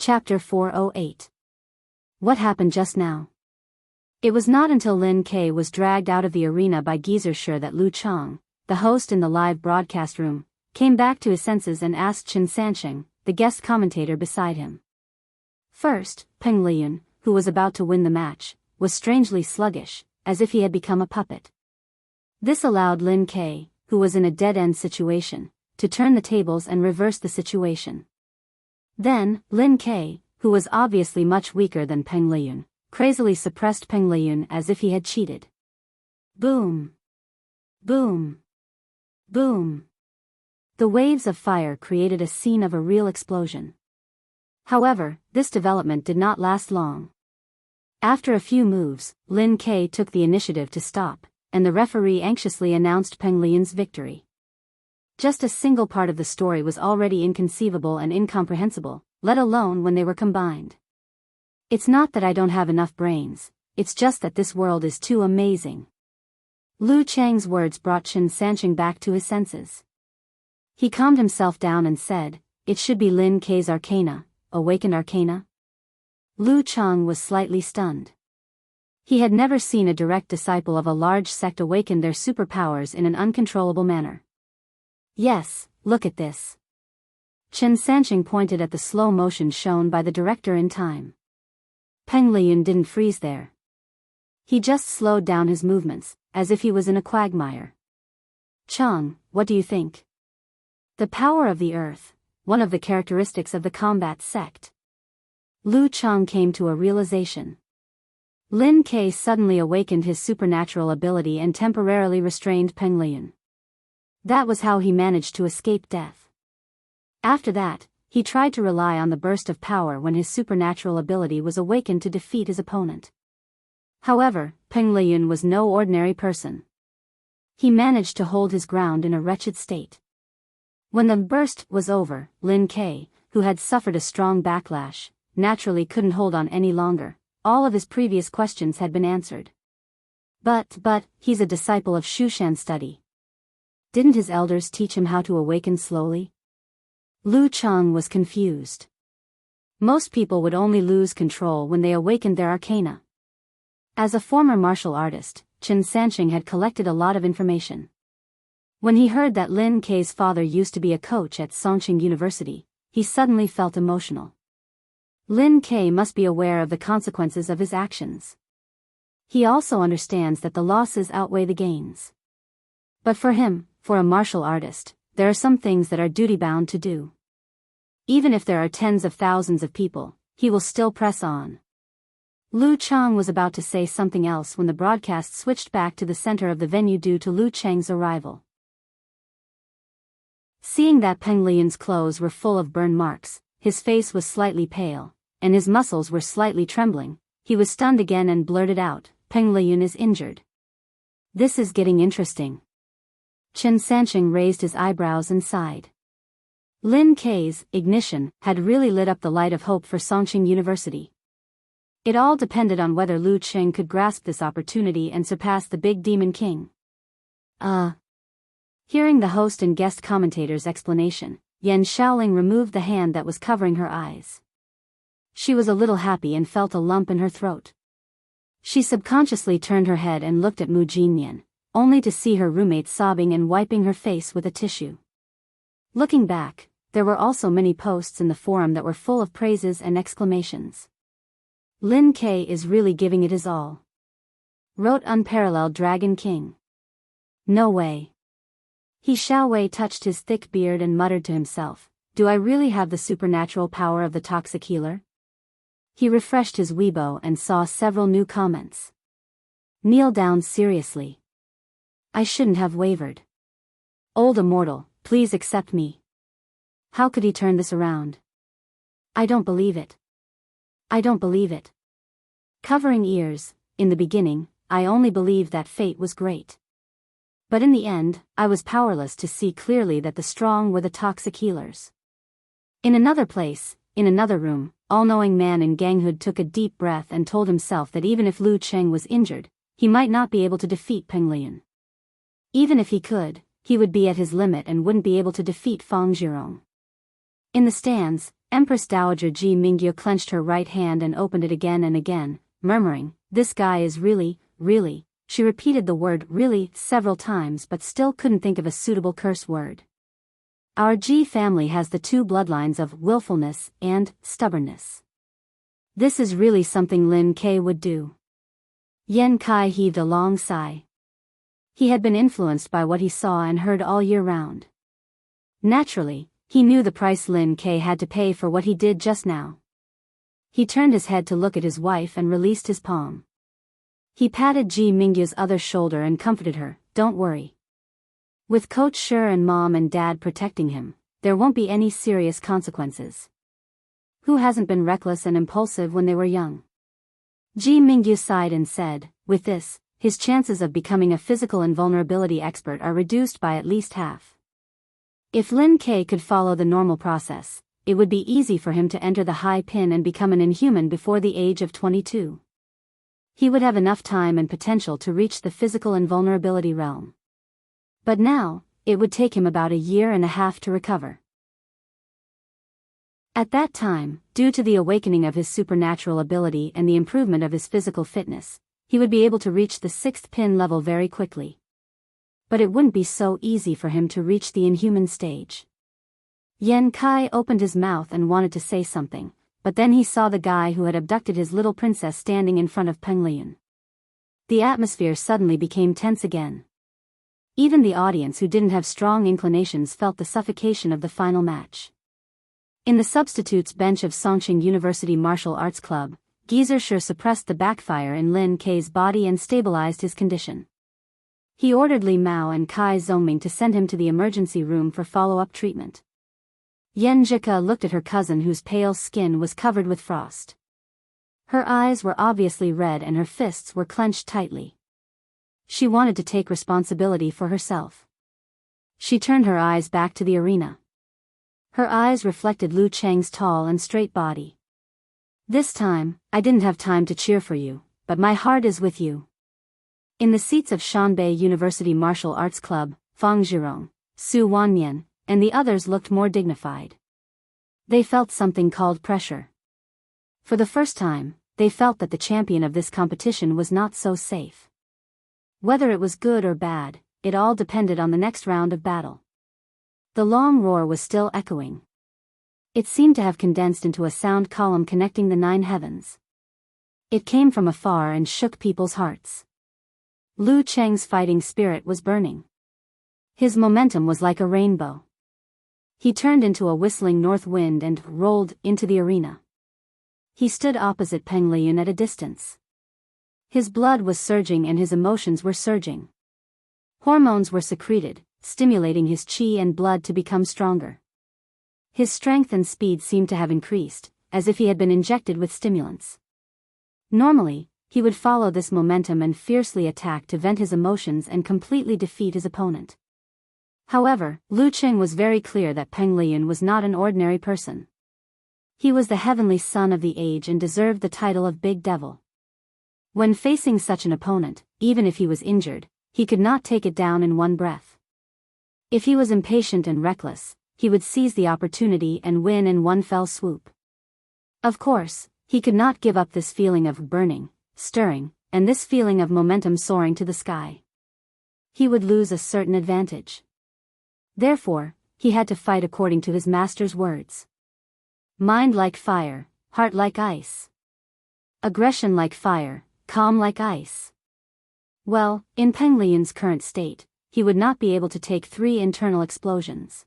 Chapter 408. What happened just now? It was not until Lin Kei was dragged out of the arena by Geezershire that Lu Chang, the host in the live broadcast room, came back to his senses and asked Chen Sansheng, the guest commentator beside him. First, Peng Liyun, who was about to win the match, was strangely sluggish, as if he had become a puppet. This allowed Lin Kei, who was in a dead-end situation, to turn the tables and reverse the situation. Then, Lin Kei, who was obviously much weaker than Peng Liyun, crazily suppressed Peng Liyun as if he had cheated. Boom! Boom! Boom! The waves of fire created a scene of a real explosion. However, this development did not last long. After a few moves, Lin Kei took the initiative to stop, and the referee anxiously announced Peng Liyun's victory. Just a single part of the story was already inconceivable and incomprehensible, let alone when they were combined. It's not that I don't have enough brains, it's just that this world is too amazing. Lu Chang's words brought Chen Sansheng back to his senses. He calmed himself down and said, "It should be Lin Kei's arcana, awakened arcana?" Lu Chang was slightly stunned. He had never seen a direct disciple of a large sect awaken their superpowers in an uncontrollable manner. Yes, look at this. Chen Sansheng pointed at the slow motion shown by the director in time. Peng Liyun didn't freeze there. He just slowed down his movements, as if he was in a quagmire. Chang, what do you think? The power of the earth, one of the characteristics of the combat sect. Lu Chang came to a realization. Lin Kei suddenly awakened his supernatural ability and temporarily restrained Peng Liyun. That was how he managed to escape death. After that, he tried to rely on the burst of power when his supernatural ability was awakened to defeat his opponent. However, Peng Liyun was no ordinary person. He managed to hold his ground in a wretched state. When the burst was over, Lin Kei, who had suffered a strong backlash, naturally couldn't hold on any longer. All of his previous questions had been answered. But, he's a disciple of Shushan study. Didn't his elders teach him how to awaken slowly? Lu Chang was confused. Most people would only lose control when they awakened their arcana. As a former martial artist, Chen Sansheng had collected a lot of information. When he heard that Lin Kei's father used to be a coach at Songqing University, he suddenly felt emotional. Lin Kei must be aware of the consequences of his actions. He also understands that the losses outweigh the gains. But for him, for a martial artist, there are some things that are duty-bound to do. Even if there are tens of thousands of people, he will still press on. Lu Chang was about to say something else when the broadcast switched back to the center of the venue due to Lu Chang's arrival. Seeing that Peng Liyun's clothes were full of burn marks, his face was slightly pale, and his muscles were slightly trembling, he was stunned again and blurted out, "Peng Liyun is injured." This is getting interesting. Chen Sansheng raised his eyebrows and sighed. Lin Kei's ignition had really lit up the light of hope for Songqing University. It all depended on whether Lu Cheng could grasp this opportunity and surpass the big demon king. Hearing the host and guest commentator's explanation, Yan Shaoling removed the hand that was covering her eyes. She was a little happy and felt a lump in her throat. She subconsciously turned her head and looked at Mu Jinyan, only to see her roommate sobbing and wiping her face with a tissue. Looking back, there were also many posts in the forum that were full of praises and exclamations. Lin Kei is really giving it his all. Wrote Unparalleled Dragon King. No way. He Xiaowei touched his thick beard and muttered to himself, "Do I really have the supernatural power of the toxic healer?" He refreshed his Weibo and saw several new comments. Kneel down seriously. I shouldn't have wavered. Old immortal, please accept me. How could he turn this around? I don't believe it. I don't believe it. Covering ears, in the beginning, I only believed that fate was great. But in the end, I was powerless to see clearly that the strong were the toxic healers. In another place, in another room, all-knowing man in ganghood took a deep breath and told himself that even if Lu Cheng was injured, he might not be able to defeat Peng Liyun. Even if he could, he would be at his limit and wouldn't be able to defeat Fang Zhirong. In the stands, Empress Dowager Ji Mingyu clenched her right hand and opened it again and again, murmuring, "This guy is really, really." She repeated the word really several times but still couldn't think of a suitable curse word. Our Ji family has the two bloodlines of willfulness and stubbornness. This is really something Lin Ke would do. Yen Kai heaved a long sigh. He had been influenced by what he saw and heard all year round. Naturally, he knew the price Lin Ke had to pay for what he did just now. He turned his head to look at his wife and released his palm. He patted Ji Mingyu's other shoulder and comforted her, "Don't worry. With Coach Shi and Mom and Dad protecting him, there won't be any serious consequences. Who hasn't been reckless and impulsive when they were young?" Ji Mingyu sighed and said, "With this, his chances of becoming a physical invulnerability expert are reduced by at least half. If Lin Ke could follow the normal process, it would be easy for him to enter the high pin and become an inhuman before the age of 22. He would have enough time and potential to reach the physical invulnerability realm. But now, it would take him about a year and a half to recover. At that time, due to the awakening of his supernatural ability and the improvement of his physical fitness, he would be able to reach the 6th pin level very quickly. But it wouldn't be so easy for him to reach the inhuman stage. Yen Kai opened his mouth and wanted to say something, but then he saw the guy who had abducted his little princess standing in front of Peng Liyun. The atmosphere suddenly became tense again. Even the audience who didn't have strong inclinations felt the suffocation of the final match. In the substitutes bench of Songqing University Martial Arts Club, Geyser Shi suppressed the backfire in Lin Ke's body and stabilized his condition. He ordered Li Mao and Kai Zongming to send him to the emergency room for follow-up treatment. Yen Jika looked at her cousin whose pale skin was covered with frost. Her eyes were obviously red and her fists were clenched tightly. She wanted to take responsibility for herself. She turned her eyes back to the arena. Her eyes reflected Lu Cheng's tall and straight body. "This time, I didn't have time to cheer for you, but my heart is with you." In the seats of Shanbei University Martial Arts Club, Fang Zhirong, Su Wanyan, and the others looked more dignified. They felt something called pressure. For the first time, they felt that the champion of this competition was not so safe. Whether it was good or bad, it all depended on the next round of battle. The long roar was still echoing. It seemed to have condensed into a sound column connecting the 9 heavens. It came from afar and shook people's hearts. Lu Cheng's fighting spirit was burning. His momentum was like a rainbow. He turned into a whistling north wind and rolled into the arena. He stood opposite Peng Liyun at a distance. His blood was surging and his emotions were surging. Hormones were secreted, stimulating his qi and blood to become stronger. His strength and speed seemed to have increased, as if he had been injected with stimulants. Normally, he would follow this momentum and fiercely attack to vent his emotions and completely defeat his opponent. However, Lu Cheng was very clear that Peng Liyun was not an ordinary person. He was the heavenly son of the age and deserved the title of Big Devil. When facing such an opponent, even if he was injured, he could not take it down in one breath. If he was impatient and reckless, he would seize the opportunity and win in one fell swoop. Of course, he could not give up this feeling of burning, stirring, and this feeling of momentum soaring to the sky. He would lose a certain advantage. Therefore, he had to fight according to his master's words. Mind like fire, heart like ice. Aggression like fire, calm like ice. Well, in Peng Liyun's current state, he would not be able to take 3 internal explosions.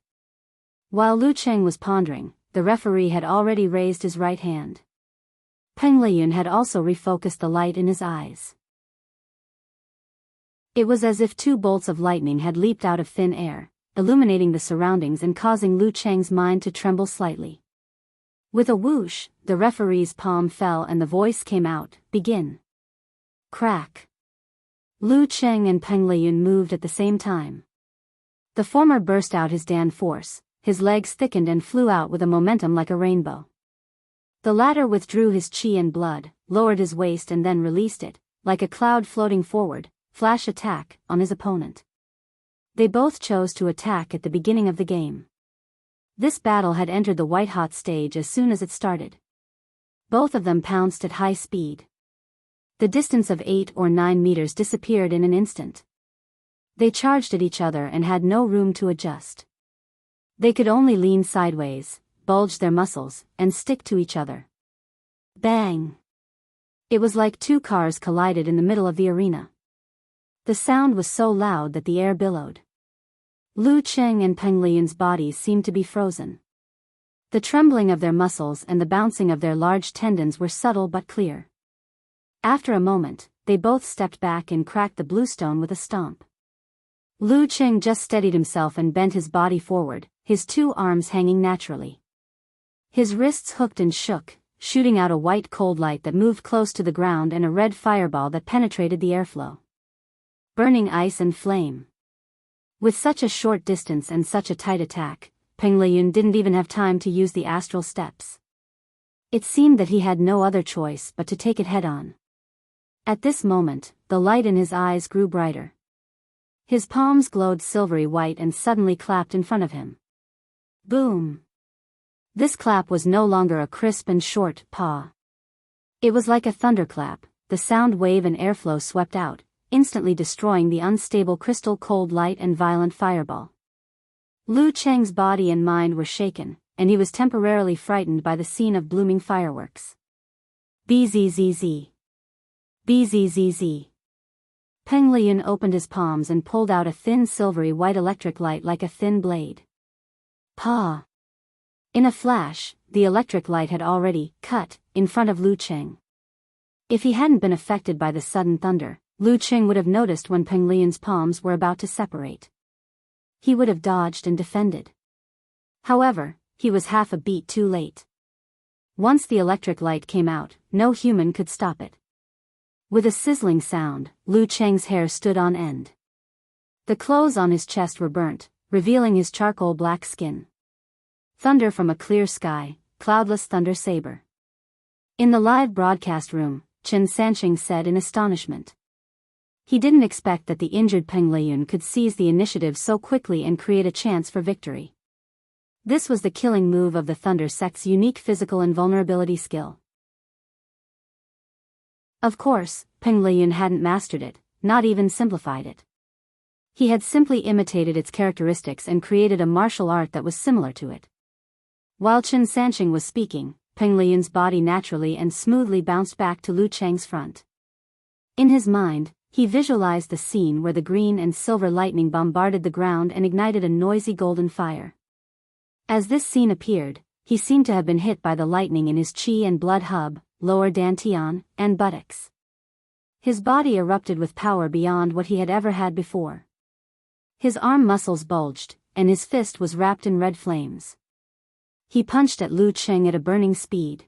While Lu Cheng was pondering, the referee had already raised his right hand. Peng Liyun had also refocused the light in his eyes. It was as if 2 bolts of lightning had leaped out of thin air, illuminating the surroundings and causing Lu Cheng's mind to tremble slightly. With a whoosh, the referee's palm fell and the voice came out, "Begin." Crack. Lu Cheng and Peng Liyun moved at the same time. The former burst out his Dan force, his legs thickened and flew out with a momentum like a rainbow. The latter withdrew his qi and blood, lowered his waist and then released it, like a cloud floating forward, flash attack, on his opponent. They both chose to attack at the beginning of the game. This battle had entered the white-hot stage as soon as it started. Both of them pounced at high speed. The distance of 8 or 9 meters disappeared in an instant. They charged at each other and had no room to adjust. They could only lean sideways, bulge their muscles, and stick to each other. Bang! It was like two cars collided in the middle of the arena. The sound was so loud that the air billowed. Lu Cheng and Peng Liyun's bodies seemed to be frozen. The trembling of their muscles and the bouncing of their large tendons were subtle but clear. After a moment, they both stepped back and cracked the bluestone with a stomp. Lu Cheng just steadied himself and bent his body forward, his two arms hanging naturally. His wrists hooked and shook, shooting out a white cold light that moved close to the ground and a red fireball that penetrated the airflow. Burning ice and flame. With such a short distance and such a tight attack, Peng Liyun didn't even have time to use the astral steps. It seemed that he had no other choice but to take it head-on. At this moment, the light in his eyes grew brighter. His palms glowed silvery white and suddenly clapped in front of him. Boom! This clap was no longer a crisp and short paw. It was like a thunderclap. The sound wave and airflow swept out, instantly destroying the unstable crystal cold light and violent fireball. Lu Cheng's body and mind were shaken, and he was temporarily frightened by the scene of blooming fireworks. Bzzz. Bzzz. Peng Liyun opened his palms and pulled out a thin silvery white electric light like a thin blade. Pa! In a flash, the electric light had already cut in front of Lu Cheng. If he hadn't been affected by the sudden thunder, Lu Cheng would have noticed when Peng Liyun's palms were about to separate. He would have dodged and defended. However, he was half a beat too late. Once the electric light came out, no human could stop it. With a sizzling sound, Lu Cheng's hair stood on end. The clothes on his chest were burnt, revealing his charcoal black skin. Thunder from a clear sky, cloudless thunder saber. In the live broadcast room, Chen Sanqing said in astonishment. He didn't expect that the injured Peng Liyun could seize the initiative so quickly and create a chance for victory. This was the killing move of the Thunder Sect's unique physical invulnerability skill. Of course, Peng Liyun hadn't mastered it, not even simplified it. He had simply imitated its characteristics and created a martial art that was similar to it. While Chen Sanqing was speaking, Peng Liyun's body naturally and smoothly bounced back to Lu Cheng's front. In his mind, he visualized the scene where the green and silver lightning bombarded the ground and ignited a noisy golden fire. As this scene appeared, he seemed to have been hit by the lightning in his qi and blood hub, lower dantian, and buttocks. His body erupted with power beyond what he had ever had before. His arm muscles bulged, and his fist was wrapped in red flames. He punched at Lu Cheng at a burning speed.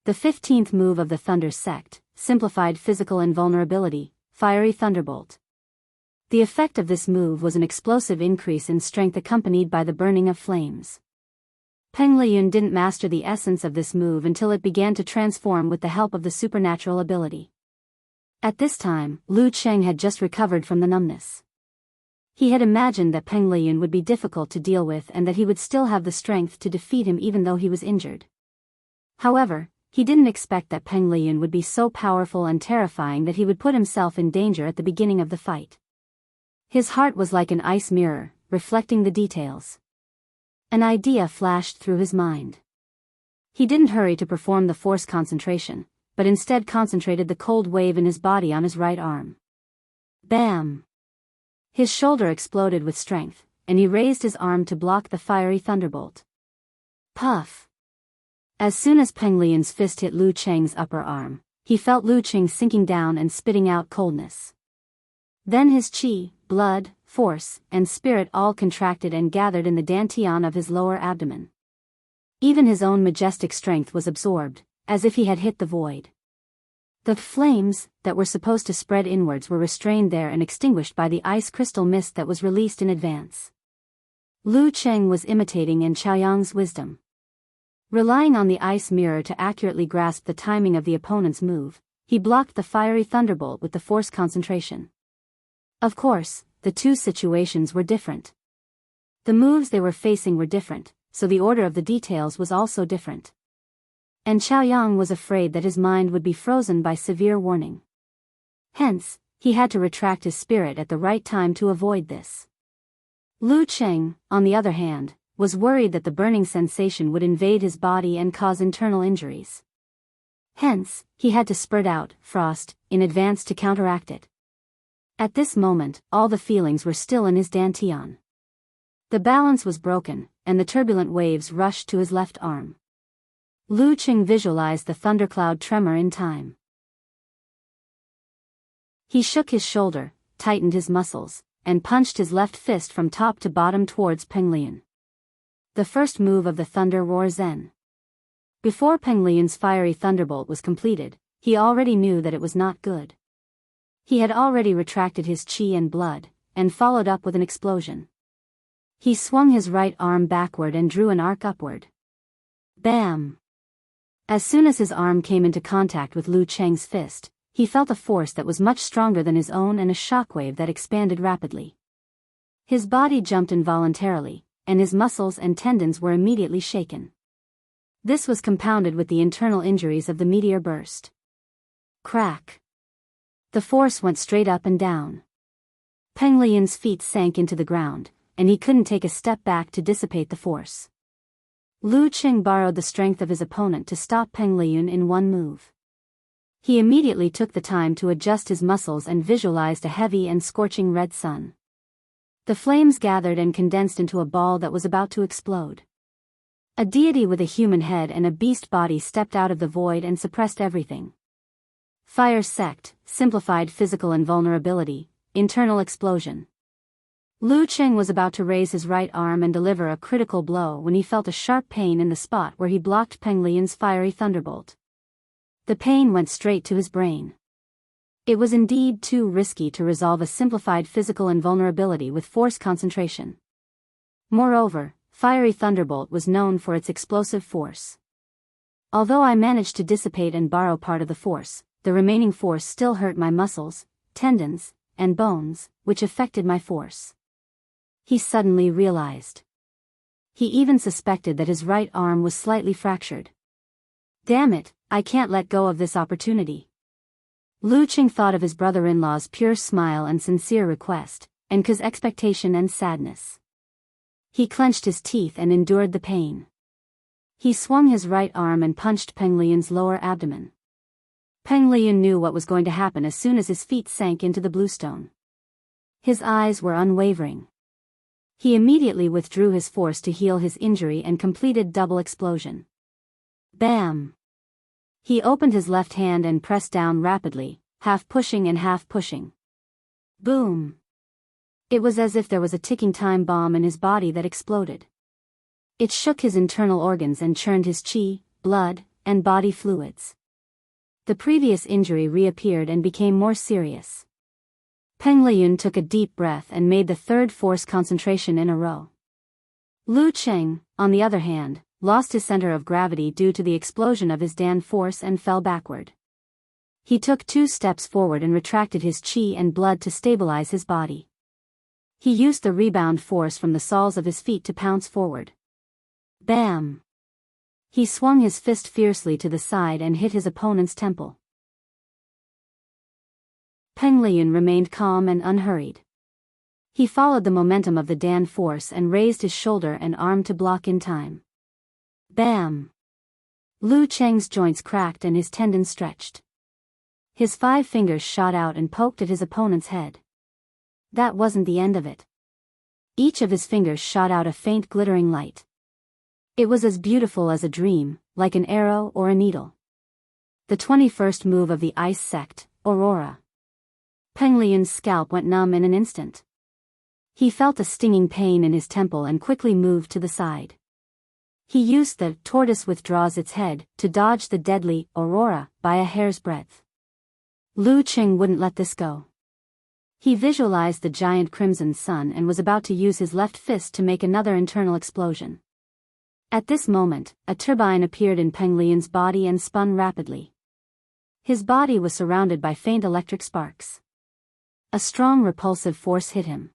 The 15th move of the Thunder Sect, simplified physical invulnerability, Fiery Thunderbolt. The effect of this move was an explosive increase in strength accompanied by the burning of flames. Peng Liyun didn't master the essence of this move until it began to transform with the help of the supernatural ability. At this time, Lu Cheng had just recovered from the numbness. He had imagined that Peng Liyun would be difficult to deal with and that he would still have the strength to defeat him even though he was injured. However, he didn't expect that Peng Liyun would be so powerful and terrifying that he would put himself in danger at the beginning of the fight. His heart was like an ice mirror, reflecting the details. An idea flashed through his mind. He didn't hurry to perform the force concentration, but instead concentrated the cold wave in his body on his right arm. Bam! His shoulder exploded with strength, and he raised his arm to block the fiery thunderbolt. Puff! As soon as Peng Liyun's fist hit Lu Cheng's upper arm, he felt Lu Cheng sinking down and spitting out coldness. Then his qi, blood, force, and spirit all contracted and gathered in the dantian of his lower abdomen. Even his own majestic strength was absorbed, as if he had hit the void. The flames, that were supposed to spread inwards, were restrained there and extinguished by the ice crystal mist that was released in advance. Lu Cheng was imitating in Chaoyang's wisdom. Relying on the ice mirror to accurately grasp the timing of the opponent's move, he blocked the fiery thunderbolt with the force concentration. Of course, the two situations were different. The moves they were facing were different, so the order of the details was also different. And Chaoyang was afraid that his mind would be frozen by severe warning. Hence, he had to retract his spirit at the right time to avoid this. Lu Cheng, on the other hand, was worried that the burning sensation would invade his body and cause internal injuries. Hence, he had to spurt out frost in advance to counteract it. At this moment, all the feelings were still in his dantian. The balance was broken, and the turbulent waves rushed to his left arm. Lu Cheng visualized the thundercloud tremor in time. He shook his shoulder, tightened his muscles, and punched his left fist from top to bottom towards Peng Lian. The first move of the Thunder Roar Zen. Before Peng Lian's fiery thunderbolt was completed, he already knew that it was not good. He had already retracted his qi and blood, and followed up with an explosion. He swung his right arm backward and drew an arc upward. Bam! As soon as his arm came into contact with Lu Cheng's fist, he felt a force that was much stronger than his own and a shockwave that expanded rapidly. His body jumped involuntarily, and his muscles and tendons were immediately shaken. This was compounded with the internal injuries of the meteor burst. Crack! The force went straight up and down. Peng Lian's feet sank into the ground, and he couldn't take a step back to dissipate the force. Lu Cheng borrowed the strength of his opponent to stop Peng Lian in one move. He immediately took the time to adjust his muscles and visualized a heavy and scorching red sun. The flames gathered and condensed into a ball that was about to explode. A deity with a human head and a beast body stepped out of the void and suppressed everything. Fire sect, simplified physical invulnerability, internal explosion. Lu Cheng was about to raise his right arm and deliver a critical blow when he felt a sharp pain in the spot where he blocked Peng Lian's fiery thunderbolt. The pain went straight to his brain. It was indeed too risky to resolve a simplified physical invulnerability with force concentration. Moreover, fiery thunderbolt was known for its explosive force. Although I managed to dissipate and borrow part of the force, the remaining force still hurt my muscles, tendons, and bones, which affected my force. He suddenly realized. He even suspected that his right arm was slightly fractured. Damn it, I can't let go of this opportunity. Lu Cheng thought of his brother-in-law's pure smile and sincere request, and Ke's expectation and sadness. He clenched his teeth and endured the pain. He swung his right arm and punched Peng Lian's lower abdomen. Peng Lian knew what was going to happen as soon as his feet sank into the bluestone. His eyes were unwavering. He immediately withdrew his force to heal his injury and completed double explosion. Bam! He opened his left hand and pressed down rapidly, half pushing and half pushing. Boom! It was as if there was a ticking time bomb in his body that exploded. It shook his internal organs and churned his qi, blood, and body fluids. The previous injury reappeared and became more serious. Peng Lian took a deep breath and made the third force concentration in a row. Lu Cheng, on the other hand, lost his center of gravity due to the explosion of his Dan force and fell backward. He took 2 steps forward and retracted his qi and blood to stabilize his body. He used the rebound force from the soles of his feet to pounce forward. Bam! He swung his fist fiercely to the side and hit his opponent's temple. Peng Lian remained calm and unhurried. He followed the momentum of the Dan force and raised his shoulder and arm to block in time. Bam! Lu Cheng's joints cracked and his tendons stretched. His 5 fingers shot out and poked at his opponent's head. That wasn't the end of it. Each of his fingers shot out a faint glittering light. It was as beautiful as a dream, like an arrow or a needle. The 21st move of the ice sect, Aurora. Peng Lian's scalp went numb in an instant. He felt a stinging pain in his temple and quickly moved to the side. He used the tortoise withdraws its head to dodge the deadly Aurora by a hair's breadth. Lu Cheng wouldn't let this go. He visualized the giant crimson sun and was about to use his left fist to make another internal explosion. At this moment, a turbine appeared in Peng Lian's body and spun rapidly. His body was surrounded by faint electric sparks. A strong repulsive force hit him.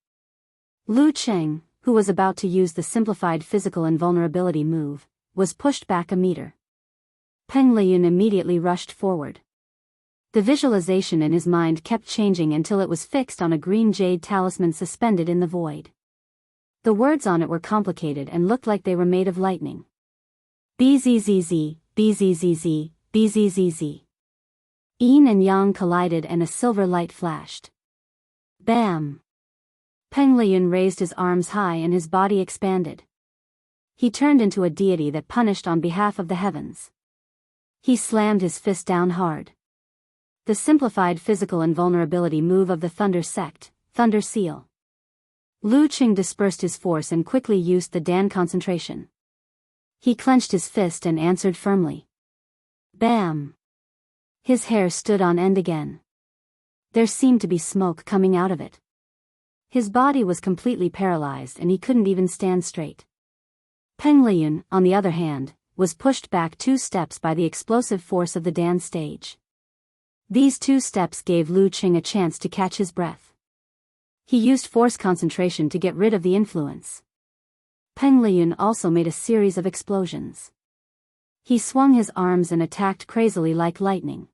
Lu Cheng, who was about to use the simplified physical invulnerability move, was pushed back a meter. Peng Liyun immediately rushed forward. The visualization in his mind kept changing until it was fixed on a green jade talisman suspended in the void. The words on it were complicated and looked like they were made of lightning. BZZZ, BZZZ, BZZZ. Yin and yang collided and a silver light flashed. Bam! Peng Liyun raised his arms high and his body expanded. He turned into a deity that punished on behalf of the heavens. He slammed his fist down hard. The simplified physical invulnerability move of the Thunder Sect, Thunder Seal. Lu Qing dispersed his force and quickly used the Dan concentration. He clenched his fist and answered firmly. Bam! His hair stood on end again. There seemed to be smoke coming out of it. His body was completely paralyzed and he couldn't even stand straight. Peng Liyun, on the other hand, was pushed back 2 steps by the explosive force of the Dan stage. These 2 steps gave Lu Qing a chance to catch his breath. He used force concentration to get rid of the influence. Peng Liyun also made a series of explosions. He swung his arms and attacked crazily like lightning.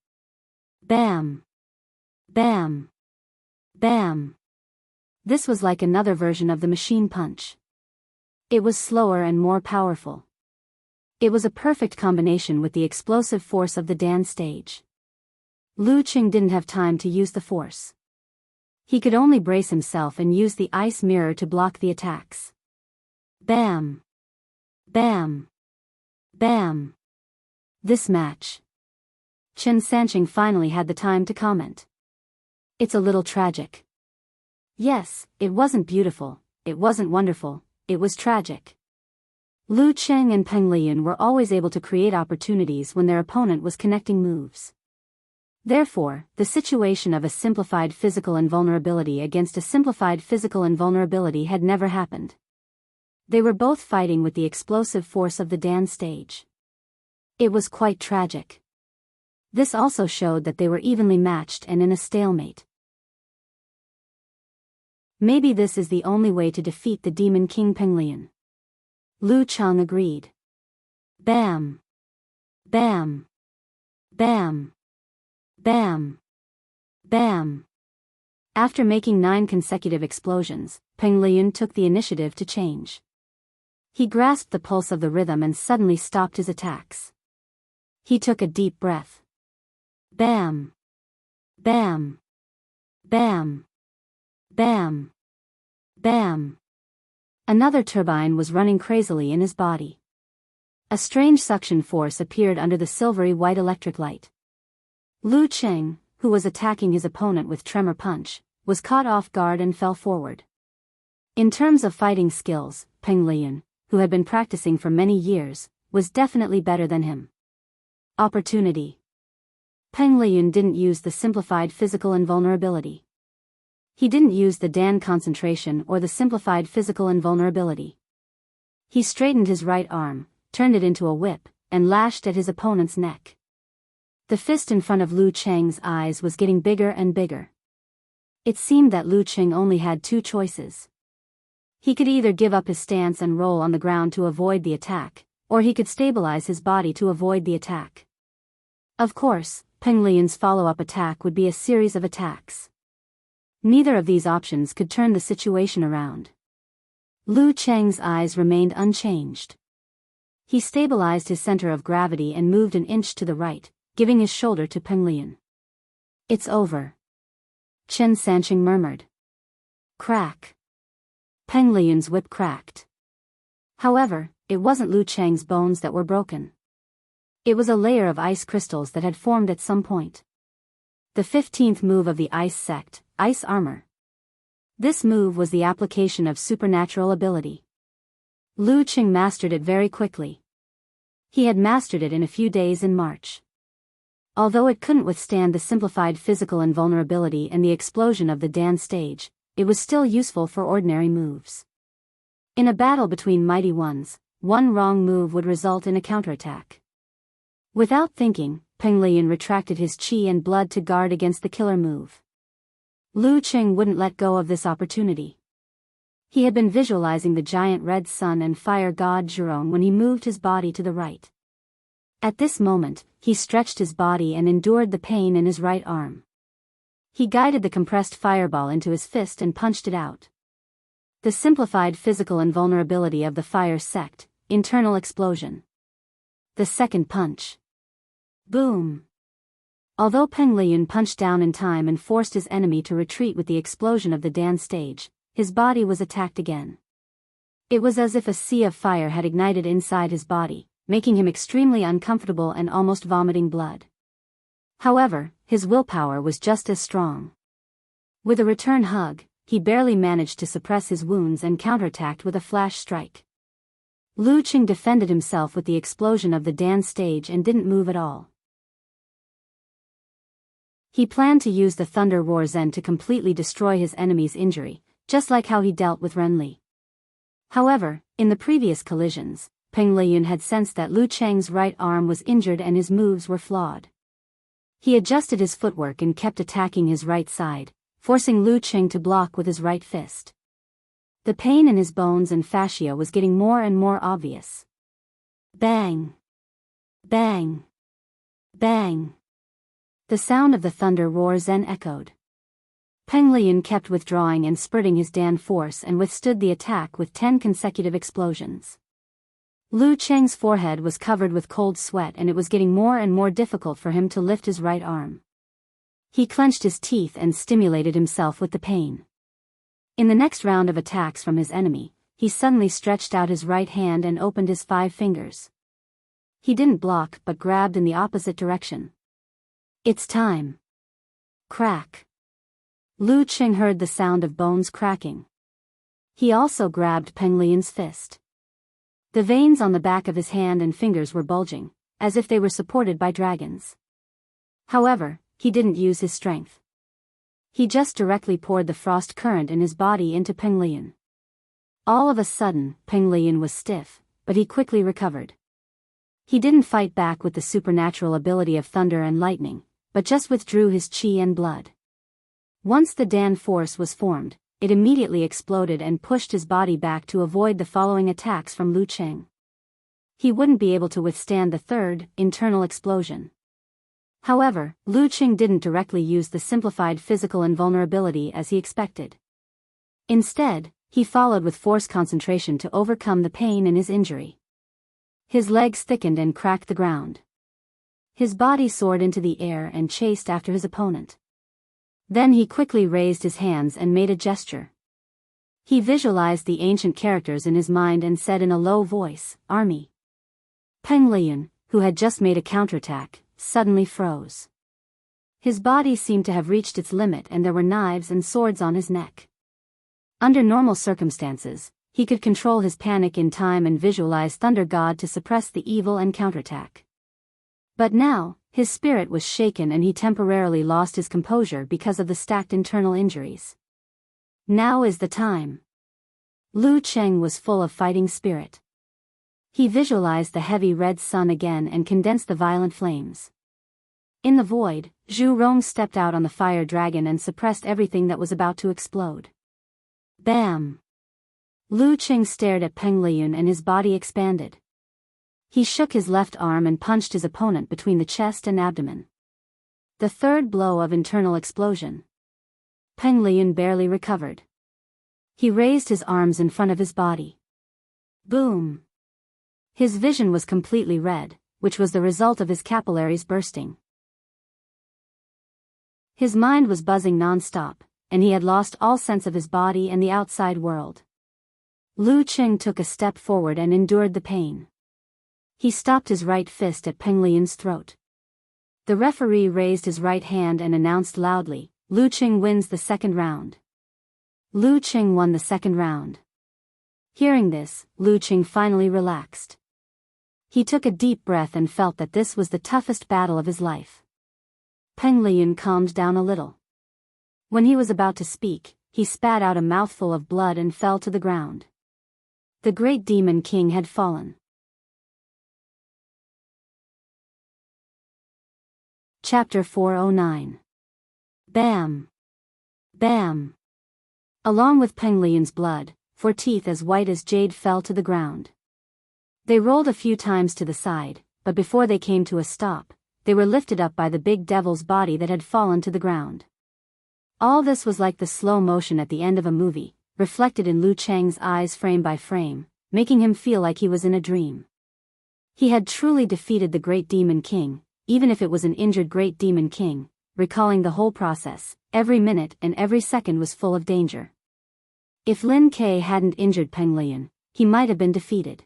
Bam! Bam! Bam! This was like another version of the machine punch. It was slower and more powerful. It was a perfect combination with the explosive force of the Dan stage. Lu Qing didn't have time to use the force. He could only brace himself and use the ice mirror to block the attacks. Bam! Bam! Bam! This match. Chen Sanqing finally had the time to comment. It's a little tragic. Yes, it wasn't beautiful, it wasn't wonderful, it was tragic. Lu Qing and Peng Liyun were always able to create opportunities when their opponent was connecting moves. Therefore, the situation of a simplified physical invulnerability against a simplified physical invulnerability had never happened. They were both fighting with the explosive force of the Dan stage. It was quite tragic. This also showed that they were evenly matched and in a stalemate. Maybe this is the only way to defeat the Demon King Peng Liyun. Lu Cheng agreed. Bam! Bam! Bam! Bam! Bam! After making 9 consecutive explosions, Peng Liyun took the initiative to change. He grasped the pulse of the rhythm and suddenly stopped his attacks. He took a deep breath. Bam! Bam! Bam! Bam! Bam! Another turbine was running crazily in his body. A strange suction force appeared under the silvery white electric light. Lu Qing, who was attacking his opponent with tremor punch, was caught off guard and fell forward. In terms of fighting skills, Peng Liyun, who had been practicing for many years, was definitely better than him. Opportunity. Peng Liyun didn't use the simplified physical invulnerability. He didn't use the Dan concentration or the simplified physical invulnerability. He straightened his right arm, turned it into a whip, and lashed at his opponent's neck. The fist in front of Lu Qing's eyes was getting bigger and bigger. It seemed that Lu Qing only had 2 choices. He could either give up his stance and roll on the ground to avoid the attack, or he could stabilize his body to avoid the attack. Of course, Peng Liyun's follow-up attack would be a series of attacks. Neither of these options could turn the situation around. Lu Qing's eyes remained unchanged. He stabilized his center of gravity and moved an inch to the right, giving his shoulder to Peng Liyun. It's over. Chen Sanqing murmured. Crack. Peng Liyun's whip cracked. However, it wasn't Lu Qing's bones that were broken. It was a layer of ice crystals that had formed at some point. The 15th move of the Ice Sect, Ice Armor. This move was the application of supernatural ability. Lu Qing mastered it very quickly. He had mastered it in a few days in March. Although it couldn't withstand the simplified physical invulnerability and the explosion of the Dan stage, it was still useful for ordinary moves. In a battle between mighty ones, one wrong move would result in a counterattack. Without thinking, Peng Liyun retracted his chi and blood to guard against the killer move. Lu Qing wouldn't let go of this opportunity. He had been visualizing the giant red sun and fire god Jerome when he moved his body to the right. At this moment, he stretched his body and endured the pain in his right arm. He guided the compressed fireball into his fist and punched it out. The simplified physical invulnerability of the fire sect, internal explosion. The second punch. Boom. Although Peng Liyun punched down in time and forced his enemy to retreat with the explosion of the dance stage, his body was attacked again. It was as if a sea of fire had ignited inside his body, making him extremely uncomfortable and almost vomiting blood. However, his willpower was just as strong. With a return hug, he barely managed to suppress his wounds and counterattacked with a flash strike. Lu Qing defended himself with the explosion of the dance stage and didn't move at all. He planned to use the Thunder Roar Zen to completely destroy his enemy's injury, just like how he dealt with Renli. However, in the previous collisions, Peng Liyun had sensed that Lu Cheng's right arm was injured and his moves were flawed. He adjusted his footwork and kept attacking his right side, forcing Lu Qing to block with his right fist. The pain in his bones and fascia was getting more and more obvious. Bang! Bang! Bang! The sound of the Thunder Roar Zen echoed. Peng Liyun kept withdrawing and spurting his Dan force and withstood the attack with 10 consecutive explosions. Lu Cheng's forehead was covered with cold sweat and it was getting more and more difficult for him to lift his right arm. He clenched his teeth and stimulated himself with the pain. In the next round of attacks from his enemy, he suddenly stretched out his right hand and opened his 5 fingers. He didn't block but grabbed in the opposite direction. It's time. Crack. Lu Qing heard the sound of bones cracking. He also grabbed Peng Liyun's fist. The veins on the back of his hand and fingers were bulging, as if they were supported by dragons. However, he didn't use his strength. He just directly poured the frost current in his body into Peng Liyun. All of a sudden, Peng Liyun was stiff, but he quickly recovered. He didn't fight back with the supernatural ability of thunder and lightning, but just withdrew his qi and blood. Once the Dan force was formed, it immediately exploded and pushed his body back to avoid the following attacks from Lu Qing. He wouldn't be able to withstand the third, internal explosion. However, Lu Qing didn't directly use the simplified physical invulnerability as he expected. Instead, he followed with force concentration to overcome the pain in his injury. His legs thickened and cracked the ground. His body soared into the air and chased after his opponent. Then he quickly raised his hands and made a gesture. He visualized the ancient characters in his mind and said in a low voice, "Army." Peng Liyun, who had just made a counterattack, suddenly froze. His body seemed to have reached its limit and there were knives and swords on his neck. Under normal circumstances, he could control his panic in time and visualize Thunder God to suppress the evil and counterattack. But now, his spirit was shaken and he temporarily lost his composure because of the stacked internal injuries. Now is the time. Lu Cheng was full of fighting spirit. He visualized the heavy red sun again and condensed the violent flames. In the void, Zhu Rong stepped out on the fire dragon and suppressed everything that was about to explode. Bam! Lu Qing stared at Peng Liyun and his body expanded. He shook his left arm and punched his opponent between the chest and abdomen. The third blow of internal explosion. Peng Liyun barely recovered. He raised his arms in front of his body. Boom! His vision was completely red, which was the result of his capillaries bursting. His mind was buzzing non-stop, and he had lost all sense of his body and the outside world. Lu Qing took a step forward and endured the pain. He stopped his right fist at Peng Liyun's throat. The referee raised his right hand and announced loudly, "Lu Qing wins the second round." Lu Qing won the second round. Hearing this, Lu Qing finally relaxed. He took a deep breath and felt that this was the toughest battle of his life. Peng Liyun calmed down a little. When he was about to speak, he spat out a mouthful of blood and fell to the ground. The great demon king had fallen. Chapter 409. Bam! Bam! Along with Peng Liyun's blood, 4 teeth as white as jade fell to the ground. They rolled a few times to the side, but before they came to a stop, they were lifted up by the big devil's body that had fallen to the ground. All this was like the slow motion at the end of a movie, reflected in Lu Cheng's eyes frame by frame, making him feel like he was in a dream. He had truly defeated the Great Demon King, even if it was an injured Great Demon King. Recalling the whole process, every minute and every second was full of danger. If Lin Ke hadn't injured Peng Liyun, he might have been defeated.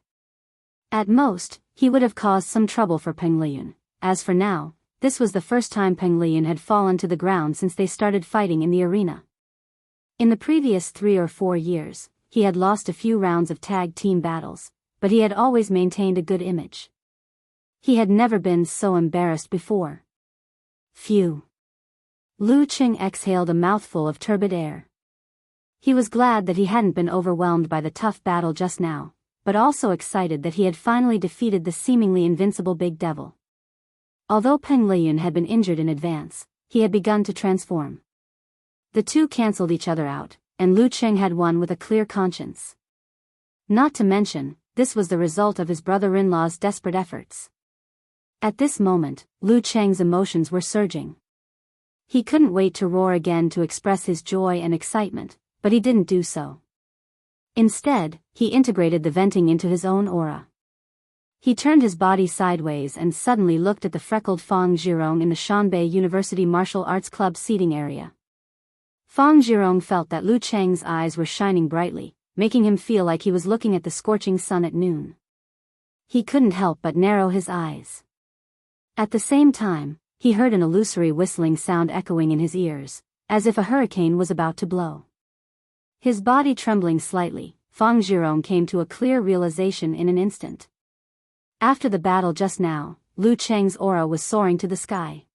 At most, he would have caused some trouble for Peng Liyun. As for now, this was the first time Peng Liyun had fallen to the ground since they started fighting in the arena. In the previous 3 or 4 years, he had lost a few rounds of tag team battles, but he had always maintained a good image. He had never been so embarrassed before. Phew. Lu Cheng exhaled a mouthful of turbid air. He was glad that he hadn't been overwhelmed by the tough battle just now, but also excited that he had finally defeated the seemingly invincible big devil. Although Peng Liyun had been injured in advance, he had begun to transform. The two cancelled each other out, and Lu Cheng had won with a clear conscience. Not to mention, this was the result of his brother-in-law's desperate efforts. At this moment, Lu Cheng's emotions were surging. He couldn't wait to roar again to express his joy and excitement, but he didn't do so. Instead, he integrated the venting into his own aura. He turned his body sideways and suddenly looked at the freckled Fang Zhirong in the Shanbei University Martial Arts Club seating area. Fang Zhirong felt that Lu Cheng's eyes were shining brightly, making him feel like he was looking at the scorching sun at noon. He couldn't help but narrow his eyes. At the same time, he heard an illusory whistling sound echoing in his ears, as if a hurricane was about to blow. His body trembling slightly, Fang Zhirong came to a clear realization in an instant. After the battle just now, Lu Cheng's aura was soaring to the sky.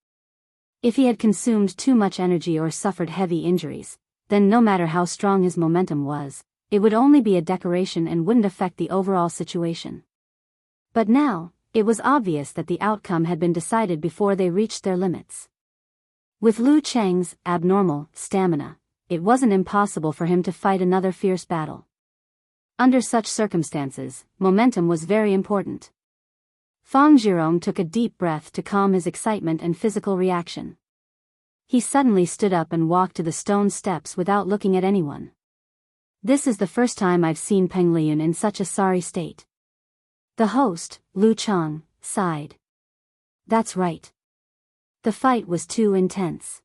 If he had consumed too much energy or suffered heavy injuries, then no matter how strong his momentum was, it would only be a decoration and wouldn't affect the overall situation. But now, it was obvious that the outcome had been decided before they reached their limits. With Lu Cheng's abnormal stamina, it wasn't impossible for him to fight another fierce battle. Under such circumstances, momentum was very important. Fang Zhirong took a deep breath to calm his excitement and physical reaction. He suddenly stood up and walked to the stone steps without looking at anyone. This is the first time I've seen Peng Liyun in such a sorry state. The host, Lu Chang, sighed. That's right. The fight was too intense.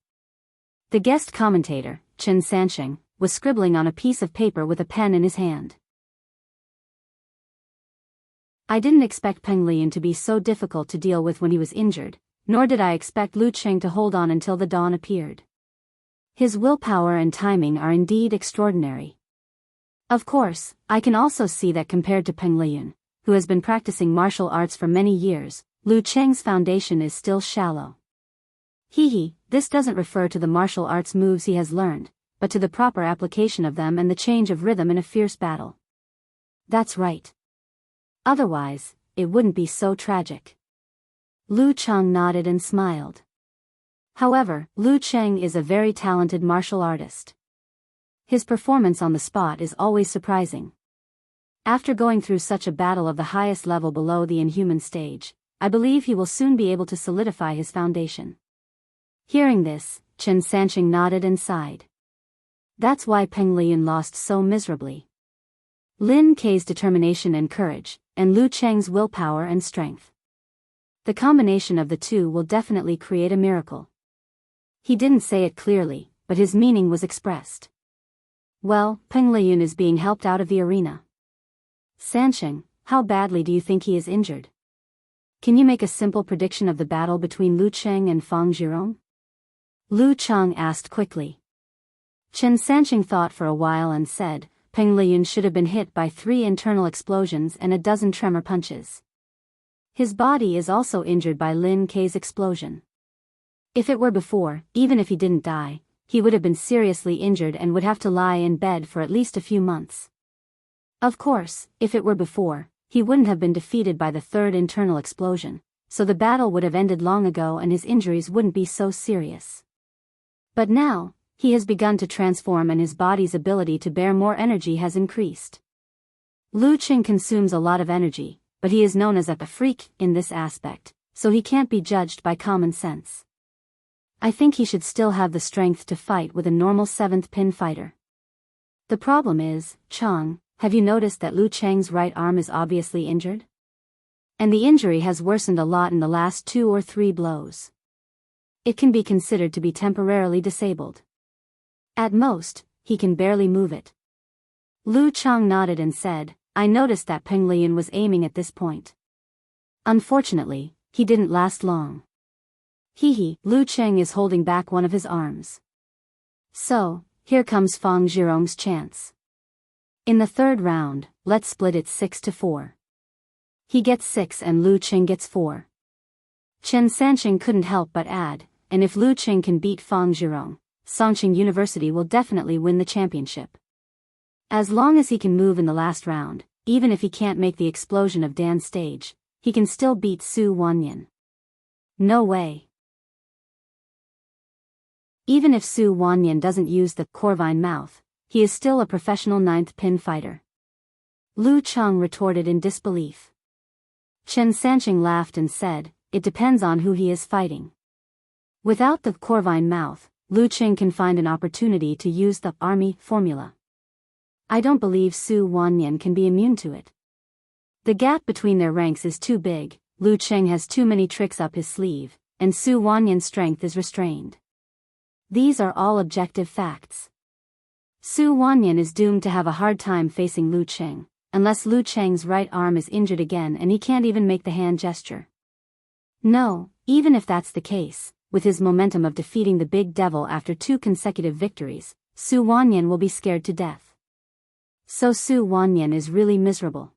The guest commentator, Chen Sansheng, was scribbling on a piece of paper with a pen in his hand. I didn't expect Peng Liyun to be so difficult to deal with when he was injured, nor did I expect Lu Cheng to hold on until the dawn appeared. His willpower and timing are indeed extraordinary. Of course, I can also see that compared to Peng Liyun, who has been practicing martial arts for many years, Lu Cheng's foundation is still shallow. This doesn't refer to the martial arts moves he has learned, but to the proper application of them and the change of rhythm in a fierce battle. That's right. Otherwise, it wouldn't be so tragic. Lu Cheng nodded and smiled. However, Lu Cheng is a very talented martial artist. His performance on the spot is always surprising. After going through such a battle of the highest level below the inhuman stage, I believe he will soon be able to solidify his foundation. Hearing this, Chen Sansheng nodded and sighed. That's why Peng Liyun lost so miserably. Lin Ke's determination and courage, and Lu Cheng's willpower and strength. The combination of the two will definitely create a miracle. He didn't say it clearly, but his meaning was expressed. Well, Peng Liyun is being helped out of the arena. Sansheng, how badly do you think he is injured? Can you make a simple prediction of the battle between Lu Cheng and Fang Zhirong? Lu Cheng asked quickly. Chen Sansheng thought for a while and said, Peng Liyun should have been hit by 3 internal explosions and a dozen tremor punches. His body is also injured by Lin Ke's explosion. If it were before, even if he didn't die, he would have been seriously injured and would have to lie in bed for at least a few months. Of course, if it were before, he wouldn't have been defeated by the 3rd internal explosion, so the battle would have ended long ago and his injuries wouldn't be so serious. But now, he has begun to transform and his body's ability to bear more energy has increased. Lu Qing consumes a lot of energy, but he is known as a freak in this aspect, so he can't be judged by common sense. I think he should still have the strength to fight with a normal 7th pin fighter. The problem is, Chang, have you noticed that Lu Cheng's right arm is obviously injured? And the injury has worsened a lot in the last 2 or 3 blows. It can be considered to be temporarily disabled. At most, he can barely move it. Lu Chang nodded and said, I noticed that Peng Lian was aiming at this point. Unfortunately, he didn't last long. Lu Cheng is holding back one of his arms. So, here comes Fang Zhirong's chance. In the 3rd round, let's split it 6-4. He gets 6 and Lu Cheng gets 4. Chen Sanqing couldn't help but add, and if Lu Cheng can beat Fang Zhirong, Songqing University will definitely win the championship. As long as he can move in the last round, even if he can't make the explosion of Dan's stage, he can still beat Su Wanyan. No way. Even if Su Wanyan doesn't use the Corvine mouth, he is still a professional 9th pin fighter. Lu Cheng retorted in disbelief. Chen Sanqing laughed and said, it depends on who he is fighting. Without the Corvine mouth, Lu Cheng can find an opportunity to use the army formula. I don't believe Su Wanyan can be immune to it. The gap between their ranks is too big, Lu Cheng has too many tricks up his sleeve, and Su Wanyan's strength is restrained. These are all objective facts. Su Wanyan is doomed to have a hard time facing Lu Cheng, unless Lu Cheng's right arm is injured again and he can't even make the hand gesture. No, even if that's the case, with his momentum of defeating the Big Devil after 2 consecutive victories, Su Wanyan will be scared to death. So Su Wanyan is really miserable.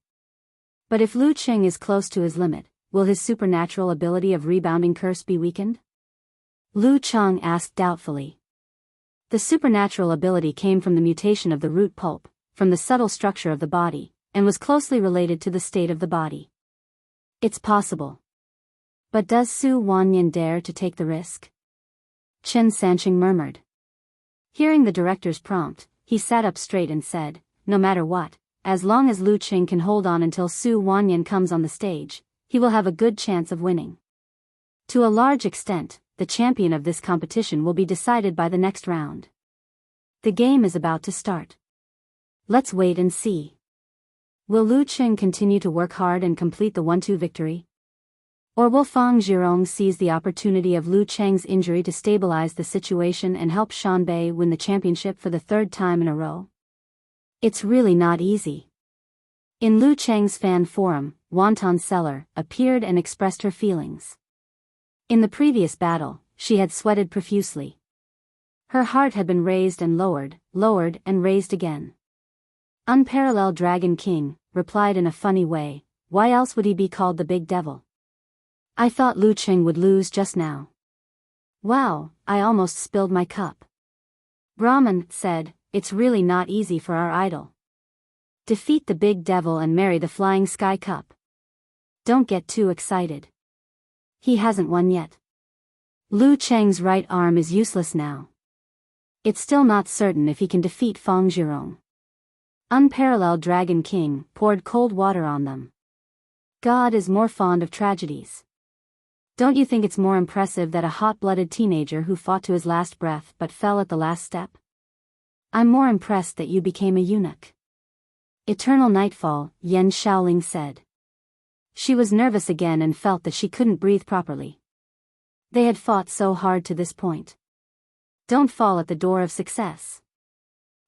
But if Lu Cheng is close to his limit, will his supernatural ability of rebounding curse be weakened? Lu Cheng asked doubtfully. The supernatural ability came from the mutation of the root pulp, from the subtle structure of the body, and was closely related to the state of the body. It's possible. But does Su Wanyan dare to take the risk? Chen Sanqing murmured. Hearing the director's prompt, he sat up straight and said, no matter what, as long as Lu Cheng can hold on until Su Wanyan comes on the stage, he will have a good chance of winning. To a large extent, the champion of this competition will be decided by the next round. The game is about to start. Let's wait and see. Will Lu Cheng continue to work hard and complete the 1-2 victory? Or will Fang Zhirong seize the opportunity of Lu Cheng's injury to stabilize the situation and help Shanbei win the championship for the 3rd time in a row? It's really not easy. In Lu Cheng's fan forum, Wonton Seller appeared and expressed her feelings. In the previous battle, she had sweated profusely. Her heart had been raised and lowered and raised again. Unparalleled Dragon King replied in a funny way, why else would he be called the Big Devil? I thought Lu Cheng would lose just now. Wow, I almost spilled my cup. Brahman said, it's really not easy for our idol. Defeat the Big Devil and marry the Flying Sky Cup. Don't get too excited. He hasn't won yet. Lu Cheng's right arm is useless now. It's still not certain if he can defeat Fang Zhirong. Unparalleled Dragon King poured cold water on them. God is more fond of tragedies. Don't you think it's more impressive that a hot-blooded teenager who fought to his last breath but fell at the last step? I'm more impressed that you became a eunuch. Eternal Nightfall, Yan Shaoling said. She was nervous again and felt that she couldn't breathe properly. They had fought so hard to this point. Don't fall at the door of success.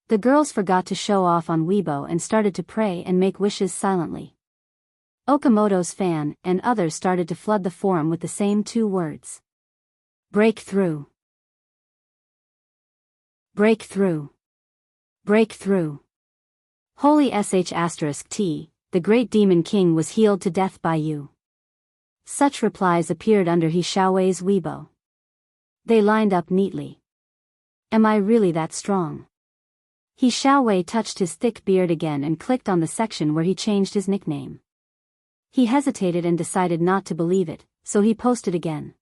The girls forgot to show off on Weibo and started to pray and make wishes silently. Okamoto's fan and others started to flood the forum with the same 2 words. Breakthrough. Breakthrough. Breakthrough. Holy *T, the great demon king was healed to death by you. Such replies appeared under He Xiaowei's Weibo. They lined up neatly. Am I really that strong? He Xiaowei touched his thick beard again and clicked on the section where he changed his nickname. He hesitated and decided not to believe it, so he posted again.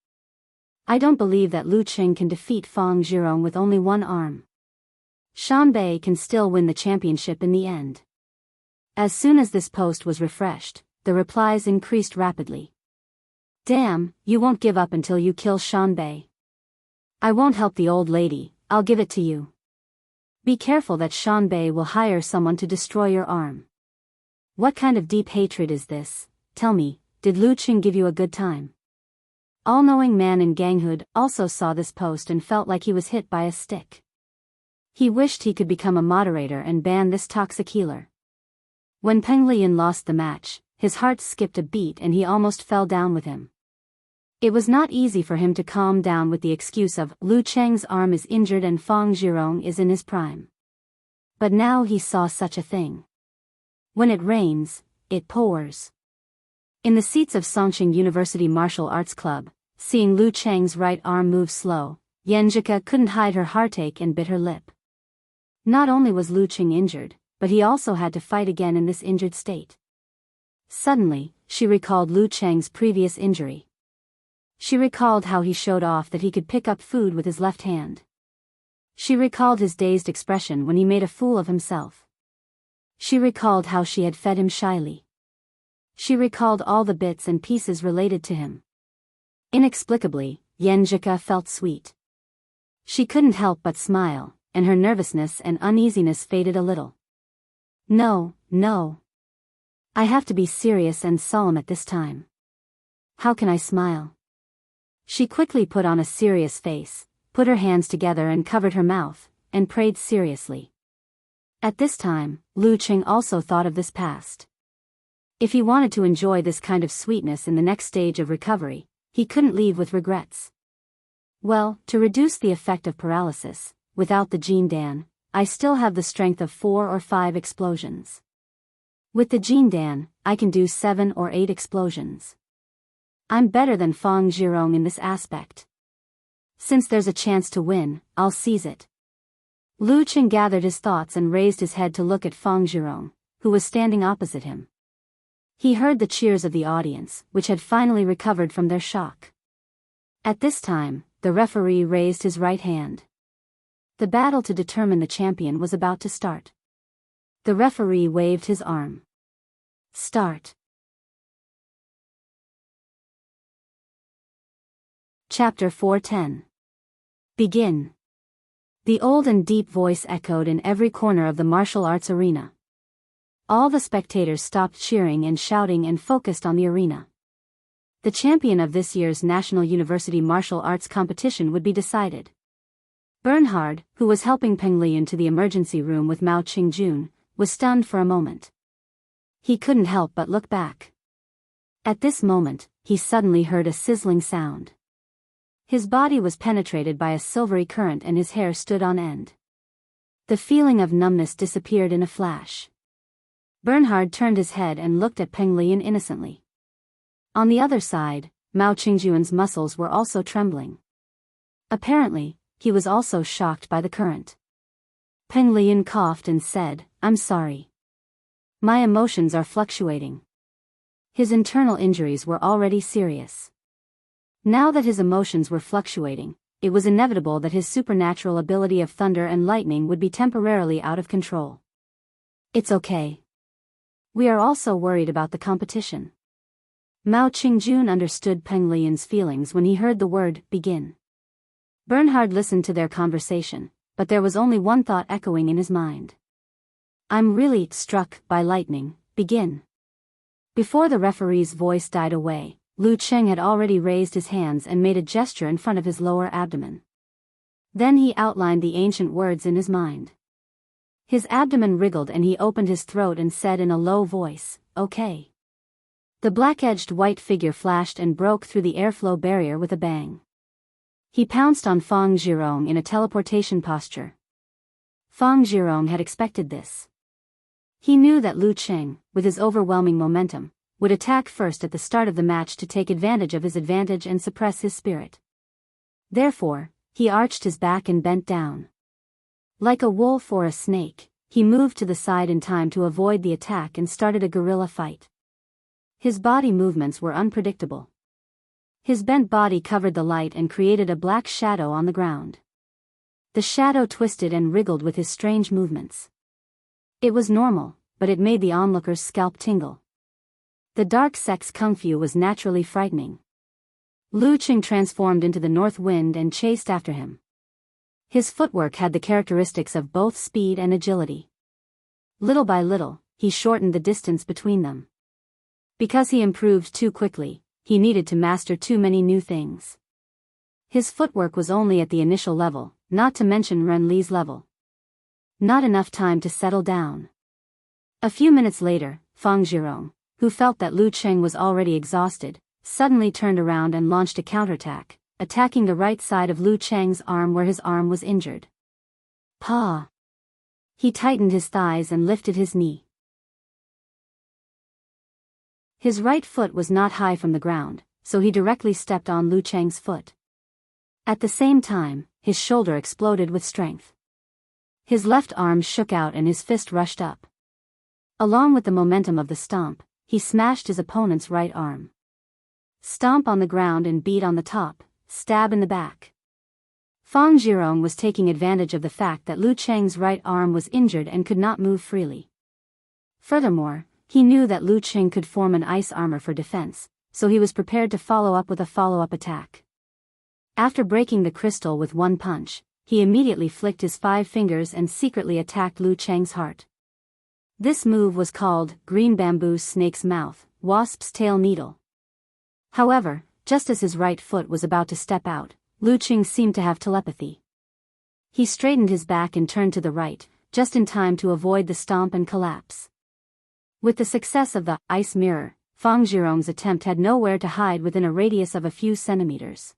I don't believe that Lu Qing can defeat Fang Zhirong with only one arm. Shan Bei can still win the championship in the end. As soon as this post was refreshed, the replies increased rapidly. Damn, you won't give up until you kill Shan Bei. I won't help the old lady, I'll give it to you. Be careful that Shan Bei will hire someone to destroy your arm. What kind of deep hatred is this? Tell me, did Lu Qing give you a good time? All-knowing man in ganghood also saw this post and felt like he was hit by a stick. He wished he could become a moderator and ban this toxic healer. When Peng Lian lost the match, his heart skipped a beat and he almost fell down with him. It was not easy for him to calm down with the excuse of Lu Cheng's arm is injured and Fang Zhirong is in his prime. But now he saw such a thing. When it rains, it pours. In the seats of Songqing University Martial Arts Club, seeing Lu Cheng's right arm move slow, Yanjika couldn't hide her heartache and bit her lip. Not only was Lu Qing injured, but he also had to fight again in this injured state. Suddenly, she recalled Lu Cheng's previous injury. She recalled how he showed off that he could pick up food with his left hand. She recalled his dazed expression when he made a fool of himself. She recalled how she had fed him shyly. She recalled all the bits and pieces related to him. Inexplicably, Yanjika felt sweet. She couldn't help but smile, and her nervousness and uneasiness faded a little. No. I have to be serious and solemn at this time. How can I smile? She quickly put on a serious face, put her hands together and covered her mouth, and prayed seriously. At this time, Lu Qing also thought of this past. If he wanted to enjoy this kind of sweetness in the next stage of recovery, he couldn't leave with regrets. Well, to reduce the effect of paralysis, without the Jin Dan, I still have the strength of 4 or 5 explosions. With the Jin Dan, I can do 7 or 8 explosions. I'm better than Fang Zhirong in this aspect. Since there's a chance to win, I'll seize it. Lu Qing gathered his thoughts and raised his head to look at Fang Zhirong, who was standing opposite him. He heard the cheers of the audience, which had finally recovered from their shock. At this time, the referee raised his right hand. The battle to determine the champion was about to start. The referee waved his arm. Start. Chapter 410. Begin. The old and deep voice echoed in every corner of the martial arts arena. All the spectators stopped cheering and shouting and focused on the arena. The champion of this year's National University Martial Arts Competition would be decided. Bernhard, who was helping Peng Lian to the emergency room with Mao Qingjun, was stunned for a moment. He couldn't help but look back. At this moment, he suddenly heard a sizzling sound. His body was penetrated by a silvery current and his hair stood on end. The feeling of numbness disappeared in a flash. Bernhard turned his head and looked at Peng Lian innocently. On the other side, Mao Qingjun's muscles were also trembling. Apparently, he was also shocked by the current. Peng Lian coughed and said, "I'm sorry. My emotions are fluctuating." His internal injuries were already serious. Now that his emotions were fluctuating, it was inevitable that his supernatural ability of thunder and lightning would be temporarily out of control. It's okay. We are also worried about the competition. Mao Qingjun understood Peng Lian's feelings when he heard the word, begin. Bernhard listened to their conversation, but there was only one thought echoing in his mind. I'm really struck by lightning, begin. Before the referee's voice died away, Lu Qing had already raised his hands and made a gesture in front of his lower abdomen. Then he outlined the ancient words in his mind. His abdomen wriggled and he opened his throat and said in a low voice, "Okay." The black-edged white figure flashed and broke through the airflow barrier with a bang. He pounced on Fang Zhirong in a teleportation posture. Fang Zhirong had expected this. He knew that Lu Qing, with his overwhelming momentum, would attack first at the start of the match to take advantage of his advantage and suppress his spirit. Therefore, he arched his back and bent down. Like a wolf or a snake, he moved to the side in time to avoid the attack and started a guerrilla fight. His body movements were unpredictable. His bent body covered the light and created a black shadow on the ground. The shadow twisted and wriggled with his strange movements. It was normal, but it made the onlooker's scalp tingle. The dark sect's kung fu was naturally frightening. Lu Qing transformed into the north wind and chased after him. His footwork had the characteristics of both speed and agility. Little by little, he shortened the distance between them. Because he improved too quickly, he needed to master too many new things. His footwork was only at the initial level, not to mention Ren Li's level. Not enough time to settle down. A few minutes later, Fang Zhirong, who felt that Lu Qing was already exhausted, suddenly turned around and launched a counterattack, attacking the right side of Lu Qing's arm where his arm was injured. Pa! He tightened his thighs and lifted his knee. His right foot was not high from the ground, so he directly stepped on Lu Qing's foot. At the same time, his shoulder exploded with strength. His left arm shook out and his fist rushed up. Along with the momentum of the stomp, he smashed his opponent's right arm. Stomp on the ground and beat on the top, stab in the back. Fang Zhirong was taking advantage of the fact that Lu Qing's right arm was injured and could not move freely. Furthermore, he knew that Lu Qing could form an ice armor for defense, so he was prepared to follow up with a follow-up attack. After breaking the crystal with one punch, he immediately flicked his 5 fingers and secretly attacked Lu Qing's heart. This move was called Green Bamboo Snake's Mouth, Wasp's Tail Needle. However, just as his right foot was about to step out, Lu Qing seemed to have telepathy. He straightened his back and turned to the right, just in time to avoid the stomp and collapse. With the success of the ice mirror, Fang Zhirong's attempt had nowhere to hide within a radius of a few centimeters.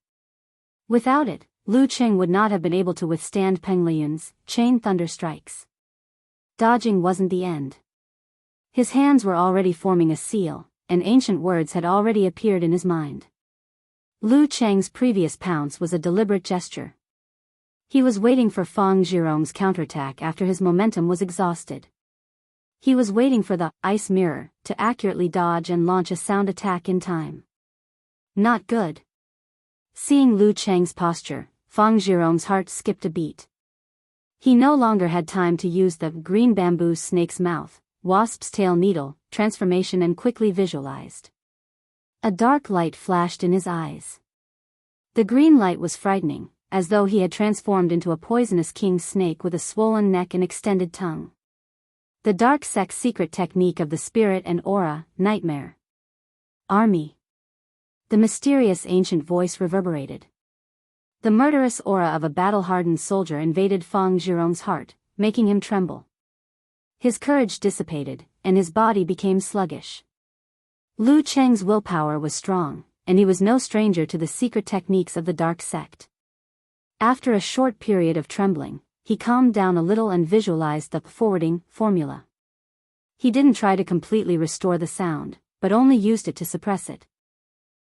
Without it, Lu Qing would not have been able to withstand Peng Liyun's chain thunder strikes. Dodging wasn't the end. His hands were already forming a seal, and ancient words had already appeared in his mind. Lu Qing's previous pounce was a deliberate gesture. He was waiting for Fang Zhirong's counterattack after his momentum was exhausted. He was waiting for the ice mirror to accurately dodge and launch a sound attack in time. Not good. Seeing Lu Qing's posture, Fang Zhirong's heart skipped a beat. He no longer had time to use the Green Bamboo Snake's Mouth, Wasp's Tail Needle transformation and quickly visualized. A dark light flashed in his eyes. The green light was frightening, as though he had transformed into a poisonous king snake with a swollen neck and extended tongue. The dark sect's secret technique of the spirit and aura, nightmare. Army. The mysterious ancient voice reverberated. The murderous aura of a battle-hardened soldier invaded Fang Zhirong's heart, making him tremble. His courage dissipated, and his body became sluggish. Lu Qing's willpower was strong, and he was no stranger to the secret techniques of the dark sect. After a short period of trembling, he calmed down a little and visualized the forwarding formula. He didn't try to completely restore the sound, but only used it to suppress it.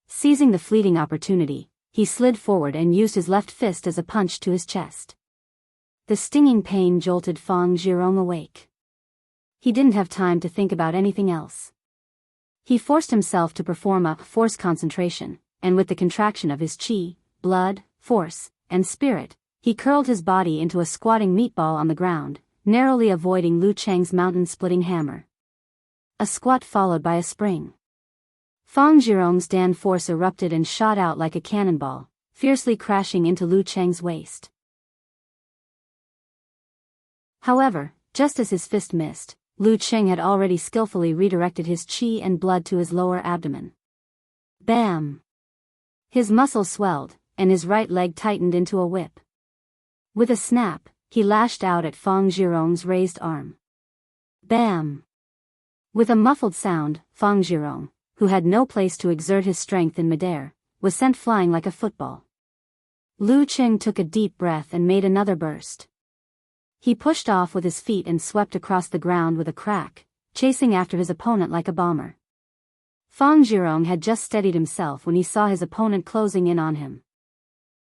Seizing the fleeting opportunity, he slid forward and used his left fist as a punch to his chest. The stinging pain jolted Fang Zhirong awake. He didn't have time to think about anything else. He forced himself to perform a force concentration, and with the contraction of his qi, blood, force, and spirit, he curled his body into a squatting meatball on the ground, narrowly avoiding Lu Qing's mountain-splitting hammer. A squat followed by a spring. Fang Zhirong's Dan force erupted and shot out like a cannonball, fiercely crashing into Lu Qing's waist. However, just as his fist missed, Lu Qing had already skillfully redirected his qi and blood to his lower abdomen. Bam! His muscles swelled, and his right leg tightened into a whip. With a snap, he lashed out at Fang Zhirong's raised arm. Bam! With a muffled sound, Fang Zhirong, who had no place to exert his strength in midair, was sent flying like a football. Lu Qing took a deep breath and made another burst. He pushed off with his feet and swept across the ground with a crack, chasing after his opponent like a bomber. Fang Zhirong had just steadied himself when he saw his opponent closing in on him.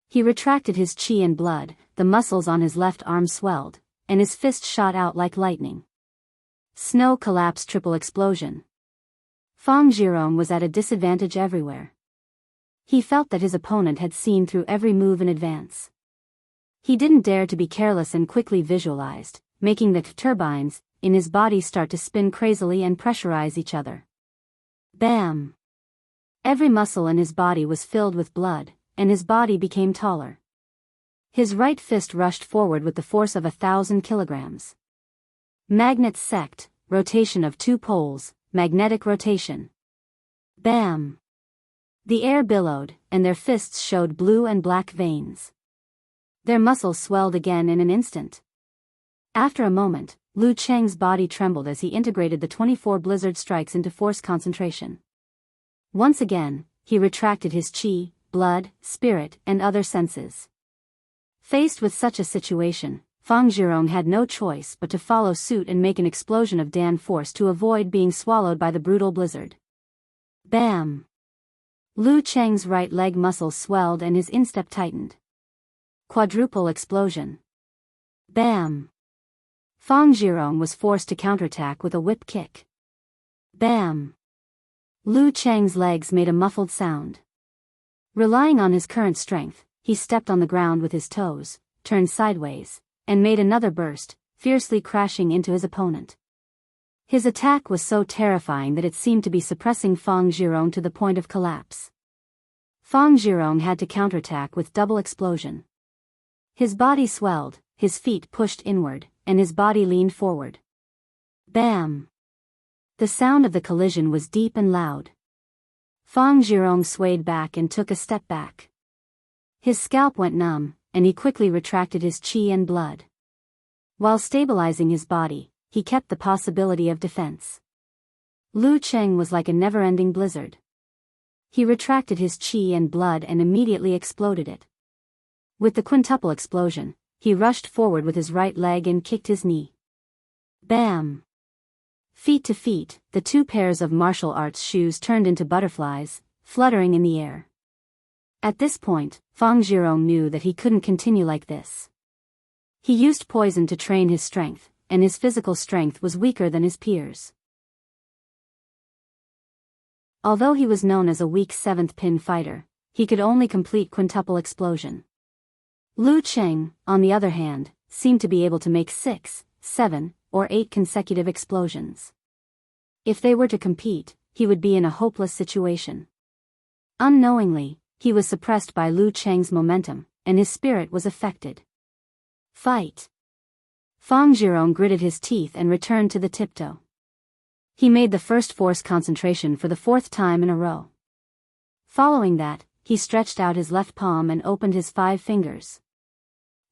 He retracted his qi and blood, the muscles on his left arm swelled, and his fist shot out like lightning. Snow collapsed triple explosion. Fang Zhirong was at a disadvantage everywhere. He felt that his opponent had seen through every move in advance. He didn't dare to be careless and quickly visualized, making the turbines in his body start to spin crazily and pressurize each other. Bam! Every muscle in his body was filled with blood, and his body became taller. His right fist rushed forward with the force of 1,000 kilograms. Magnet sect, rotation of two poles, magnetic rotation. Bam! The air billowed, and their fists showed blue and black veins. Their muscles swelled again in an instant. After a moment, Lu Cheng's body trembled as he integrated the 24 blizzard strikes into force concentration. Once again, he retracted his qi, blood, spirit, and other senses. Faced with such a situation, Fang Zhirong had no choice but to follow suit and make an explosion of Dan force to avoid being swallowed by the brutal blizzard. Bam! Lu Cheng's right leg muscles swelled and his instep tightened. Quadruple explosion. Bam! Fang Zhirong was forced to counterattack with a whip kick. Bam! Lu Cheng's legs made a muffled sound. Relying on his current strength, he stepped on the ground with his toes, turned sideways, and made another burst, fiercely crashing into his opponent. His attack was so terrifying that it seemed to be suppressing Fang Zhirong to the point of collapse. Fang Zhirong had to counterattack with double explosion. His body swelled, his feet pushed inward, and his body leaned forward. Bam! The sound of the collision was deep and loud. Fang Zhirong swayed back and took a step back. His scalp went numb, and he quickly retracted his qi and blood. While stabilizing his body, he kept the possibility of defense. Lu Cheng was like a never-ending blizzard. He retracted his qi and blood and immediately exploded it. With the quintuple explosion, he rushed forward with his right leg and kicked his knee. Bam! Feet to feet, the two pairs of martial arts shoes turned into butterflies, fluttering in the air. At this point, Fang Zhirong knew that he couldn't continue like this. He used poison to train his strength, and his physical strength was weaker than his peers. Although he was known as a weak seventh pin fighter, he could only complete quintuple explosion. Lu Cheng, on the other hand, seemed to be able to make 6, 7, or 8 consecutive explosions. If they were to compete, he would be in a hopeless situation. Unknowingly, he was suppressed by Lu Cheng's momentum, and his spirit was affected. Fight! Fang Zhirong gritted his teeth and returned to the tiptoe. He made the first force concentration for the 4th time in a row. Following that, he stretched out his left palm and opened his 5 fingers.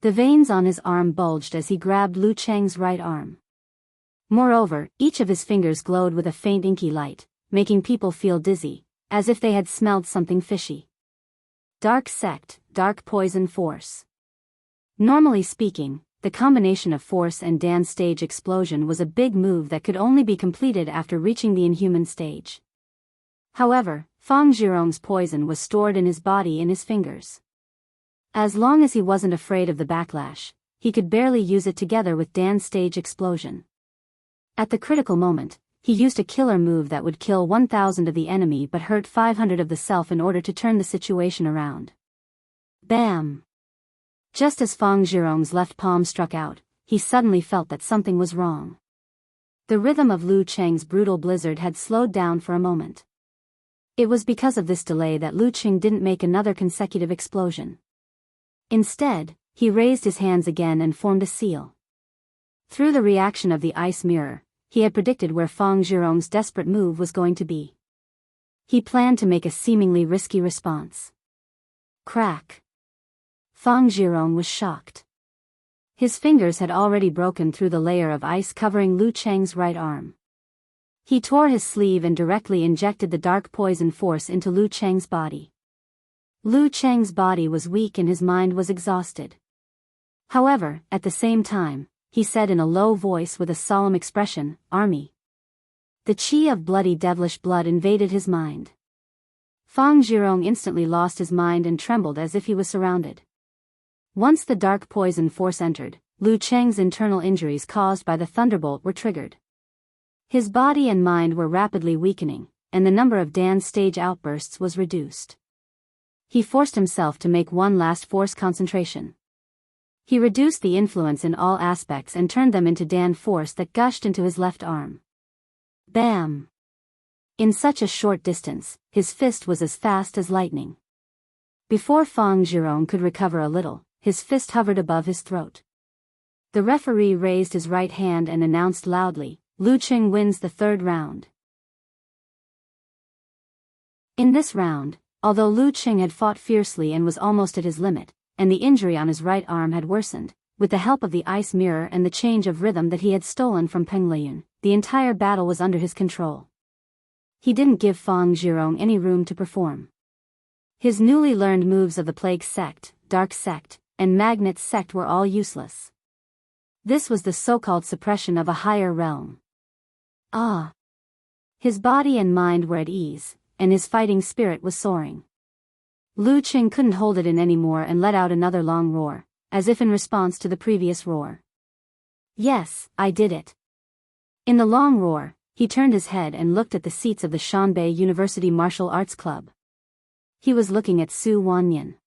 The veins on his arm bulged as he grabbed Lu Cheng's right arm. Moreover, each of his fingers glowed with a faint inky light, making people feel dizzy, as if they had smelled something fishy. Dark sect, dark poison force. Normally speaking, the combination of force and Dan stage explosion was a big move that could only be completed after reaching the inhuman stage. However, Fang Zhirong's poison was stored in his body in his fingers. As long as he wasn't afraid of the backlash, he could barely use it together with Dan's stage explosion. At the critical moment, he used a killer move that would kill 1,000 of the enemy but hurt 500 of the self in order to turn the situation around. Bam! Just as Fang Zhirong's left palm struck out, he suddenly felt that something was wrong. The rhythm of Lu Cheng's brutal blizzard had slowed down for a moment. It was because of this delay that Lu Cheng didn't make another consecutive explosion. Instead, he raised his hands again and formed a seal. Through the reaction of the ice mirror, he had predicted where Fang Zhirong's desperate move was going to be. He planned to make a seemingly risky response. Crack! Fang Zhirong was shocked. His fingers had already broken through the layer of ice covering Lu Cheng's right arm. He tore his sleeve and directly injected the dark poison force into Lu Cheng's body. Lu Cheng's body was weak and his mind was exhausted. However, at the same time, he said in a low voice with a solemn expression, "Army." The qi of bloody devilish blood invaded his mind. Fang Zhirong instantly lost his mind and trembled as if he was surrounded. Once the dark poison force entered, Lu Cheng's internal injuries caused by the thunderbolt were triggered. His body and mind were rapidly weakening, and the number of Dan's stage outbursts was reduced. He forced himself to make one last forced concentration. He reduced the influence in all aspects and turned them into Dan force that gushed into his left arm. Bam! In such a short distance, his fist was as fast as lightning. Before Fang Zhirong could recover a little, his fist hovered above his throat. The referee raised his right hand and announced loudly, "Lu Qing wins the third round." In this round, although Lu Qing had fought fiercely and was almost at his limit, and the injury on his right arm had worsened, with the help of the ice mirror and the change of rhythm that he had stolen from Peng Liyun, the entire battle was under his control. He didn't give Fang Zhirong any room to perform. His newly learned moves of the Plague Sect, Dark Sect, and Magnet Sect were all useless. This was the so-called suppression of a higher realm. Ah! His body and mind were at ease, and his fighting spirit was soaring. Lu Qing couldn't hold it in anymore and let out another long roar, as if in response to the previous roar. "Yes, I did it." In the long roar, he turned his head and looked at the seats of the Shanbei University Martial Arts Club. He was looking at Su Wanyan.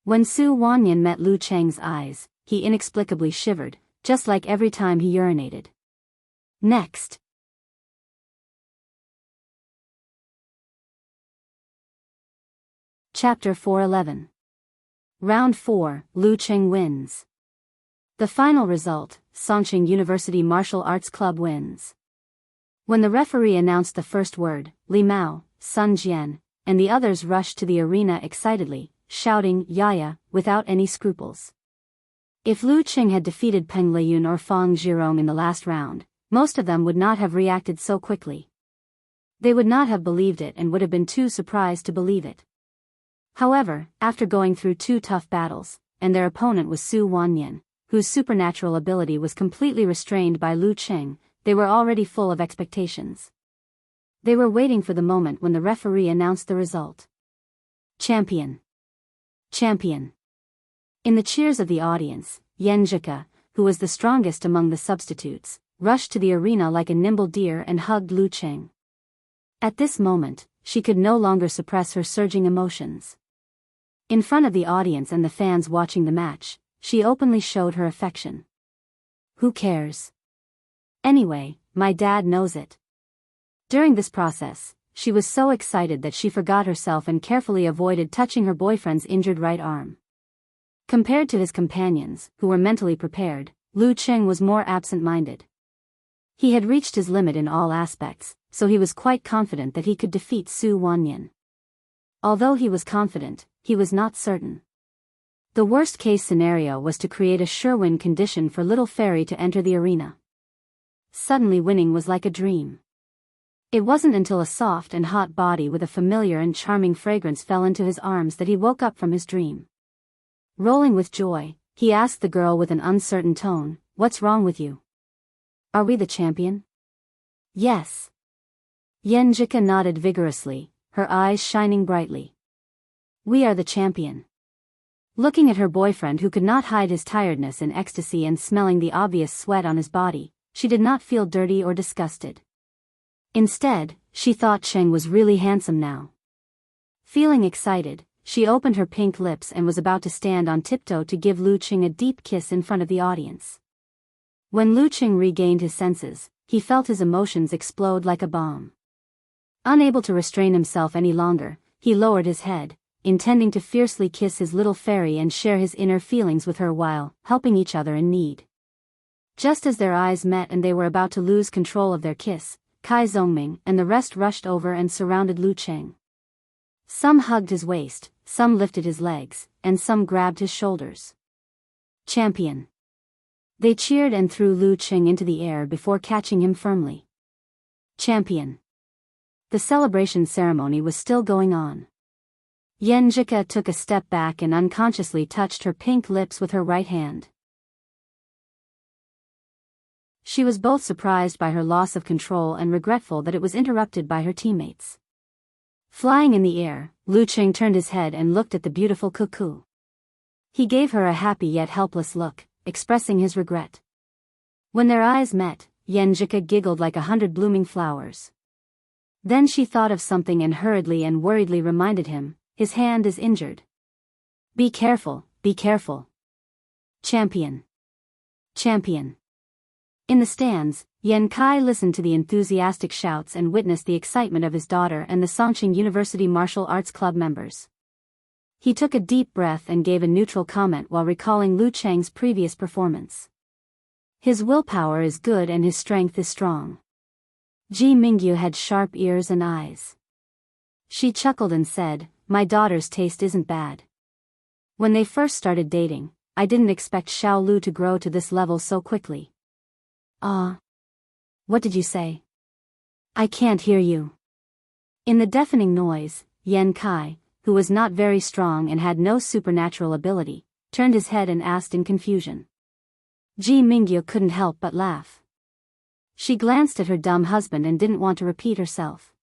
When Su Wanyan met Lu Cheng's eyes, he inexplicably shivered, just like every time he urinated. Next. Chapter 411. Round 4, Lu Qing wins. The final result, Songqing University Martial Arts Club wins. When the referee announced the first word, Li Mao, Sun Jian, and the others rushed to the arena excitedly, shouting "Yaya," without any scruples. If Lu Qing had defeated Peng Liyun or Fang Zhirong in the last round, most of them would not have reacted so quickly. They would not have believed it and would have been too surprised to believe it. However, after going through 2 tough battles, and their opponent was Su Wanyan, whose supernatural ability was completely restrained by Lu Qing, they were already full of expectations. They were waiting for the moment when the referee announced the result. Champion! Champion! In the cheers of the audience, Yan Zhika, who was the strongest among the substitutes, rushed to the arena like a nimble deer and hugged Lu Qing. At this moment, she could no longer suppress her surging emotions. In front of the audience and the fans watching the match, she openly showed her affection. "Who cares? Anyway, my dad knows it." During this process, she was so excited that she forgot herself and carefully avoided touching her boyfriend's injured right arm. Compared to his companions, who were mentally prepared, Lu Qing was more absent-minded. He had reached his limit in all aspects, so he was quite confident that he could defeat Su Wanyan. Although he was confident, he was not certain. The worst-case scenario was to create a sure-win condition for Little Fairy to enter the arena. Suddenly winning was like a dream. It wasn't until a soft and hot body with a familiar and charming fragrance fell into his arms that he woke up from his dream. Rolling with joy, he asked the girl with an uncertain tone, "What's wrong with you? Are we the champion?" "Yes." Yan Zhika nodded vigorously, her eyes shining brightly. "We are the champion." Looking at her boyfriend who could not hide his tiredness in ecstasy and smelling the obvious sweat on his body, she did not feel dirty or disgusted. Instead, she thought Cheng was really handsome now. Feeling excited, she opened her pink lips and was about to stand on tiptoe to give Lu Qing a deep kiss in front of the audience. When Lu Qing regained his senses, he felt his emotions explode like a bomb. Unable to restrain himself any longer, he lowered his head, intending to fiercely kiss his little fairy and share his inner feelings with her while helping each other in need. Just as their eyes met and they were about to lose control of their kiss, Kai Zongming and the rest rushed over and surrounded Lu Qing. Some hugged his waist, some lifted his legs, and some grabbed his shoulders. "Champion!" They cheered and threw Lu Qing into the air before catching him firmly. "Champion!" The celebration ceremony was still going on. Yan Zhika took a step back and unconsciously touched her pink lips with her right hand. She was both surprised by her loss of control and regretful that it was interrupted by her teammates. Flying in the air, Lu Qing turned his head and looked at the beautiful cuckoo. He gave her a happy yet helpless look, expressing his regret. When their eyes met, Yan Zhika giggled like 100 blooming flowers. Then she thought of something and hurriedly and worriedly reminded him, his hand is injured. Be careful, be careful. Champion. Champion. In the stands, Yan Kai listened to the enthusiastic shouts and witnessed the excitement of his daughter and the Songqing University Martial Arts Club members. He took a deep breath and gave a neutral comment while recalling Lu Cheng's previous performance. His willpower is good and his strength is strong. Ji Mingyu had sharp ears and eyes. She chuckled and said, "My daughter's taste isn't bad. When they first started dating, I didn't expect Xiao Lu to grow to this level so quickly." "Ah. What did you say? I can't hear you." In the deafening noise, Yan Kai, who was not very strong and had no supernatural ability, turned his head and asked in confusion. Ji Mingyu couldn't help but laugh. She glanced at her dumb husband and didn't want to repeat herself.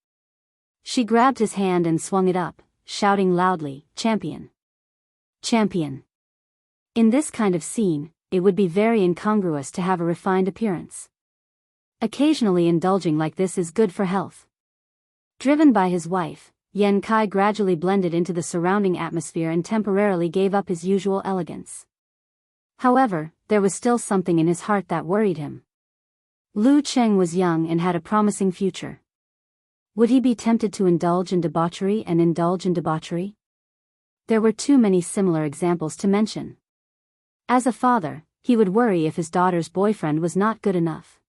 She grabbed his hand and swung it up, shouting loudly, "Champion! Champion!" In this kind of scene, it would be very incongruous to have a refined appearance. Occasionally indulging like this is good for health. Driven by his wife, Yan Kai gradually blended into the surrounding atmosphere and temporarily gave up his usual elegance. However, there was still something in his heart that worried him. Lu Cheng was young and had a promising future. Would he be tempted to indulge in debauchery and indulge in debauchery? There were too many similar examples to mention. As a father, he would worry if his daughter's boyfriend was not good enough.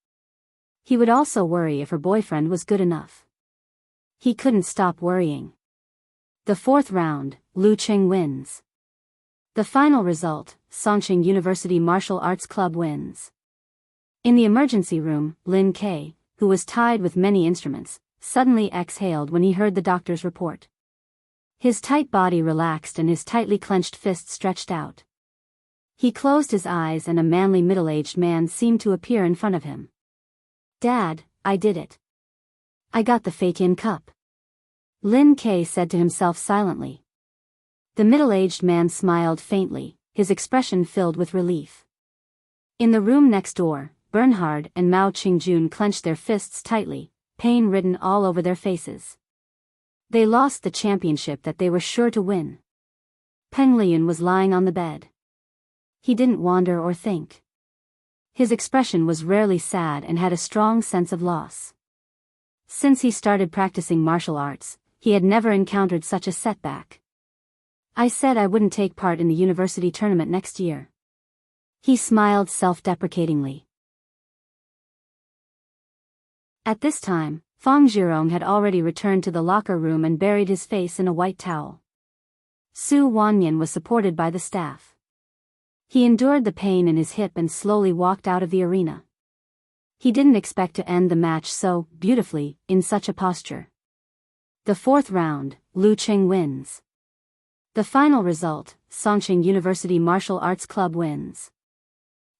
He would also worry if her boyfriend was good enough. He couldn't stop worrying. The fourth round, Lu Cheng wins. The final result, Songqing University Martial Arts Club wins. In the emergency room, Lin K, who was tied with many instruments, suddenly exhaled when he heard the doctor's report. His tight body relaxed and his tightly clenched fist stretched out. He closed his eyes and a manly middle-aged man seemed to appear in front of him. "Dad, I did it. I got the Feiqian Cup," Lin K said to himself silently. The middle-aged man smiled faintly, his expression filled with relief. In the room next door, Bernhard and Mao Qingjun clenched their fists tightly, pain written all over their faces. They lost the championship that they were sure to win. Peng Liyun was lying on the bed. He didn't wander or think. His expression was rarely sad and had a strong sense of loss. Since he started practicing martial arts, he had never encountered such a setback. "I said I wouldn't take part in the university tournament next year." He smiled self-deprecatingly. At this time, Fang Zhirong had already returned to the locker room and buried his face in a white towel. Su Wanyan was supported by the staff. He endured the pain in his hip and slowly walked out of the arena. He didn't expect to end the match so beautifully, in such a posture. The fourth round, Lu Cheng wins. The final result, Songqing University Martial Arts Club wins.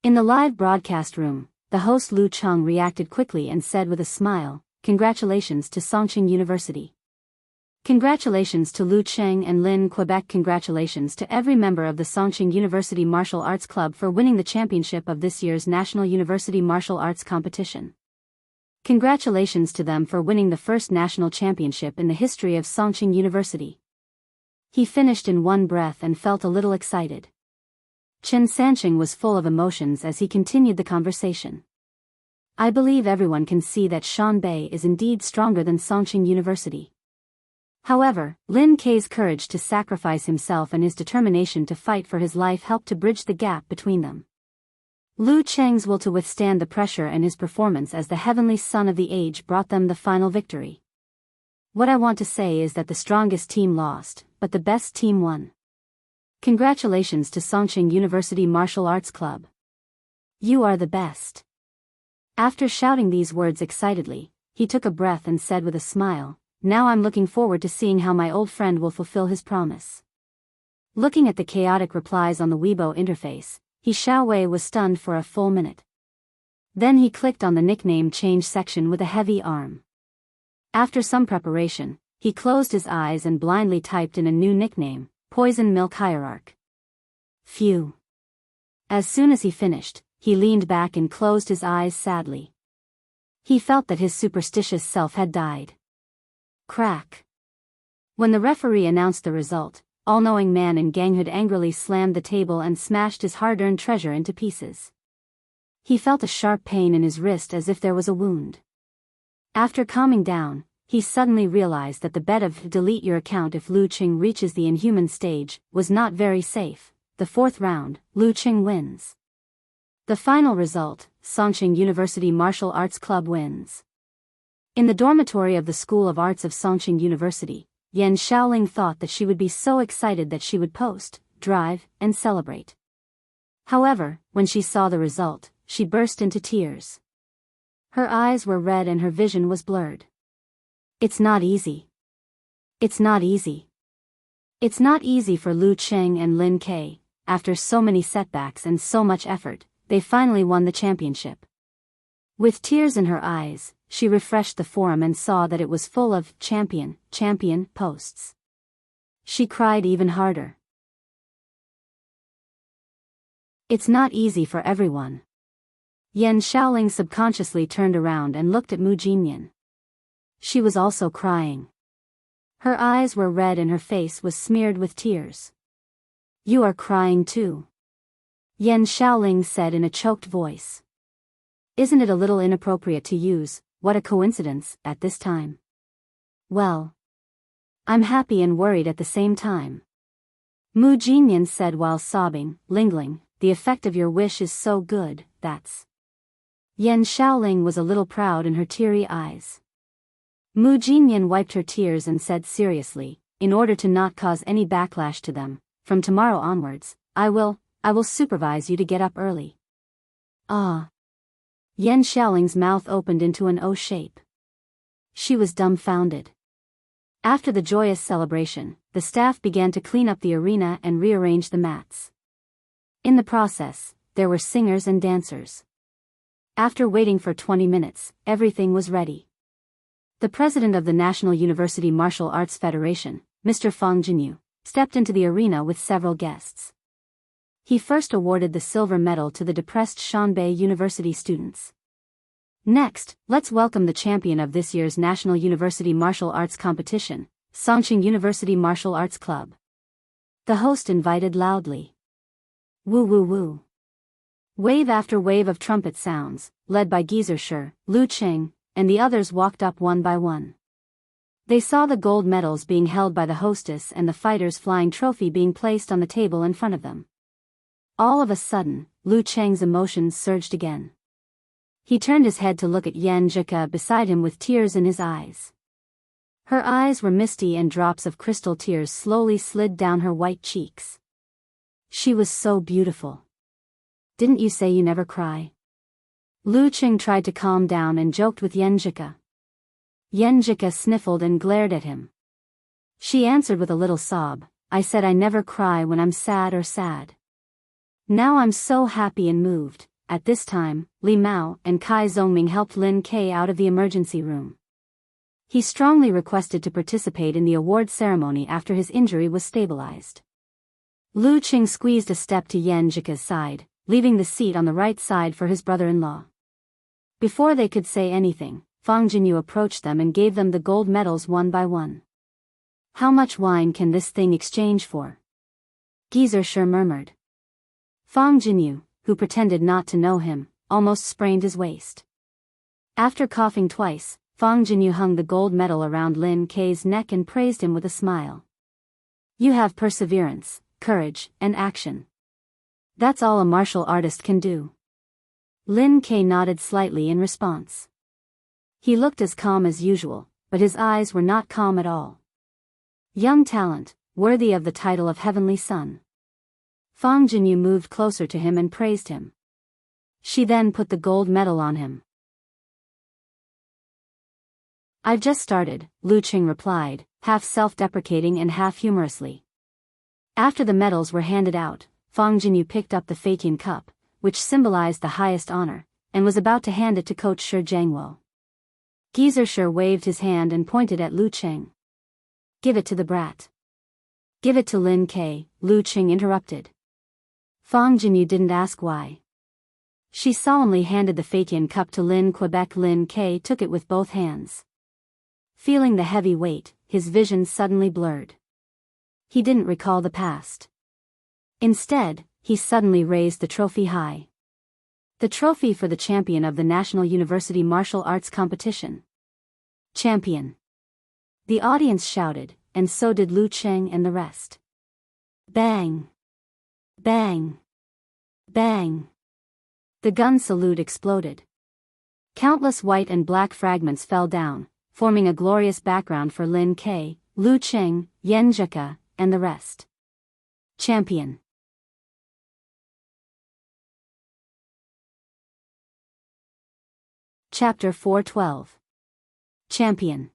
In the live broadcast room, the host Lu Cheng reacted quickly and said with a smile, "Congratulations to Songqing University. Congratulations to Lu Cheng and Lin Quebec. Congratulations to every member of the Songqing University Martial Arts Club for winning the championship of this year's National University Martial Arts Competition. Congratulations to them for winning the first national championship in the history of Songqing University." He finished in one breath and felt a little excited. Chen Sanqing was full of emotions as he continued the conversation. "I believe everyone can see that Shanbei is indeed stronger than Songqing University." However, Lin K's courage to sacrifice himself and his determination to fight for his life helped to bridge the gap between them. Lu Cheng's will to withstand the pressure and his performance as the heavenly son of the age brought them the final victory. What I want to say is that the strongest team lost, but the best team won. Congratulations to Songqing University Martial Arts Club. You are the best. After shouting these words excitedly, he took a breath and said with a smile, "Now I'm looking forward to seeing how my old friend will fulfill his promise." Looking at the chaotic replies on the Weibo interface, Xiaowei was stunned for a full minute. Then he clicked on the nickname change section with a heavy arm. After some preparation, he closed his eyes and blindly typed in a new nickname, Poison Milk Hierarch. Phew. As soon as he finished, he leaned back and closed his eyes sadly. He felt that his superstitious self had died. Crack. When the referee announced the result, all-knowing man in ganghood angrily slammed the table and smashed his hard-earned treasure into pieces. He felt a sharp pain in his wrist as if there was a wound. After calming down, he suddenly realized that the bet of delete your account if Lu Qing reaches the inhuman stage was not very safe. The fourth round, Lu Qing wins. The final result, Songqing University Martial Arts Club wins. In the dormitory of the School of Arts of Songqing University, Yan Shaoling thought that she would be so excited that she would post, drive, and celebrate. However, when she saw the result, she burst into tears. Her eyes were red and her vision was blurred. It's not easy. It's not easy. It's not easy for Lu Qing and Lin Ke. After so many setbacks and so much effort, they finally won the championship. With tears in her eyes, she refreshed the forum and saw that it was full of champion posts. She cried even harder. It's not easy for everyone. Yan Shaoling subconsciously turned around and looked at Mu Jinyan. She was also crying. Her eyes were red and her face was smeared with tears. You are crying too. Yan Shaoling said in a choked voice. Isn't it a little inappropriate to use, what a coincidence, at this time? Well, I'm happy and worried at the same time. Mu Jinyan said while sobbing, Lingling, the effect of your wish is so good, that's. Yan Shaoling was a little proud in her teary eyes. Mu Jinyan wiped her tears and said seriously, in order to not cause any backlash to them, from tomorrow onwards, I will supervise you to get up early. Ah. Yan Shaoling's mouth opened into an O shape. She was dumbfounded. After the joyous celebration, the staff began to clean up the arena and rearrange the mats. In the process, there were singers and dancers. After waiting for 20 minutes, everything was ready. The president of the National University Martial Arts Federation, Mr. Fang Jinyu, stepped into the arena with several guests. He first awarded the silver medal to the depressed Shanbei University students. Next, let's welcome the champion of this year's National University Martial Arts Competition, Songqing University Martial Arts Club. The host invited loudly. Woo woo woo. Wave after wave of trumpet sounds, led by Geezer Shi, Lu Qing, and the others walked up one by one. They saw the gold medals being held by the hostess and the fighter's flying trophy being placed on the table in front of them. All of a sudden, Lu Cheng's emotions surged again. He turned his head to look at Yan Zhika beside him with tears in his eyes. Her eyes were misty and drops of crystal tears slowly slid down her white cheeks. She was so beautiful. Didn't you say you never cry? Lu Qing tried to calm down and joked with Yan Zhika. Yan Zhika sniffled and glared at him. She answered with a little sob, I said I never cry when I'm sad or sad. Now I'm so happy and moved. At this time, Li Mao and Kai Zongming helped Lin Ke out of the emergency room. He strongly requested to participate in the award ceremony after his injury was stabilized. Lu Qing squeezed a step to Yan Zhika's side, leaving the seat on the right side for his brother-in-law. Before they could say anything, Fang Jinyu approached them and gave them the gold medals one by one. How much wine can this thing exchange for? Geezer Shi murmured. Fang Jinyu, who pretended not to know him, almost sprained his waist. After coughing twice, Fang Jinyu hung the gold medal around Lin Ke's neck and praised him with a smile. You have perseverance, courage, and action. That's all a martial artist can do. Lin Ke nodded slightly in response. He looked as calm as usual, but his eyes were not calm at all. Young talent, worthy of the title of Heavenly Son. Fang Jinyu moved closer to him and praised him. She then put the gold medal on him. I've just started, Lu Qing replied, half self-deprecating and half humorously. After the medals were handed out, Fang Jinyu picked up the Feitian cup, which symbolized the highest honor, and was about to hand it to Coach Shi Jiangwo. Geezer Shi waved his hand and pointed at Lu Qing. Give it to the brat. Give it to Lin Ke, Lu Qing interrupted. Fang Jinyu didn't ask why. She solemnly handed the Feitian cup to Lin Ke. Lin Ke took it with both hands. Feeling the heavy weight, his vision suddenly blurred. He didn't recall the past. Instead, he suddenly raised the trophy high. The trophy for the champion of the National University Martial Arts Competition. Champion! The audience shouted, and so did Lu Cheng and the rest. Bang! Bang! Bang! The gun salute exploded. Countless white and black fragments fell down, forming a glorious background for Lin Ke, Lu Cheng, Yen Zhika, and the rest. Champion! Chapter 412. Champion.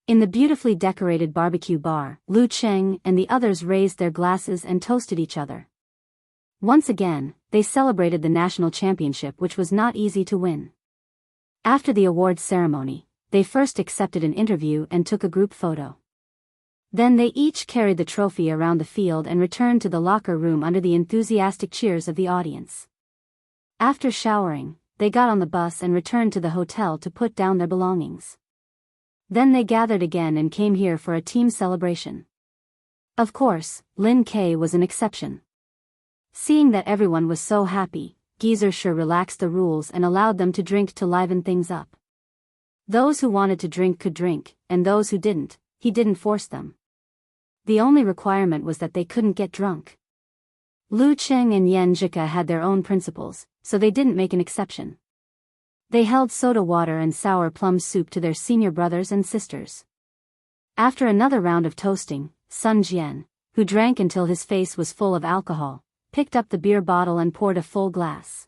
In the beautifully decorated barbecue bar, Lu Cheng and the others raised their glasses and toasted each other. Once again, they celebrated the national championship, which was not easy to win. After the awards ceremony, they first accepted an interview and took a group photo. Then they each carried the trophy around the field and returned to the locker room under the enthusiastic cheers of the audience. After showering, they got on the bus and returned to the hotel to put down their belongings. Then they gathered again and came here for a team celebration. Of course, Lin Ke was an exception. Seeing that everyone was so happy, Geezer sure relaxed the rules and allowed them to drink to liven things up. Those who wanted to drink could drink, and those who didn't, he didn't force them. The only requirement was that they couldn't get drunk. Lu Cheng and Yen Zhika had their own principles, so they didn't make an exception. They held soda water and sour plum soup to their senior brothers and sisters. After another round of toasting, Sun Jian, who drank until his face was full of alcohol, picked up the beer bottle and poured a full glass.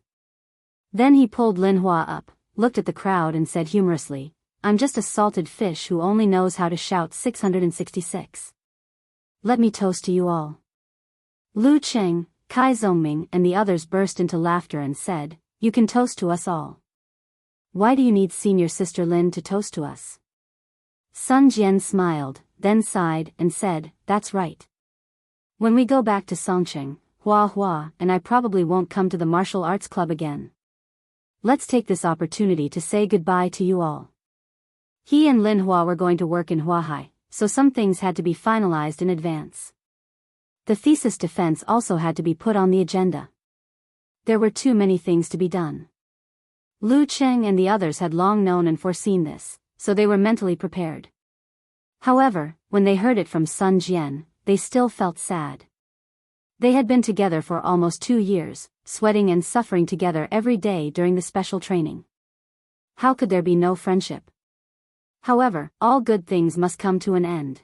Then he pulled Lin Hua up, looked at the crowd and said humorously, "I'm just a salted fish who only knows how to shout 666. Let me toast to you all." Lu Cheng, Kai Zongming and the others burst into laughter and said, "You can toast to us all. Why do you need senior sister Lin to toast to us?" Sun Jian smiled, then sighed and said, "That's right. When we go back to Songcheng, Hua Hua and I probably won't come to the martial arts club again. Let's take this opportunity to say goodbye to you all." He and Lin Hua were going to work in Huahai, so some things had to be finalized in advance. The thesis defense also had to be put on the agenda. There were too many things to be done. Lu Cheng and the others had long known and foreseen this, so they were mentally prepared. However, when they heard it from Sun Jian, they still felt sad. They had been together for almost 2 years, sweating and suffering together every day during the special training. How could there be no friendship? However, all good things must come to an end.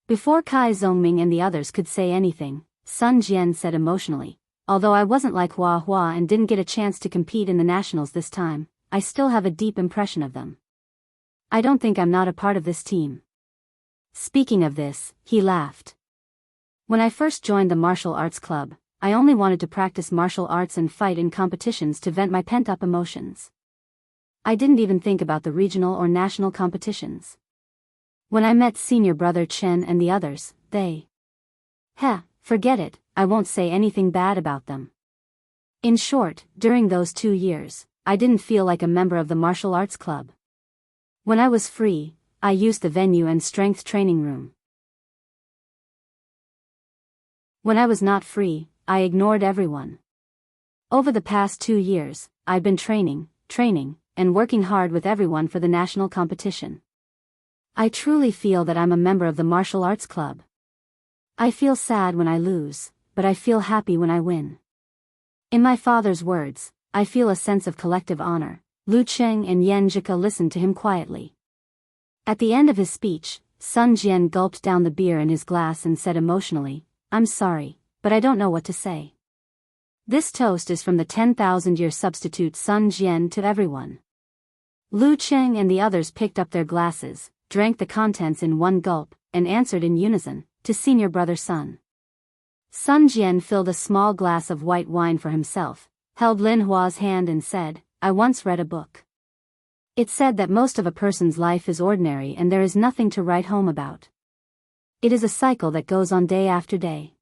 Before Kai Zongming and the others could say anything, Sun Jian said emotionally, "Although I wasn't like Hua Hua and didn't get a chance to compete in the nationals this time, I still have a deep impression of them. I don't think I'm not a part of this team." Speaking of this, he laughed. "When I first joined the martial arts club, I only wanted to practice martial arts and fight in competitions to vent my pent-up emotions. I didn't even think about the regional or national competitions. When I met senior brother Chen and the others, they... forget it, I won't say anything bad about them. In short, during those 2 years, I didn't feel like a member of the martial arts club. When I was free, I used the venue and strength training room. When I was not free, I ignored everyone. Over the past 2 years, I've been training, and working hard with everyone for the national competition. I truly feel that I'm a member of the martial arts club. I feel sad when I lose, but I feel happy when I win. In my father's words, I feel a sense of collective honor." Lu Cheng and Yen Zhika listened to him quietly. At the end of his speech, Sun Jian gulped down the beer in his glass and said emotionally, "I'm sorry, but I don't know what to say. This toast is from the 10,000-year substitute Sun Jian to everyone." Lu Cheng and the others picked up their glasses, drank the contents in one gulp, and answered in unison, "To senior brother Sun." Sun Jian filled a small glass of white wine for himself, held Lin Hua's hand and said, "I once read a book. It said that most of a person's life is ordinary and there is nothing to write home about. It is a cycle that goes on day after day.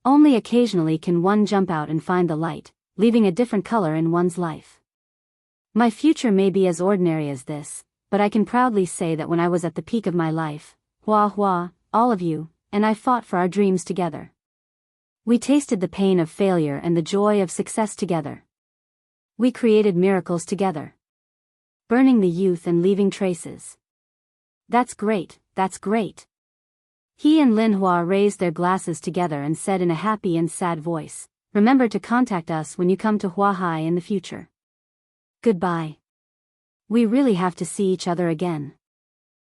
Only occasionally can one jump out and find the light, leaving a different color in one's life. My future may be as ordinary as this, but I can proudly say that when I was at the peak of my life, Hua Hua, all of you, and I fought for our dreams together. We tasted the pain of failure and the joy of success together. We created miracles together. Burning the youth and leaving traces. That's great, that's great. He and Lin Hua raised their glasses together and said in a happy and sad voice, remember to contact us when you come to Huahai in the future. Goodbye. We really have to see each other again.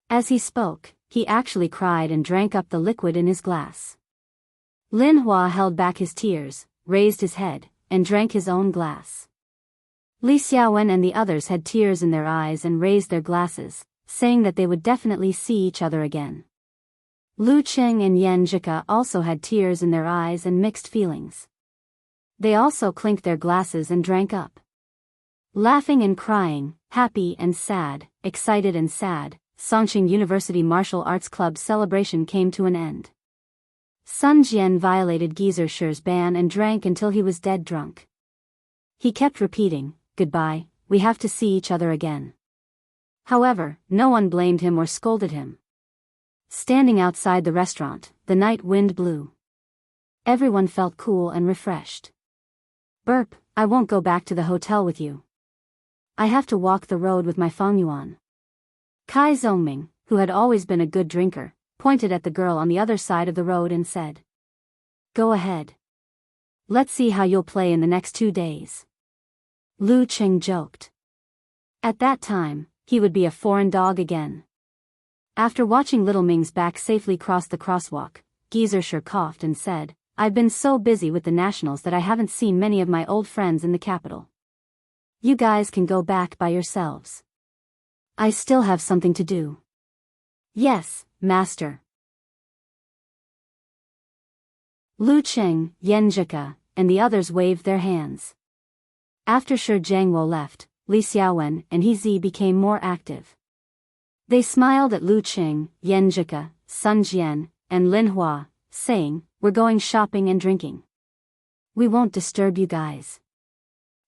As he spoke, he actually cried and drank up the liquid in his glass. Lin Hua held back his tears, raised his head, and drank his own glass. Li Xiaowen and the others had tears in their eyes and raised their glasses, saying that they would definitely see each other again. Lu Cheng and Yan Zhika also had tears in their eyes and mixed feelings. They also clinked their glasses and drank up. Laughing and crying, happy and sad, excited and sad, Songqing University Martial Arts Club celebration came to an end. Sun Jian violated Geezer Shi's ban and drank until he was dead drunk. He kept repeating, goodbye, we have to see each other again. However, no one blamed him or scolded him. Standing outside the restaurant, the night wind blew. Everyone felt cool and refreshed. Burp, I won't go back to the hotel with you. I have to walk the road with my Fangyuan. Kai Zhongming, who had always been a good drinker, pointed at the girl on the other side of the road and said, go ahead. Let's see how you'll play in the next 2 days. Lu Cheng joked. At that time, he would be a foreign dog again. After watching Little Ming's back safely cross the crosswalk, Geezer Shi coughed and said, I've been so busy with the nationals that I haven't seen many of my old friends in the capital. You guys can go back by yourselves. I still have something to do. Yes, master. Lu Cheng, Yan Zhika, and the others waved their hands. After Shi Jiangwo left, Li Xiaowen and He Zi became more active. They smiled at Lu Cheng, Yan Zhika, Sun Jian, and Lin Hua, saying, we're going shopping and drinking. We won't disturb you guys.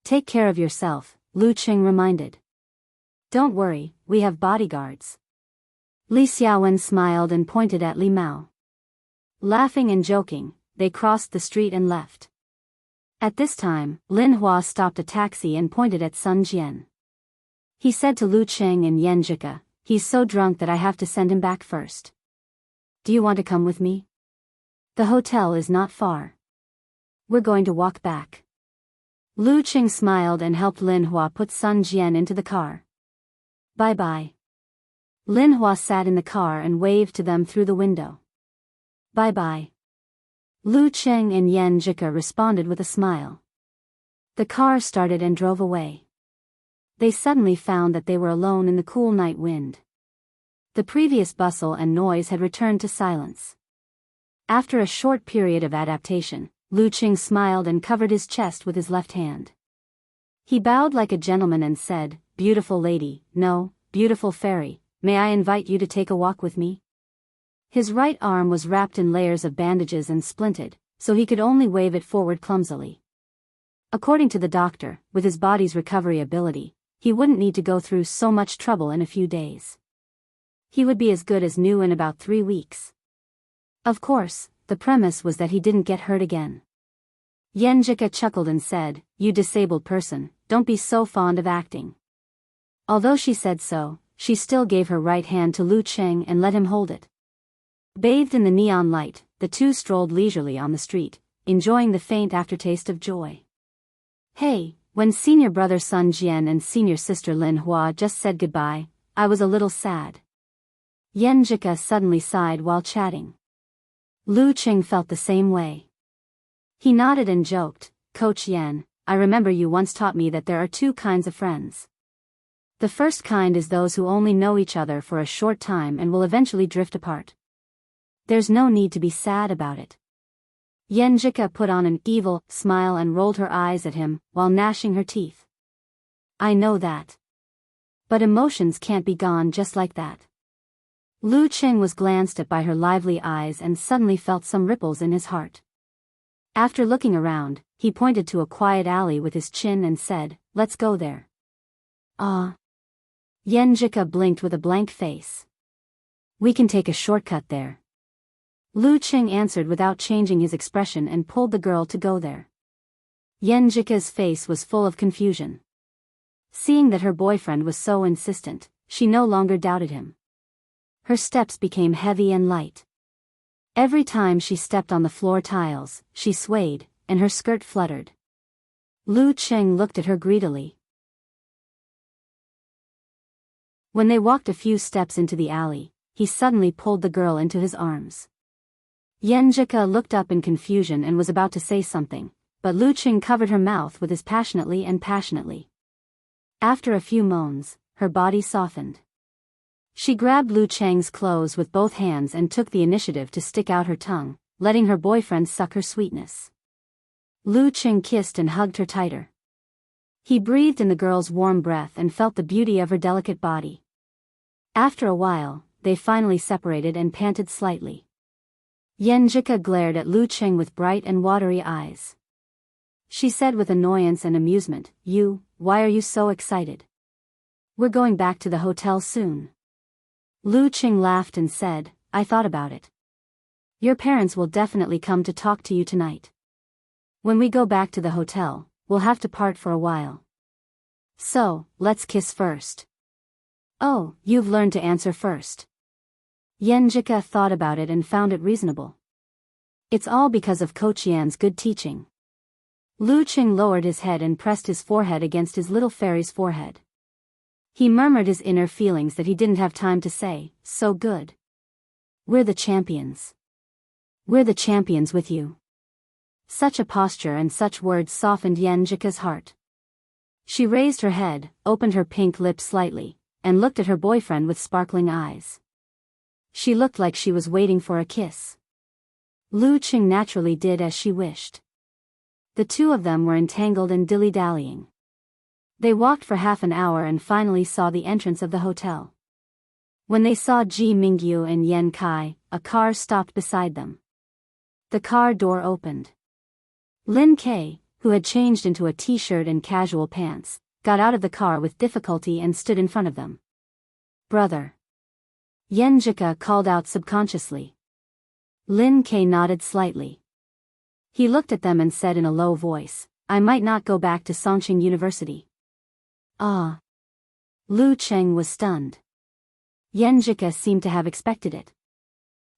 Take care of yourself, Lu Cheng reminded. Don't worry, we have bodyguards. Li Xiaowen smiled and pointed at Li Mao. Laughing and joking, they crossed the street and left. At this time, Lin Hua stopped a taxi and pointed at Sun Jian. He said to Lu Cheng and Yan Zhika, he's so drunk that I have to send him back first. Do you want to come with me? The hotel is not far. We're going to walk back. Lu Cheng smiled and helped Lin Hua put Sun Jian into the car. Bye-bye. Lin Hua sat in the car and waved to them through the window. Bye-bye. Lu Cheng and Yan Zhika responded with a smile. The car started and drove away. They suddenly found that they were alone in the cool night wind. The previous bustle and noise had returned to silence. After a short period of adaptation, Lu Cheng smiled and covered his chest with his left hand. He bowed like a gentleman and said, beautiful lady, no, beautiful fairy, may I invite you to take a walk with me? His right arm was wrapped in layers of bandages and splinted, so he could only wave it forward clumsily. According to the doctor, with his body's recovery ability, he wouldn't need to go through so much trouble in a few days. He would be as good as new in about 3 weeks. Of course, the premise was that he didn't get hurt again. Yan Zhika chuckled and said, you disabled person, don't be so fond of acting. Although she said so, she still gave her right hand to Lu Cheng and let him hold it. Bathed in the neon light, the two strolled leisurely on the street, enjoying the faint aftertaste of joy. Hey, when senior brother Sun Jian and senior sister Lin Hua just said goodbye, I was a little sad. Yan Zhika suddenly sighed while chatting. Lu Cheng felt the same way. He nodded and joked, Coach Yan, I remember you once taught me that there are 2 kinds of friends. The first kind is those who only know each other for a short time and will eventually drift apart. There's no need to be sad about it. Yan Zhika put on an evil smile and rolled her eyes at him, while gnashing her teeth. I know that. But emotions can't be gone just like that. Lu Cheng was glanced at by her lively eyes and suddenly felt some ripples in his heart. After looking around, he pointed to a quiet alley with his chin and said, let's go there. Ah. Yenjika blinked with a blank face. We can take a shortcut there. Lu Qing answered without changing his expression and pulled the girl to go there. Yenjika's face was full of confusion. Seeing that her boyfriend was so insistent, she no longer doubted him. Her steps became heavy and light. Every time she stepped on the floor tiles, she swayed, and her skirt fluttered. Lu Qing looked at her greedily. When they walked a few steps into the alley, he suddenly pulled the girl into his arms. Yenjika looked up in confusion and was about to say something, but Lu Qing covered her mouth with his passionately. After a few moans, her body softened. She grabbed Lu Cheng's clothes with both hands and took the initiative to stick out her tongue, letting her boyfriend suck her sweetness. Lu Qing kissed and hugged her tighter. He breathed in the girl's warm breath and felt the beauty of her delicate body. After a while, they finally separated and panted slightly. Yenjika glared at Lu Qing with bright and watery eyes. She said with annoyance and amusement, Why are you so excited? We're going back to the hotel soon. Lu Qing laughed and said, I thought about it. Your parents will definitely come to talk to you tonight. When we go back to the hotel, we'll have to part for a while. So, let's kiss first. Oh, you've learned to answer first. Yenjika thought about it and found it reasonable. It's all because of Coach Yan's good teaching. Lu Qing lowered his head and pressed his forehead against his little fairy's forehead. He murmured his inner feelings that he didn't have time to say, so good. We're the champions. We're the champions with you. Such a posture and such words softened Yenjika's heart. She raised her head, opened her pink lips slightly, and looked at her boyfriend with sparkling eyes. She looked like she was waiting for a kiss. Lu Qing naturally did as she wished. The two of them were entangled and dilly-dallying. They walked for half an hour and finally saw the entrance of the hotel. When they saw Ji Mingyu and Yan Kai, a car stopped beside them. The car door opened. Lin Kei, who had changed into a t-shirt and casual pants, got out of the car with difficulty and stood in front of them. Brother. Yenjika called out subconsciously. Lin Kei nodded slightly. He looked at them and said in a low voice, I might not go back to Songqing University. Ah. Lu Qing was stunned. Yenjika seemed to have expected it.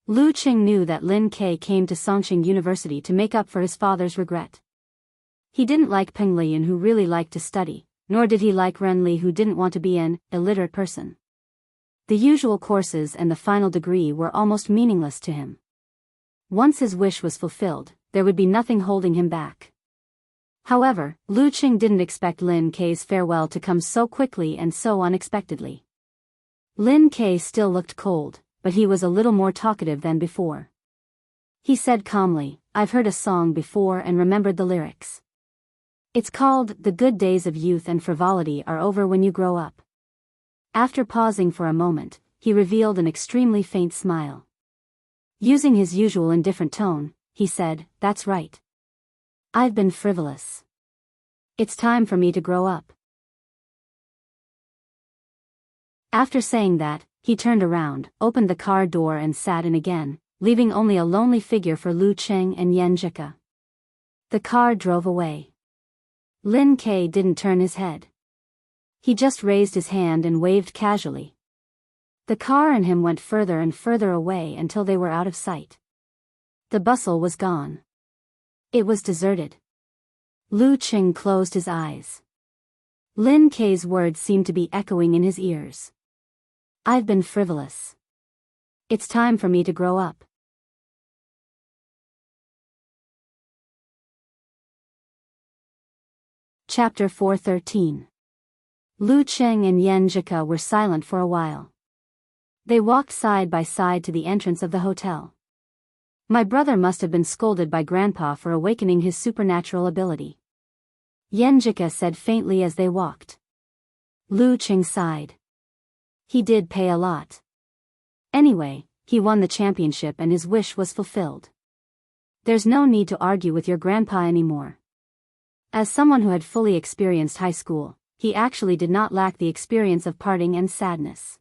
Lu Qing knew that Lin Kei came to Songqing University to make up for his father's regret. He didn't like Peng Lian, who really liked to study, nor did he like Ren Li, who didn't want to be an illiterate person. The usual courses and the final degree were almost meaningless to him. Once his wish was fulfilled, there would be nothing holding him back. However, Lu Qing didn't expect Lin Kei's farewell to come so quickly and so unexpectedly. Lin Kei still looked cold, but he was a little more talkative than before. He said calmly, I've heard a song before and remembered the lyrics. It's called, The Good Days of Youth and Frivolity Are Over When You Grow Up. After pausing for a moment, he revealed an extremely faint smile. Using his usual indifferent tone, he said, That's right. I've been frivolous. It's time for me to grow up. After saying that, he turned around, opened the car door and sat in again, leaving only a lonely figure for Lu Qing and Yenjika. The car drove away. Lin Kei didn't turn his head. He just raised his hand and waved casually. The car and him went further and further away until they were out of sight. The bustle was gone. It was deserted. Lu Qing closed his eyes. Lin Kei's words seemed to be echoing in his ears. I've been frivolous. It's time for me to grow up. Chapter 413. Lu Qing and Yenjika were silent for a while. They walked side by side to the entrance of the hotel. My brother must have been scolded by Grandpa for awakening his supernatural ability. Yenjika said faintly as they walked. Lu Qing sighed. He did pay a lot. Anyway, he won the championship and his wish was fulfilled. There's no need to argue with your grandpa anymore. As someone who had fully experienced high school, he actually did not lack the experience of parting and sadness.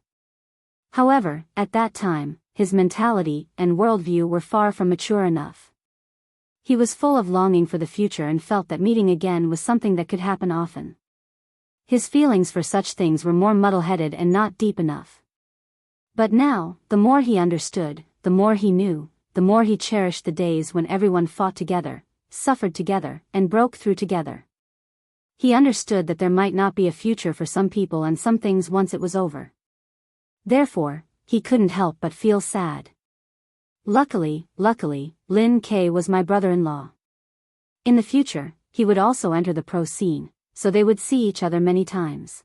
However, at that time, his mentality and worldview were far from mature enough. He was full of longing for the future and felt that meeting again was something that could happen often. His feelings for such things were more muddle-headed and not deep enough. But now, the more he understood, the more he knew, the more he cherished the days when everyone fought together, suffered together, and broke through together. He understood that there might not be a future for some people and some things once it was over. Therefore, he couldn't help but feel sad. Luckily, Lin K was my brother-in-law. In the future, he would also enter the pro scene, so they would see each other many times.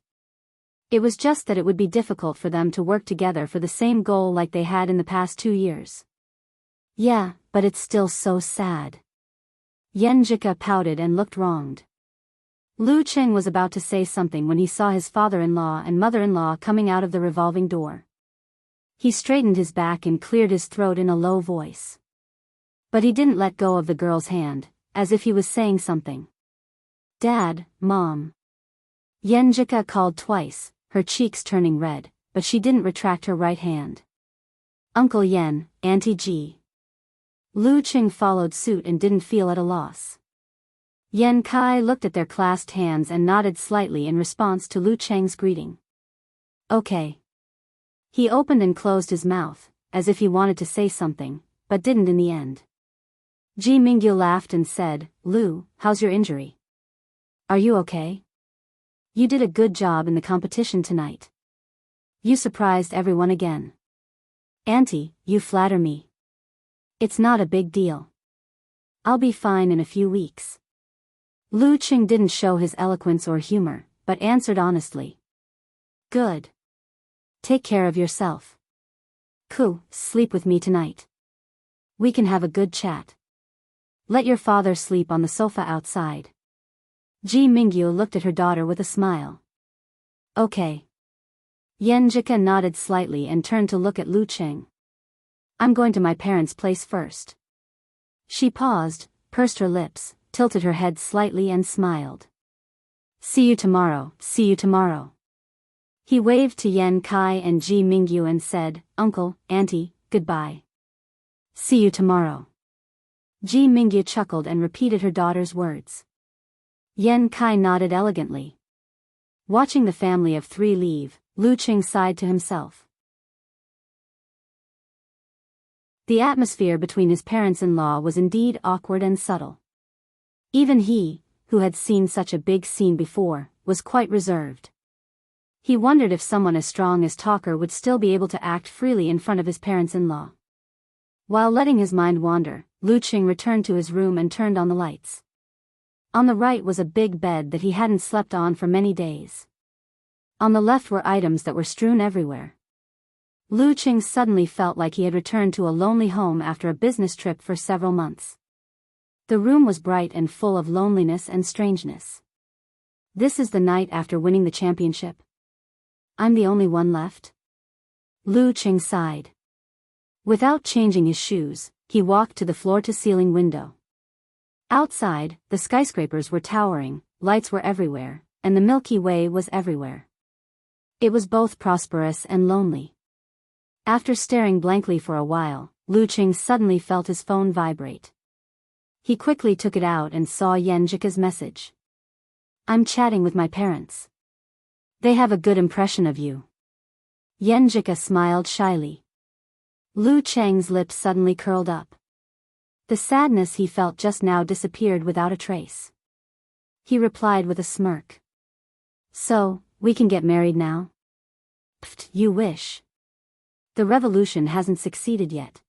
It was just that it would be difficult for them to work together for the same goal like they had in the past 2 years. Yeah, but it's still so sad. Yenjika pouted and looked wronged. Lu Cheng was about to say something when he saw his father-in-law and mother-in-law coming out of the revolving door. He straightened his back and cleared his throat in a low voice. But he didn't let go of the girl's hand, as if he was saying something. "Dad, Mom." Yenjika called twice, her cheeks turning red, but she didn't retract her right hand. "Uncle Yen, Auntie G." Lu Cheng followed suit and didn't feel at a loss. Yen Kai looked at their clasped hands and nodded slightly in response to Lu Cheng's greeting. "Okay." He opened and closed his mouth, as if he wanted to say something, but didn't in the end. Ji Mingyu laughed and said, "Lu, how's your injury? Are you okay? You did a good job in the competition tonight. You surprised everyone again. Auntie, you flatter me. It's not a big deal. I'll be fine in a few weeks." Lu Cheng didn't show his eloquence or humor, but answered honestly. "Good. Take care of yourself. Sleep with me tonight. We can have a good chat. Let your father sleep on the sofa outside." Ji Mingyu looked at her daughter with a smile. "Okay." Yenjika nodded slightly and turned to look at Lu Cheng. "I'm going to my parents' place first." She paused, pursed her lips, tilted her head slightly and smiled. See you tomorrow." He waved to Yen Kai and Ji Mingyu and said, "Uncle, Auntie, goodbye. See you tomorrow." Ji Mingyu chuckled and repeated her daughter's words. Yen Kai nodded elegantly. Watching the family of 3 leave, Lu Cheng sighed to himself. The atmosphere between his parents-in-law was indeed awkward and subtle. Even he, who had seen such a big scene before, was quite reserved. He wondered if someone as strong as Talker would still be able to act freely in front of his parents-in-law. While letting his mind wander, Lu Cheng returned to his room and turned on the lights. On the right was a big bed that he hadn't slept on for many days. On the left were items that were strewn everywhere. Lu Cheng suddenly felt like he had returned to a lonely home after a business trip for several months. The room was bright and full of loneliness and strangeness. This is the night after winning the championship. I'm the only one left? Lu Cheng sighed. Without changing his shoes, he walked to the floor-to-ceiling window. Outside, the skyscrapers were towering, lights were everywhere, and the Milky Way was everywhere. It was both prosperous and lonely. After staring blankly for a while, Lu Cheng suddenly felt his phone vibrate. He quickly took it out and saw Yenjika's message. I'm chatting with my parents. They have a good impression of you. Yenjika smiled shyly. Lu Cheng's lips suddenly curled up. The sadness he felt just now disappeared without a trace. He replied with a smirk. So, we can get married now? Pfft, you wish. The revolution hasn't succeeded yet.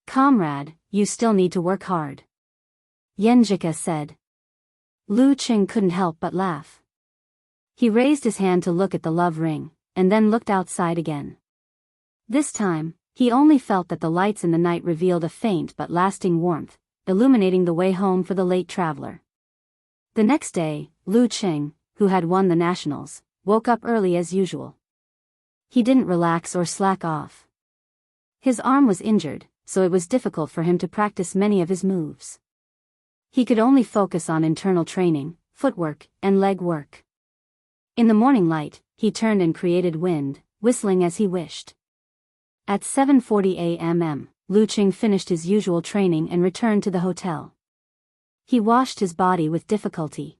Comrade, you still need to work hard. Yenjika said. Lu Cheng couldn't help but laugh. He raised his hand to look at the love ring, and then looked outside again. This time, he only felt that the lights in the night revealed a faint but lasting warmth, illuminating the way home for the late traveler. The next day, Lu Cheng, who had won the nationals, woke up early as usual. He didn't relax or slack off. His arm was injured, so it was difficult for him to practice many of his moves. He could only focus on internal training, footwork, and leg work. In the morning light, he turned and created wind, whistling as he wished. At 7:40 a.m., Lu Qing finished his usual training and returned to the hotel. He washed his body with difficulty.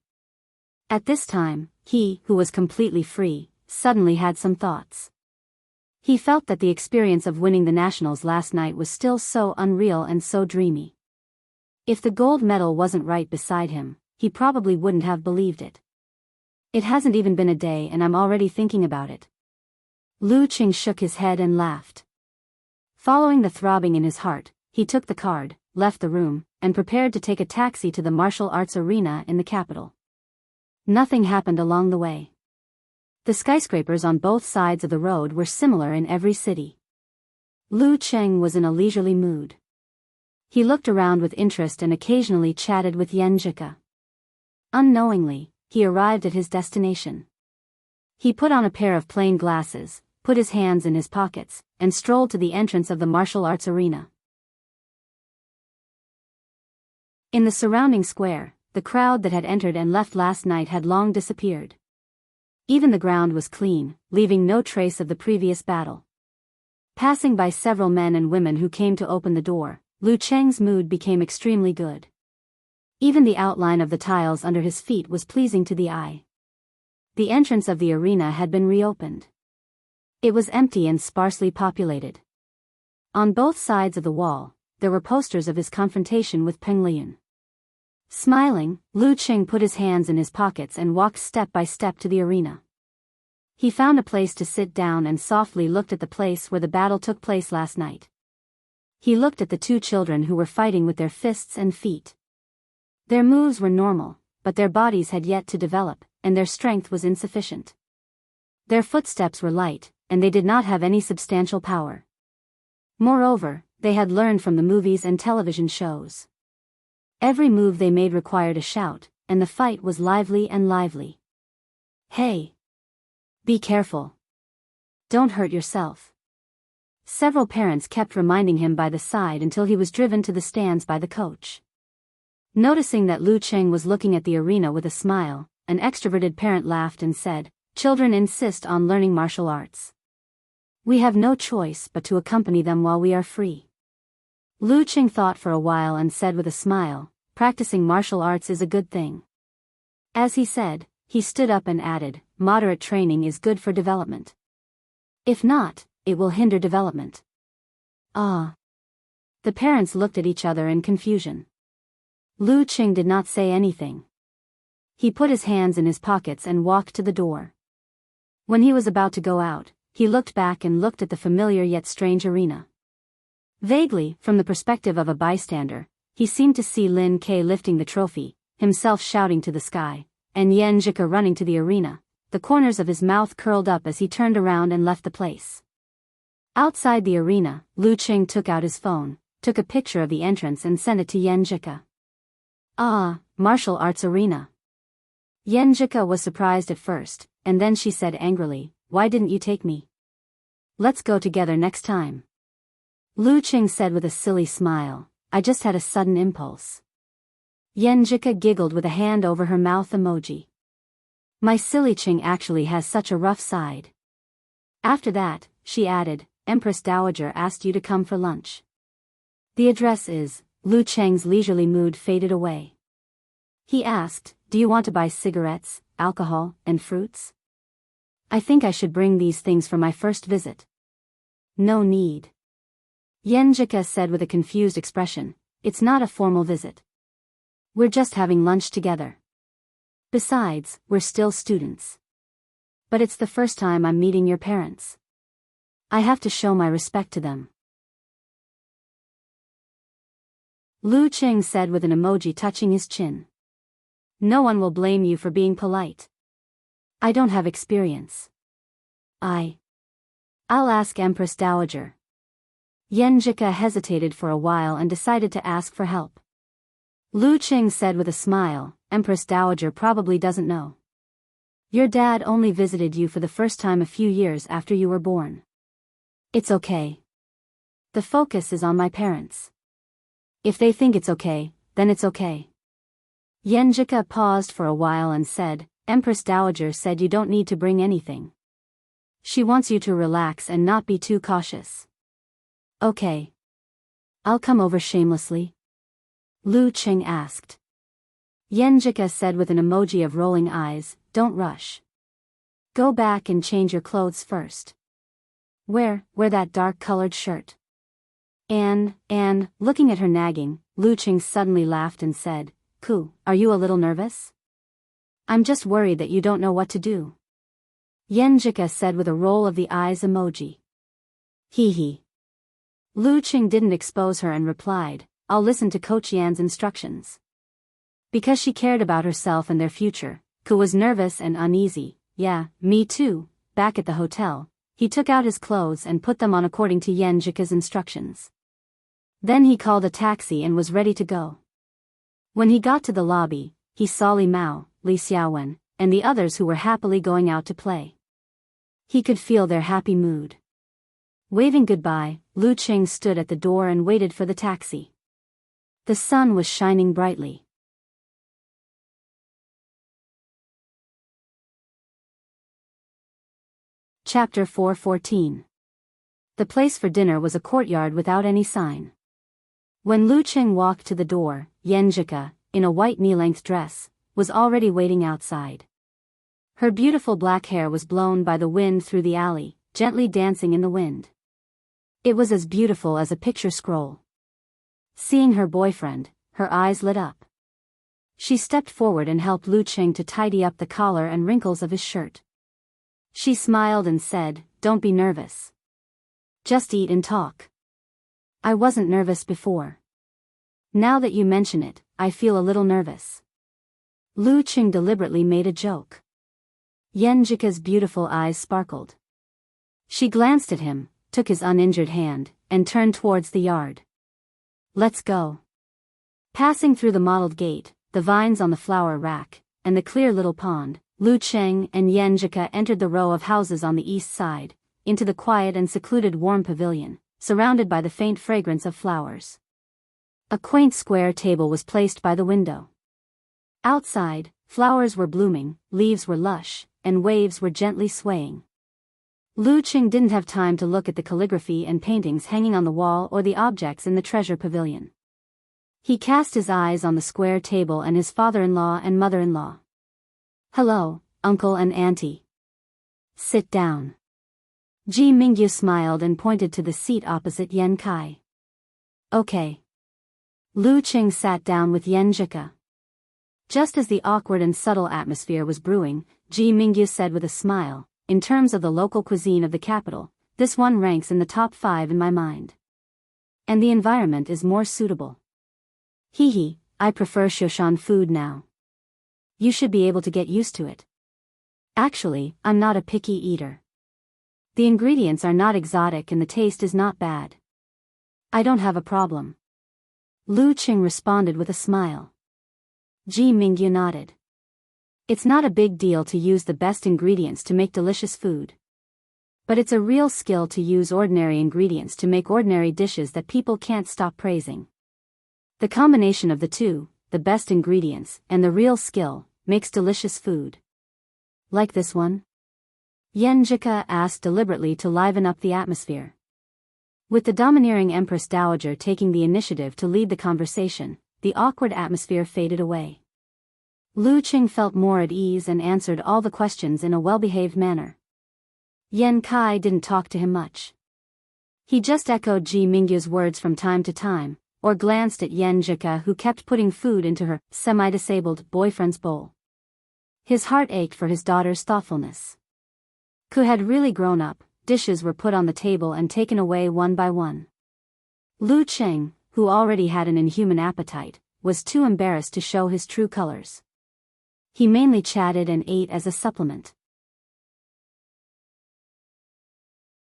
At this time, he, who was completely free, suddenly had some thoughts. He felt that the experience of winning the nationals last night was still so unreal and so dreamy. If the gold medal wasn't right beside him, he probably wouldn't have believed it. It hasn't even been a day and I'm already thinking about it. Lu Qing shook his head and laughed. Following the throbbing in his heart, he took the card, left the room, and prepared to take a taxi to the martial arts arena in the capital. Nothing happened along the way. The skyscrapers on both sides of the road were similar in every city. Lu Qing was in a leisurely mood. He looked around with interest and occasionally chatted with Yenjika. Unknowingly, he arrived at his destination. He put on a pair of plain glasses, put his hands in his pockets, and strolled to the entrance of the martial arts arena. In the surrounding square, the crowd that had entered and left last night had long disappeared. Even the ground was clean, leaving no trace of the previous battle. Passing by several men and women who came to open the door, Lu Qing's mood became extremely good. Even the outline of the tiles under his feet was pleasing to the eye. The entrance of the arena had been reopened. It was empty and sparsely populated. On both sides of the wall, there were posters of his confrontation with Peng Lian. Smiling, Lu Qing put his hands in his pockets and walked step by step to the arena. He found a place to sit down and softly looked at the place where the battle took place last night. He looked at the two children who were fighting with their fists and feet. Their moves were normal, but their bodies had yet to develop, and their strength was insufficient. Their footsteps were light, and they did not have any substantial power. Moreover, they had learned from the movies and television shows. Every move they made required a shout, and the fight was lively and lively. Hey! Be careful. Don't hurt yourself. Several parents kept reminding him by the side until he was driven to the stands by the coach. Noticing that Lu Qing was looking at the arena with a smile, an extroverted parent laughed and said, "Children insist on learning martial arts. We have no choice but to accompany them while we are free." Lu Qing thought for a while and said with a smile, "Practicing martial arts is a good thing." As he said, he stood up and added, "Moderate training is good for development. If not, it will hinder development." Ah. The parents looked at each other in confusion. Lu Qing did not say anything. He put his hands in his pockets and walked to the door. When he was about to go out, he looked back and looked at the familiar yet strange arena. Vaguely, from the perspective of a bystander, he seemed to see Lin Ke lifting the trophy, himself shouting to the sky, and Yenjika running to the arena, the corners of his mouth curled up as he turned around and left the place. Outside the arena, Lu Qing took out his phone, took a picture of the entrance and sent it to Yenjika. Ah, martial arts arena. Yenjika was surprised at first, and then she said angrily, "Why didn't you take me? Let's go together next time." Lu Qing said with a silly smile, "I just had a sudden impulse." Yenjika giggled with a hand over her mouth emoji. "My silly Qing actually has such a rough side." After that, she added, "Empress Dowager asked you to come for lunch. The address is..." Lu Qing's leisurely mood faded away. He asked, "Do you want to buy cigarettes, alcohol, and fruits? I think I should bring these things for my first visit." "No need." Yenjika said with a confused expression, "It's not a formal visit. We're just having lunch together. Besides, we're still students. But it's the first time I'm meeting your parents. I have to show my respect to them." Lu Qing said with an emoji touching his chin. "No one will blame you for being polite. I don't have experience. I'll ask Empress Dowager." Yenjika hesitated for a while and decided to ask for help. Lu Qing said with a smile, "Empress Dowager probably doesn't know. Your dad only visited you for the first time a few years after you were born. It's okay. The focus is on my parents. If they think it's okay, then it's okay." Yenjika paused for a while and said, Empress Dowager said you don't need to bring anything. She wants you to relax and not be too cautious. Okay. I'll come over shamelessly. Lu Qing asked. Yenjika said with an emoji of rolling eyes, don't rush. Go back and change your clothes first. Wear that dark-colored shirt. And, looking at her nagging, Lu Qing suddenly laughed and said, Ku, are you a little nervous? I'm just worried that you don't know what to do. Yenjika said with a roll of the eyes emoji. Hee hee. Lu Qing didn't expose her and replied, I'll listen to Coach Yan's instructions. Because she cared about herself and their future, Ku was nervous and uneasy. Yeah, me too. Back at the hotel, he took out his clothes and put them on according to Yenjika's instructions. Then he called a taxi and was ready to go. When he got to the lobby, he saw Li Mao, Li Xiaowen, and the others who were happily going out to play. He could feel their happy mood. Waving goodbye, Lu Qing stood at the door and waited for the taxi. The sun was shining brightly. Chapter 4:14. The place for dinner was a courtyard without any sign. When Lu Qing walked to the door, Yenjika, in a white knee-length dress, was already waiting outside. Her beautiful black hair was blown by the wind through the alley, gently dancing in the wind. It was as beautiful as a picture scroll. Seeing her boyfriend, her eyes lit up. She stepped forward and helped Lu Qing to tidy up the collar and wrinkles of his shirt. She smiled and said, Don't be nervous. Just eat and talk. I wasn't nervous before. Now that you mention it, I feel a little nervous. Lu Qing deliberately made a joke. Yenjika's beautiful eyes sparkled. She glanced at him, took his uninjured hand, and turned towards the yard. Let's go. Passing through the mottled gate, the vines on the flower rack, and the clear little pond, Lu Qing and Yenjika entered the row of houses on the east side, into the quiet and secluded warm pavilion, surrounded by the faint fragrance of flowers. A quaint square table was placed by the window. Outside, flowers were blooming, leaves were lush, and waves were gently swaying. Lu Qing didn't have time to look at the calligraphy and paintings hanging on the wall or the objects in the treasure pavilion. He cast his eyes on the square table and his father-in-law and mother-in-law. Hello, uncle and auntie. Sit down. Ji Mingyu smiled and pointed to the seat opposite Yen Kai. Okay. Lu Qing sat down with Yenjika. Just as the awkward and subtle atmosphere was brewing, Ji Mingyu said with a smile, in terms of the local cuisine of the capital, this one ranks in the top 5 in my mind. And the environment is more suitable. Hee hee, I prefer Shoshan food now. You should be able to get used to it. Actually, I'm not a picky eater. The ingredients are not exotic and the taste is not bad. I don't have a problem. Lu Qing responded with a smile. Ji Mingyu nodded. It's not a big deal to use the best ingredients to make delicious food. But it's a real skill to use ordinary ingredients to make ordinary dishes that people can't stop praising. The combination of the two, the best ingredients, and the real skill, makes delicious food. Like this one? Yenjika asked deliberately to liven up the atmosphere. With the domineering Empress Dowager taking the initiative to lead the conversation, the awkward atmosphere faded away. Lu Qing felt more at ease and answered all the questions in a well-behaved manner. Yen Kai didn't talk to him much. He just echoed Ji Mingyu's words from time to time, or glanced at Yenjika who kept putting food into her semi-disabled boyfriend's bowl. His heart ached for his daughter's thoughtfulness. Ku had really grown up, dishes were put on the table and taken away one by one. Lu Qing, who already had an inhuman appetite, was too embarrassed to show his true colors. He mainly chatted and ate as a supplement.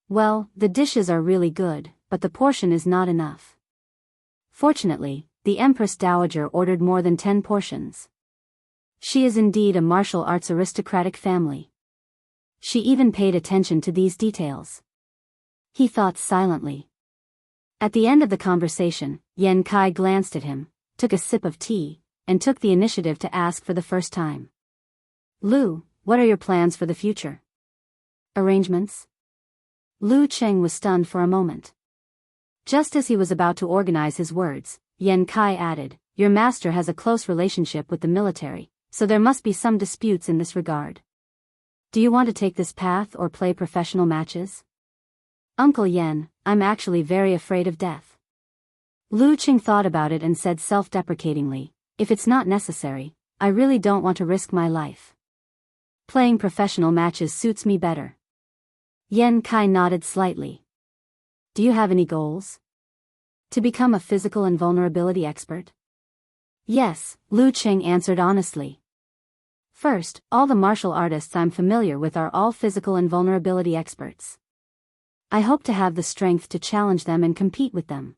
Well, the dishes are really good, but the portion is not enough. Fortunately, the Empress Dowager ordered more than 10 portions. She is indeed a martial arts aristocratic family. She even paid attention to these details. He thought silently. At the end of the conversation, Yen Kai glanced at him, took a sip of tea, and took the initiative to ask for the first time. Lu, what are your plans for the future? Arrangements? Lu Cheng was stunned for a moment. Just as he was about to organize his words, Yan Kai added, your master has a close relationship with the military, so there must be some disputes in this regard. Do you want to take this path or play professional matches? Uncle Yan, I'm actually very afraid of death. Lu Cheng thought about it and said self-deprecatingly, if it's not necessary, I really don't want to risk my life. Playing professional matches suits me better. Yan Kai nodded slightly. Do you have any goals? To become a physical invulnerability expert? Yes, Lu Cheng answered honestly. First, all the martial artists I'm familiar with are all physical invulnerability experts. I hope to have the strength to challenge them and compete with them.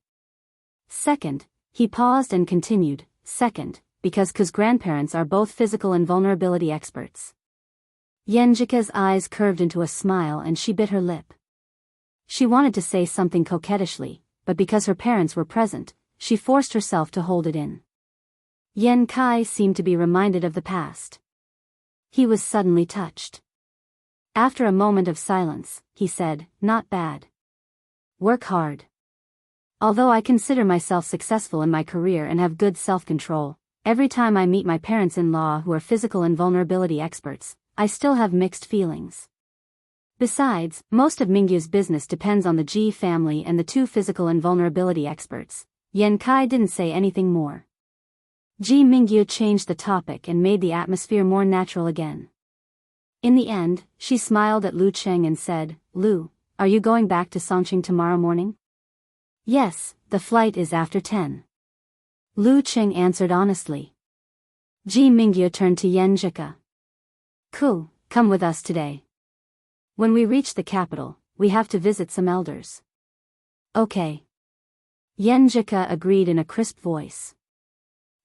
Second, he paused and continued, second, because Ku's grandparents are both physical invulnerability experts. Yenjika's eyes curved into a smile and she bit her lip. She wanted to say something coquettishly, but because her parents were present, she forced herself to hold it in. Yan Kai seemed to be reminded of the past. He was suddenly touched. After a moment of silence, he said, not bad. Work hard. Although I consider myself successful in my career and have good self-control, every time I meet my parents-in-law who are physical invulnerability experts, I still have mixed feelings. Besides, most of Mingyu's business depends on the Ji family and the two physical invulnerability experts. Yan Kai didn't say anything more. Ji Mingyu changed the topic and made the atmosphere more natural again. In the end, she smiled at Lu Cheng and said, Lu, are you going back to Songqing tomorrow morning? Yes, the flight is after 10. Lu Cheng answered honestly. Ji Mingyu turned to Yenjika. Ku, come with us today. When we reach the capital, we have to visit some elders. Okay. Yenjika agreed in a crisp voice.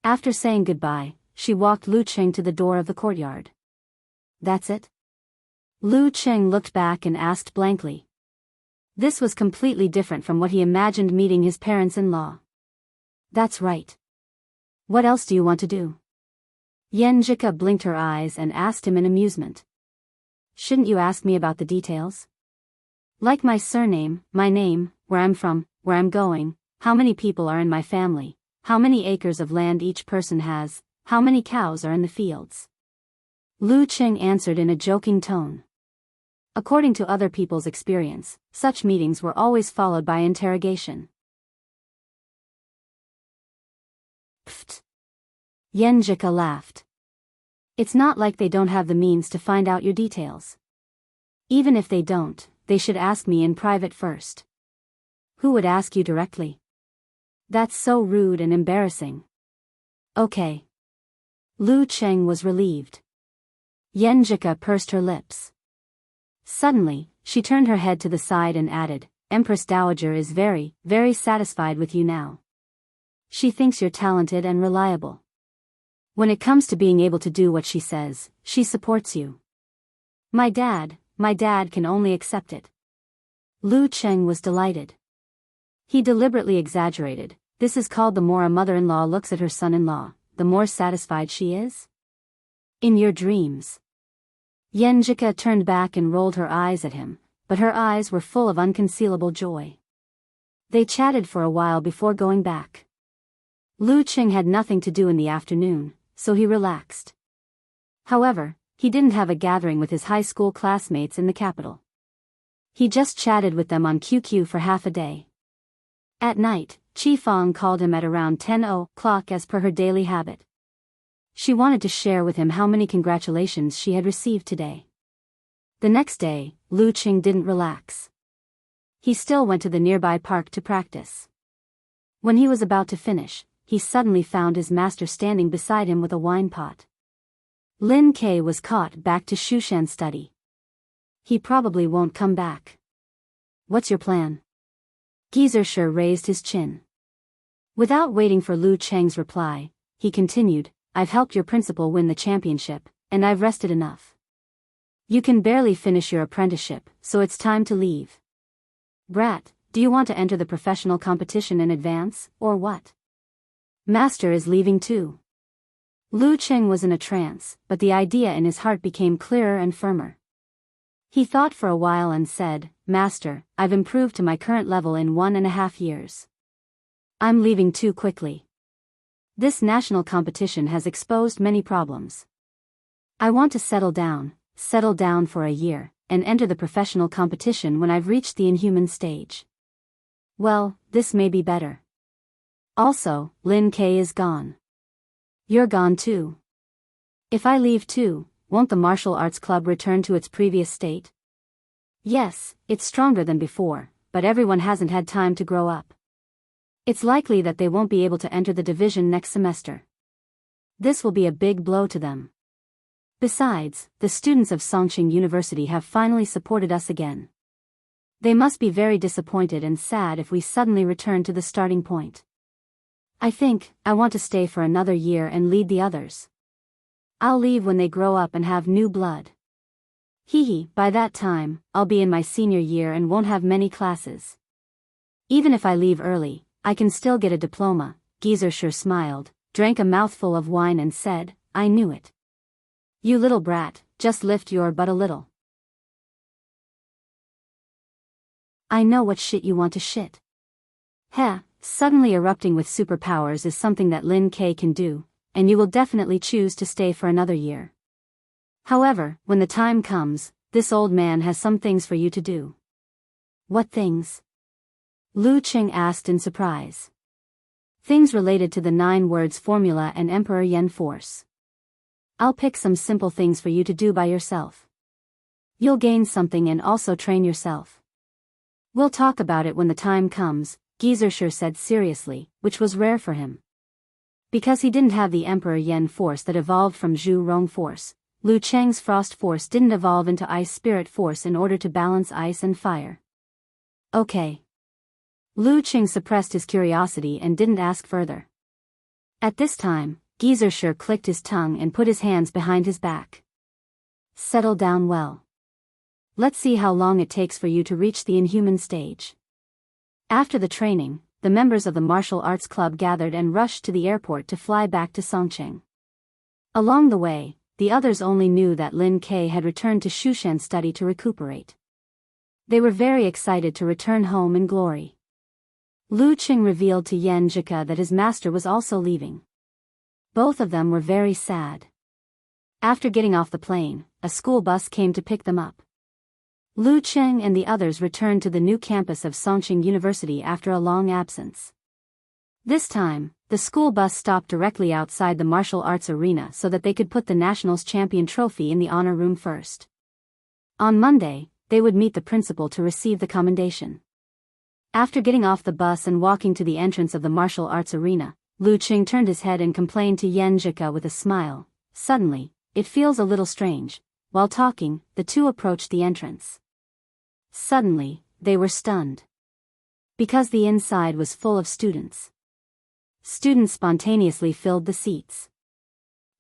After saying goodbye, she walked Lu Cheng to the door of the courtyard. That's it? Lu Cheng looked back and asked blankly. This was completely different from what he imagined meeting his parents-in-law. That's right. What else do you want to do? Yenjika blinked her eyes and asked him in amusement. Shouldn't you ask me about the details? Like my surname, my name, where I'm from, where I'm going, how many people are in my family, how many acres of land each person has, how many cows are in the fields. Lu Cheng answered in a joking tone. According to other people's experience, such meetings were always followed by interrogation. Pfft. Yenjika laughed. It's not like they don't have the means to find out your details. Even if they don't, they should ask me in private first. Who would ask you directly? That's so rude and embarrassing. Okay. Lu Cheng was relieved. Yenjika pursed her lips. Suddenly, she turned her head to the side and added, Empress Dowager is very, very satisfied with you now. She thinks you're talented and reliable. When it comes to being able to do what she says, she supports you. My dad can only accept it. Lu Cheng was delighted. He deliberately exaggerated, this is called the more a mother-in-law looks at her son-in-law, the more satisfied she is? In your dreams. Yenjika turned back and rolled her eyes at him, but her eyes were full of unconcealable joy. They chatted for a while before going back. Lu Cheng had nothing to do in the afternoon, so he relaxed. However, he didn't have a gathering with his high school classmates in the capital. He just chatted with them on QQ for half a day. At night, Chi Fong called him at around 10 o'clock as per her daily habit. She wanted to share with him how many congratulations she had received today. The next day, Lu Cheng didn't relax. He still went to the nearby park to practice. When he was about to finish, he suddenly found his master standing beside him with a wine pot. Lin Kei was caught back to Shushan's study. He probably won't come back. What's your plan? Geezer raised his chin. Without waiting for Lu Cheng's reply, he continued, I've helped your principal win the championship, and I've rested enough. You can barely finish your apprenticeship, so it's time to leave. Brat, do you want to enter the professional competition in advance, or what? Master is leaving too. Lu Cheng was in a trance, but the idea in his heart became clearer and firmer. He thought for a while and said, "Master, I've improved to my current level in 1.5 years. I'm leaving too quickly. This national competition has exposed many problems. I want to settle down for a year, and enter the professional competition when I've reached the inhuman stage." Well, this may be better. Also, Lin K is gone. You're gone too. If I leave too, won't the martial arts club return to its previous state? Yes, it's stronger than before, but everyone hasn't had time to grow up. It's likely that they won't be able to enter the division next semester. This will be a big blow to them. Besides, the students of Songqing University have finally supported us again. They must be very disappointed and sad if we suddenly return to the starting point. I think I want to stay for another year and lead the others. I'll leave when they grow up and have new blood. By that time, I'll be in my senior year and won't have many classes. Even if I leave early, I can still get a diploma. Geezer smiled, drank a mouthful of wine and said, "I knew it. You little brat, just lift your butt a little. I know what shit you want to shit." Suddenly erupting with superpowers is something that Lin K can do, and you will definitely choose to stay for another year. However, when the time comes, this old man has some things for you to do. What things? Lu Cheng asked in surprise. Things related to the 9 words formula and Emperor Yen Force. I'll pick some simple things for you to do by yourself. You'll gain something and also train yourself. We'll talk about it when the time comes, Geezer said seriously, which was rare for him. Because he didn't have the Emperor Yen Force that evolved from Zhu Rong Force, Lu Cheng's Frost Force didn't evolve into Ice Spirit Force in order to balance ice and fire. Okay. Lu Cheng suppressed his curiosity and didn't ask further. At this time, Geezer clicked his tongue and put his hands behind his back. Settle down well. Let's see how long it takes for you to reach the inhuman stage. After the training, the members of the martial arts club gathered and rushed to the airport to fly back to Songqing. Along the way, the others only knew that Lin K had returned to Shushan study to recuperate. They were very excited to return home in glory. Lu Cheng revealed to Yan Jika that his master was also leaving. Both of them were very sad. After getting off the plane, a school bus came to pick them up. Lu Cheng and the others returned to the new campus of Songqing University after a long absence. This time, the school bus stopped directly outside the martial arts arena so that they could put the Nationals champion trophy in the honor room first. On Monday, they would meet the principal to receive the commendation. After getting off the bus and walking to the entrance of the martial arts arena, Lu Cheng turned his head and complained to Yan Jika with a smile. Suddenly, it feels a little strange. While talking, the two approached the entrance. Suddenly, they were stunned. Because the inside was full of students. Students spontaneously filled the seats.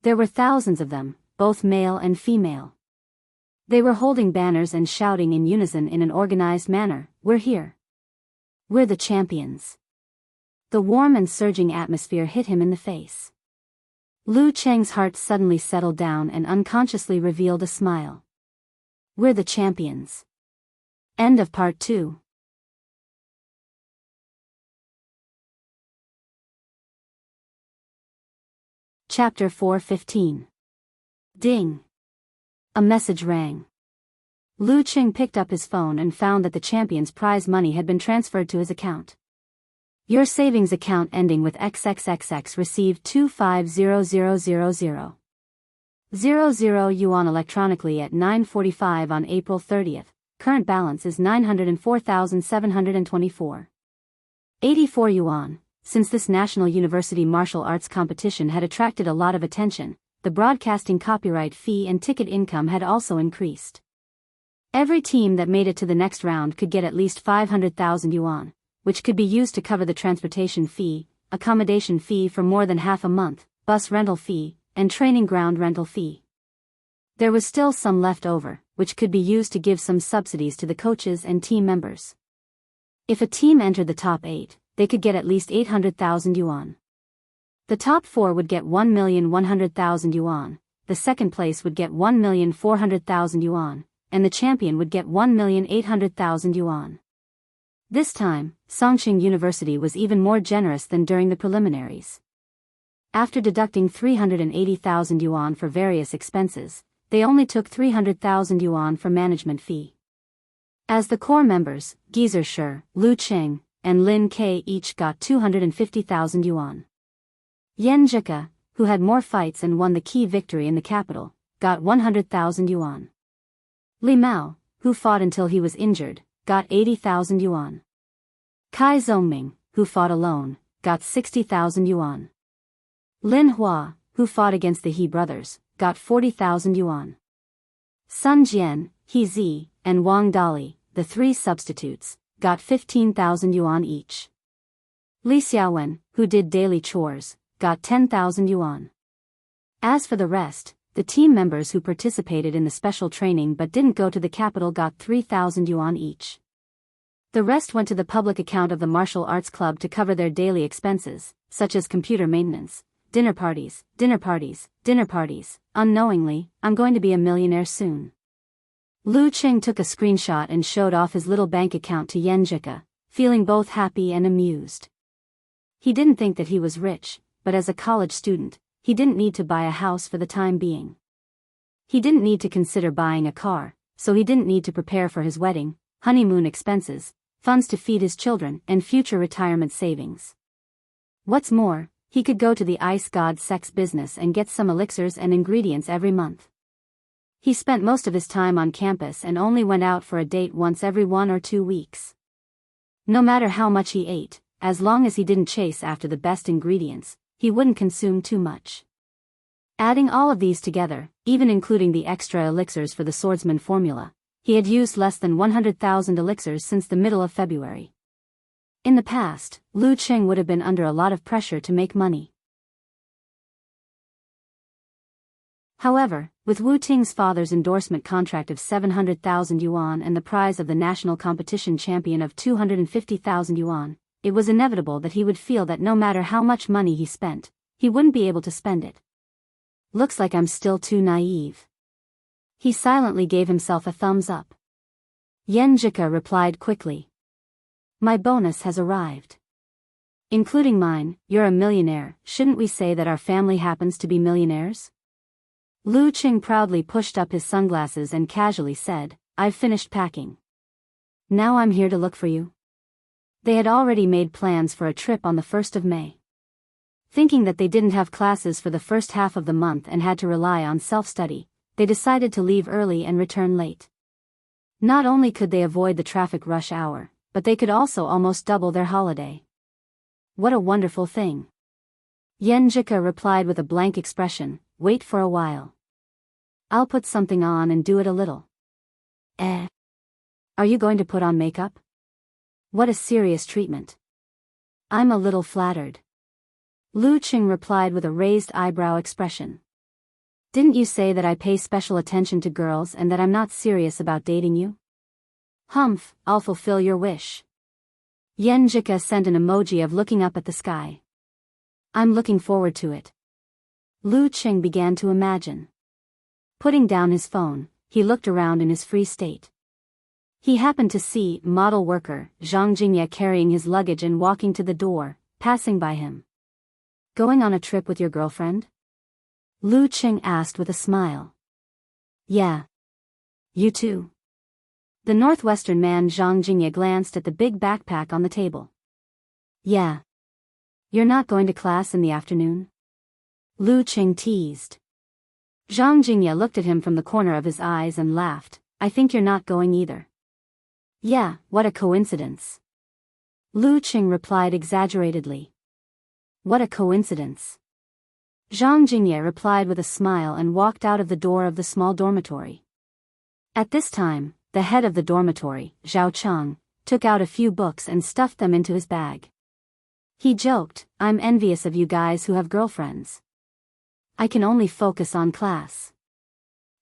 There were thousands of them, both male and female. They were holding banners and shouting in unison in an organized manner, "We're here. We're the champions." The warm and surging atmosphere hit him in the face. Lu Cheng's heart suddenly settled down and unconsciously revealed a smile. We're the champions. End of part 2. Chapter 4:15. Ding. A message rang. Lu Cheng picked up his phone and found that the champion's prize money had been transferred to his account. Your savings account ending with XXXX received 250000 yuan electronically at 9:45 on April 30th. Current balance is 904,724. 84 yuan. Since this National University martial arts competition had attracted a lot of attention, the broadcasting copyright fee and ticket income had also increased. Every team that made it to the next round could get at least 500,000 yuan, which could be used to cover the transportation fee, accommodation fee for more than half a month, bus rental fee, and training ground rental fee. There was still some left over, which could be used to give some subsidies to the coaches and team members. If a team entered the top 8, they could get at least 800,000 yuan. The top 4 would get 1,100,000 yuan, the second place would get 1,400,000 yuan, and the champion would get 1,800,000 yuan. This time, Songqing University was even more generous than during the preliminaries. After deducting 380,000 yuan for various expenses, they only took 300,000 yuan for management fee. As the core members, Geyser Shi, Lu Qing, and Lin Ke each got 250,000 yuan. Yan Zhike, who had more fights and won the key victory in the capital, got 100,000 yuan. Li Mao, who fought until he was injured, got 80,000 yuan. Kai Zongming, who fought alone, got 60,000 yuan. Lin Hua, who fought against the He brothers, got 40,000 yuan. Sun Jian, He Zi, and Wang Dali, the 3 substitutes, got 15,000 yuan each. Li Xiaowen, who did daily chores, got 10,000 yuan. As for the rest, the team members who participated in the special training but didn't go to the capital got 3,000 yuan each. The rest went to the public account of the martial arts club to cover their daily expenses, such as computer maintenance, dinner parties. Unknowingly, I'm going to be a millionaire soon. Lu Qing took a screenshot and showed off his little bank account to Yan Zhike, feeling both happy and amused. He didn't think that he was rich, but as a college student, he didn't need to buy a house for the time being. He didn't need to consider buying a car, so he didn't need to prepare for his wedding, honeymoon expenses, funds to feed his children, and future retirement savings. What's more, he could go to the ice god sex business and get some elixirs and ingredients every month. He spent most of his time on campus and only went out for a date once every 1 or 2 weeks. No matter how much he ate, as long as he didn't chase after the best ingredients, he wouldn't consume too much. Adding all of these together, even including the extra elixirs for the swordsman formula, he had used less than 100,000 elixirs since the middle of February. In the past, Lu Qing would have been under a lot of pressure to make money. However, with Wu Ting's father's endorsement contract of 700,000 yuan and the prize of the national competition champion of 250,000 yuan, it was inevitable that he would feel that no matter how much money he spent, he wouldn't be able to spend it. Looks like I'm still too naive. He silently gave himself a thumbs up. Yan Zhike replied quickly. My bonus has arrived. Including mine, you're a millionaire. Shouldn't we say that our family happens to be millionaires? Lu Qing proudly pushed up his sunglasses and casually said, I've finished packing. Now I'm here to look for you. They had already made plans for a trip on the 1st of May. Thinking that they didn't have classes for the first half of the month and had to rely on self-study, they decided to leave early and return late. Not only could they avoid the traffic rush hour, but they could also almost double their holiday. What a wonderful thing. Yan Zhike replied with a blank expression, wait for a while. I'll put something on and do it a little. Are you going to put on makeup? What a serious treatment. I'm a little flattered. Lu Qing replied with a raised eyebrow expression. Didn't you say that I pay special attention to girls and that I'm not serious about dating you? Humph, I'll fulfill your wish. Yan Zhike sent an emoji of looking up at the sky. I'm looking forward to it. Lu Qing began to imagine. Putting down his phone, he looked around in his free state. He happened to see model worker Zhang Jingye carrying his luggage and walking to the door, passing by him. Going on a trip with your girlfriend? Lu Qing asked with a smile. Yeah. You too? The northwestern man Zhang Jingye glanced at the big backpack on the table. Yeah. You're not going to class in the afternoon? Lu Qing teased. Zhang Jingye looked at him from the corner of his eyes and laughed. I think you're not going either. Yeah, what a coincidence. Lu Qing replied exaggeratedly. What a coincidence. Zhang Jingye replied with a smile and walked out of the door of the small dormitory. At this time, the head of the dormitory, Zhao Cheng, took out a few books and stuffed them into his bag. He joked, I'm envious of you guys who have girlfriends. I can only focus on class.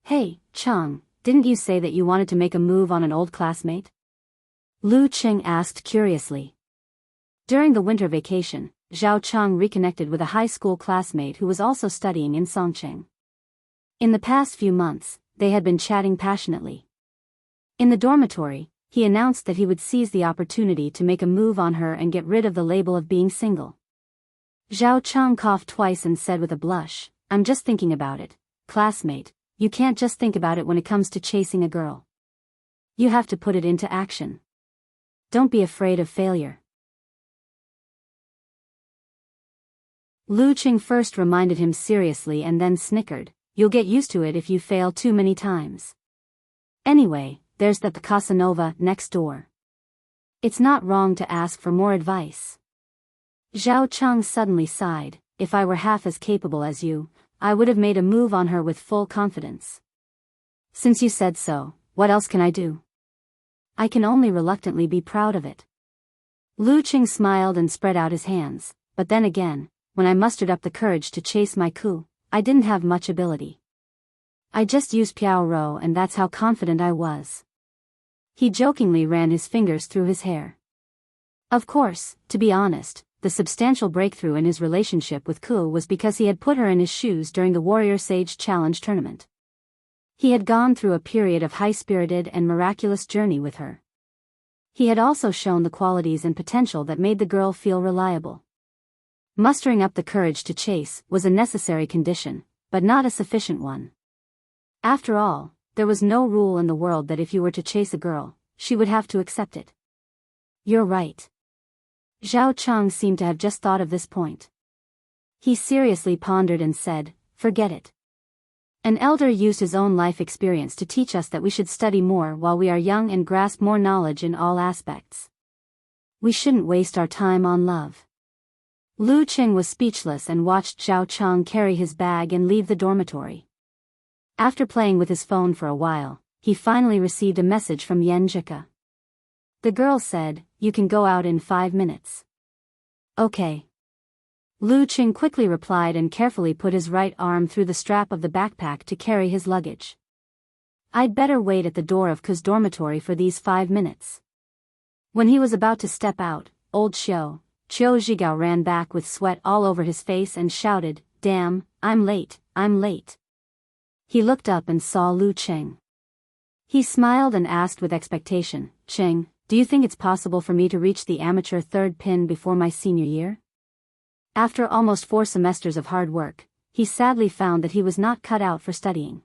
Hey, Cheng, didn't you say that you wanted to make a move on an old classmate? Lu Qing asked curiously. During the winter vacation, Zhao Chang reconnected with a high school classmate who was also studying in Songqing. In the past few months, they had been chatting passionately. In the dormitory, he announced that he would seize the opportunity to make a move on her and get rid of the label of being single. Zhao Chang coughed twice and said with a blush, "I'm just thinking about it, classmate. You can't just think about it when it comes to chasing a girl. You have to put it into action. Don't be afraid of failure." Lu Qing first reminded him seriously and then snickered, "You'll get used to it if you fail too many times. Anyway, there's the Casanova next door. It's not wrong to ask for more advice." Zhao Chang suddenly sighed, "If I were half as capable as you, I would have made a move on her with full confidence. Since you said so, what else can I do? I can only reluctantly be proud of it." Lu Qing smiled and spread out his hands, "But then again, when I mustered up the courage to chase my coup, I didn't have much ability. I just used Piao Rou and that's how confident I was." He jokingly ran his fingers through his hair. Of course, to be honest, the substantial breakthrough in his relationship with Ku was because he had put her in his shoes during the Warrior Sage Challenge tournament. He had gone through a period of high-spirited and miraculous journey with her. He had also shown the qualities and potential that made the girl feel reliable. Mustering up the courage to chase was a necessary condition, but not a sufficient one. After all, there was no rule in the world that if you were to chase a girl, she would have to accept it. "You're right." Zhao Chang seemed to have just thought of this point. He seriously pondered and said, "Forget it. An elder used his own life experience to teach us that we should study more while we are young and grasp more knowledge in all aspects. We shouldn't waste our time on love." Lu Qing was speechless and watched Zhao Chang carry his bag and leave the dormitory. After playing with his phone for a while, he finally received a message from Yan Zhika. The girl said, "You can go out in 5 minutes." "Okay." Lu Qing quickly replied and carefully put his right arm through the strap of the backpack to carry his luggage. "I'd better wait at the door of Ku's dormitory for these 5 minutes." When he was about to step out, old Qiu Zhigao ran back with sweat all over his face and shouted, "Damn, I'm late, I'm late." He looked up and saw Lu Qing. He smiled and asked with expectation, "Qing, do you think it's possible for me to reach the amateur third pin before my senior year?" After almost 4 semesters of hard work, he sadly found that he was not cut out for studying.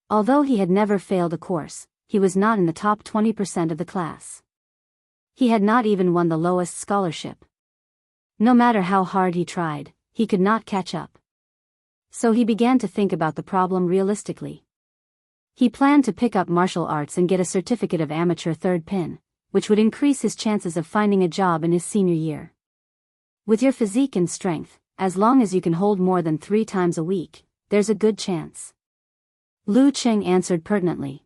Although he had never failed a course, he was not in the top 20% of the class. He had not even won the lowest scholarship. No matter how hard he tried, he could not catch up. So he began to think about the problem realistically. He planned to pick up martial arts and get a certificate of amateur third pin, which would increase his chances of finding a job in his senior year. With your physique and strength, as long as you can hold more than 3 times a week, there's a good chance. Lu Qing answered pertinently.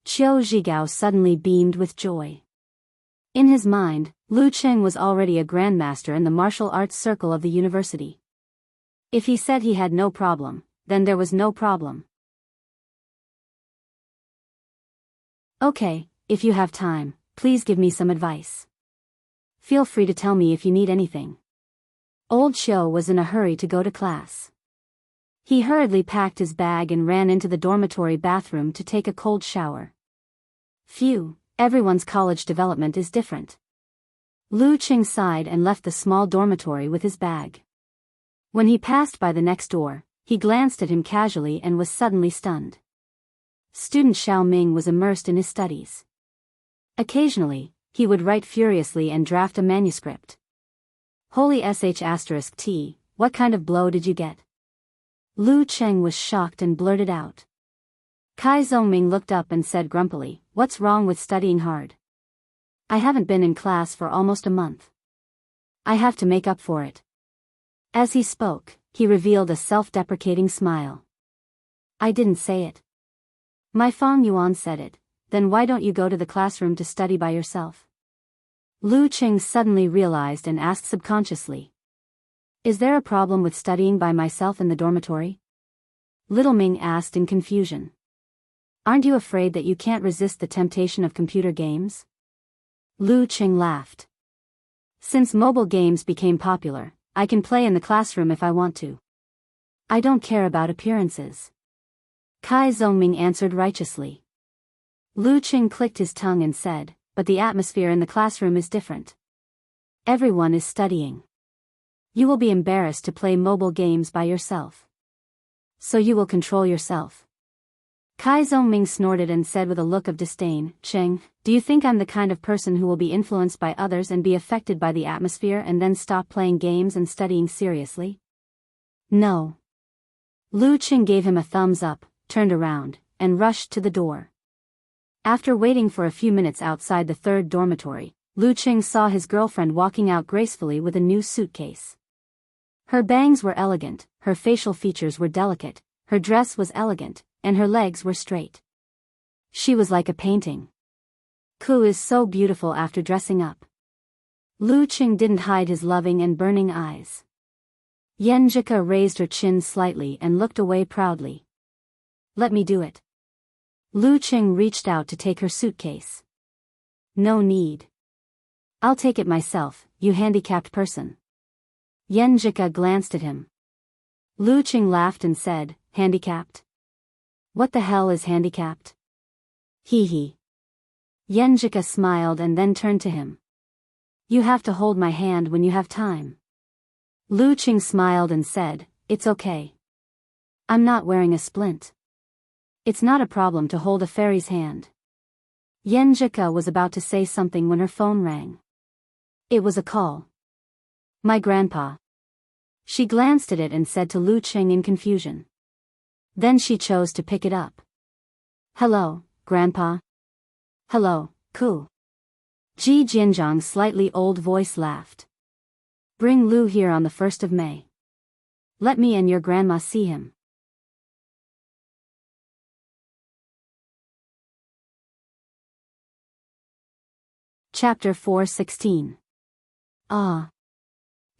Qiu Zhigao suddenly beamed with joy. In his mind, Lu Qing was already a grandmaster in the martial arts circle of the university. If he said he had no problem, then there was no problem. "Okay, if you have time, please give me some advice. Feel free to tell me if you need anything." Old Qiu was in a hurry to go to class. He hurriedly packed his bag and ran into the dormitory bathroom to take a cold shower. Phew, everyone's college development is different. Lu Qing sighed and left the small dormitory with his bag. When he passed by the next door, he glanced at him casually and was suddenly stunned. Student Xiao Ming was immersed in his studies. Occasionally, he would write furiously and draft a manuscript. "Holy sh*t, what kind of blow did you get?" Lu Qing was shocked and blurted out. Kai Zhongming looked up and said grumpily, "What's wrong with studying hard? I haven't been in class for almost a month. I have to make up for it." As he spoke, he revealed a self-deprecating smile. "I didn't say it. My Fang Yuan said it. Then why don't you go to the classroom to study by yourself?" Lu Qing suddenly realized and asked subconsciously. "Is there a problem with studying by myself in the dormitory?" Little Ming asked in confusion. "Aren't you afraid that you can't resist the temptation of computer games?" Lu Qing laughed. Since mobile games became popular, I can play in the classroom if I want to. I don't care about appearances. Kai Zhongming answered righteously. Lu Qing clicked his tongue and said, but the atmosphere in the classroom is different. Everyone is studying. You will be embarrassed to play mobile games by yourself. So you will control yourself. Kai Zhongming snorted and said with a look of disdain, Cheng, do you think I'm the kind of person who will be influenced by others and be affected by the atmosphere and then stop playing games and studying seriously? No. Lu Qing gave him a thumbs up, turned around, and rushed to the door. After waiting for a few minutes outside the third dormitory, Lu Qing saw his girlfriend walking out gracefully with a new suitcase. Her bangs were elegant, her facial features were delicate, her dress was elegant, and her legs were straight. She was like a painting. Ku is so beautiful after dressing up. Lu Qing didn't hide his loving and burning eyes. Yenjika raised her chin slightly and looked away proudly. Let me do it. Lu Qing reached out to take her suitcase. No need. I'll take it myself, you handicapped person. Yenjika glanced at him. Lu Qing laughed and said, handicapped? What the hell is handicapped? Hee hee. Yenjika smiled and then turned to him. You have to hold my hand when you have time. Lu Qing smiled and said, it's okay. I'm not wearing a splint. It's not a problem to hold a fairy's hand. Yenjika was about to say something when her phone rang. It was a call. My grandpa. She glanced at it and said to Lu Qing in confusion. Then she chose to pick it up. Hello, Grandpa. Hello, Ku. Ji Jianzhang's slightly old voice laughed. Bring Lu here on the 1st of May. Let me and your grandma see him. Chapter 4:16. Ah.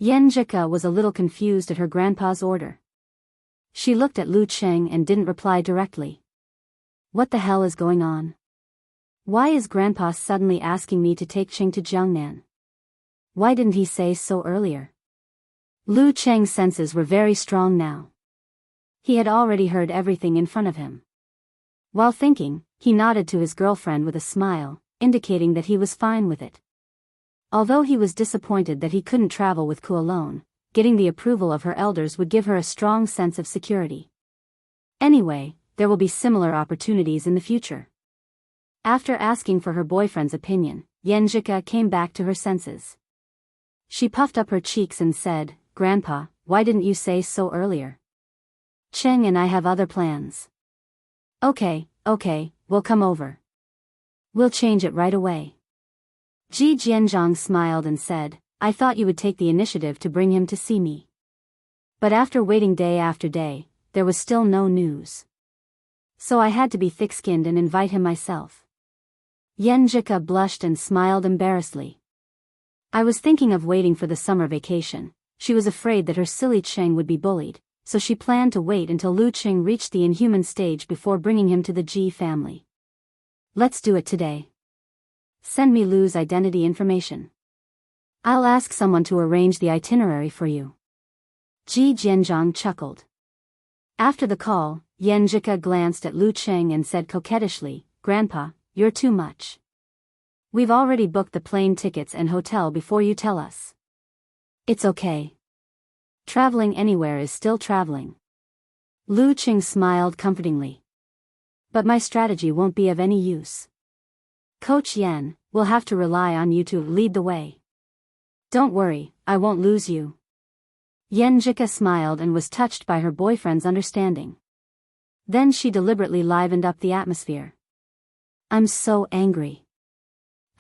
Yenjika was a little confused at her grandpa's order. She looked at Lu Qing and didn't reply directly. What the hell is going on? Why is Grandpa suddenly asking me to take Qing to Jiangnan? Why didn't he say so earlier? Lu Qing's senses were very strong now. He had already heard everything in front of him. While thinking, he nodded to his girlfriend with a smile, indicating that he was fine with it. Although he was disappointed that he couldn't travel with Ku alone, getting the approval of her elders would give her a strong sense of security. Anyway, there will be similar opportunities in the future. After asking for her boyfriend's opinion, Yenjika came back to her senses. She puffed up her cheeks and said, Grandpa, why didn't you say so earlier? Cheng and I have other plans. Okay, we'll come over. We'll change it right away. Ji Jianzhang smiled and said, I thought you would take the initiative to bring him to see me. But after waiting day after day, there was still no news. So I had to be thick-skinned and invite him myself. Yenjika blushed and smiled embarrassedly. I was thinking of waiting for the summer vacation. She was afraid that her silly Cheng would be bullied, so she planned to wait until Lu Qing reached the inhuman stage before bringing him to the Ji family. Let's do it today. Send me Lu's identity information. I'll ask someone to arrange the itinerary for you. Ji Jianzhang chuckled. After the call, Yenjika glanced at Lu Qing and said coquettishly, Grandpa, you're too much. We've already booked the plane tickets and hotel before you tell us. It's okay. Traveling anywhere is still traveling. Lu Qing smiled comfortingly. But my strategy won't be of any use. Coach Yen, we'll have to rely on you to lead the way. Don't worry, I won't lose you. Yenjika smiled and was touched by her boyfriend's understanding. Then she deliberately livened up the atmosphere. I'm so angry.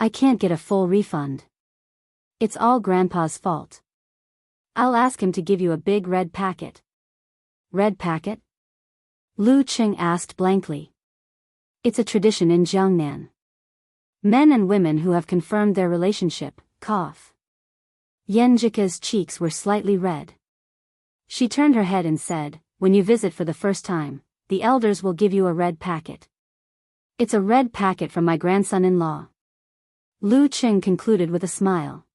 I can't get a full refund. It's all Grandpa's fault. I'll ask him to give you a big red packet. Red packet? Lu Qing asked blankly. It's a tradition in Jiangnan. Men and women who have confirmed their relationship, cough. Yenjika's cheeks were slightly red. She turned her head and said, when you visit for the first time, the elders will give you a red packet. It's a red packet from my grandson-in-law. Lu Qing concluded with a smile.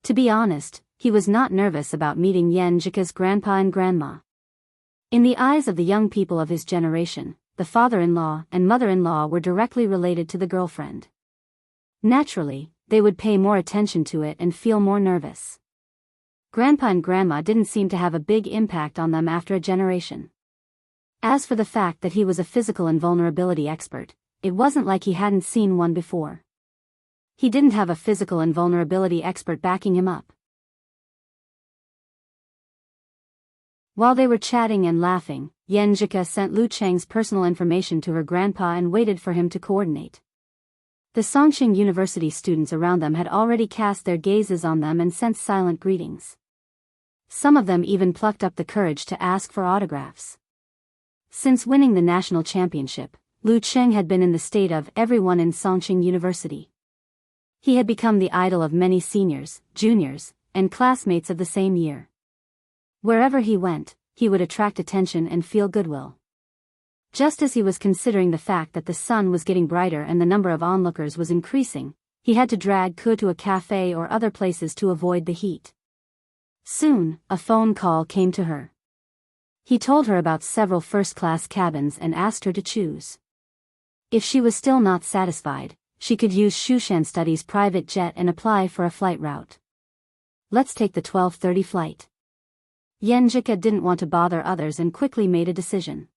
To be honest, he was not nervous about meeting Yenjika's grandpa and grandma. In the eyes of the young people of his generation, the father-in-law and mother-in-law were directly related to the girlfriend. Naturally, they would pay more attention to it and feel more nervous. Grandpa and grandma didn't seem to have a big impact on them after a generation. As for the fact that he was a physical invulnerability expert, it wasn't like he hadn't seen one before. He didn't have a physical invulnerability expert backing him up. While they were chatting and laughing, Yenjika sent Lu Cheng's personal information to her grandpa and waited for him to coordinate. The Songqing University students around them had already cast their gazes on them and sent silent greetings. Some of them even plucked up the courage to ask for autographs. Since winning the national championship, Lu Cheng had been in the state of everyone in Songqing University. He had become the idol of many seniors, juniors, and classmates of the same year. Wherever he went, he would attract attention and feel goodwill. Just as he was considering the fact that the sun was getting brighter and the number of onlookers was increasing, he had to drag Ku to a cafe or other places to avoid the heat. Soon, a phone call came to her. He told her about several first-class cabins and asked her to choose. If she was still not satisfied, she could use Shushan Study's private jet and apply for a flight route. Let's take the 12:30 flight. Yenjika didn't want to bother others and quickly made a decision.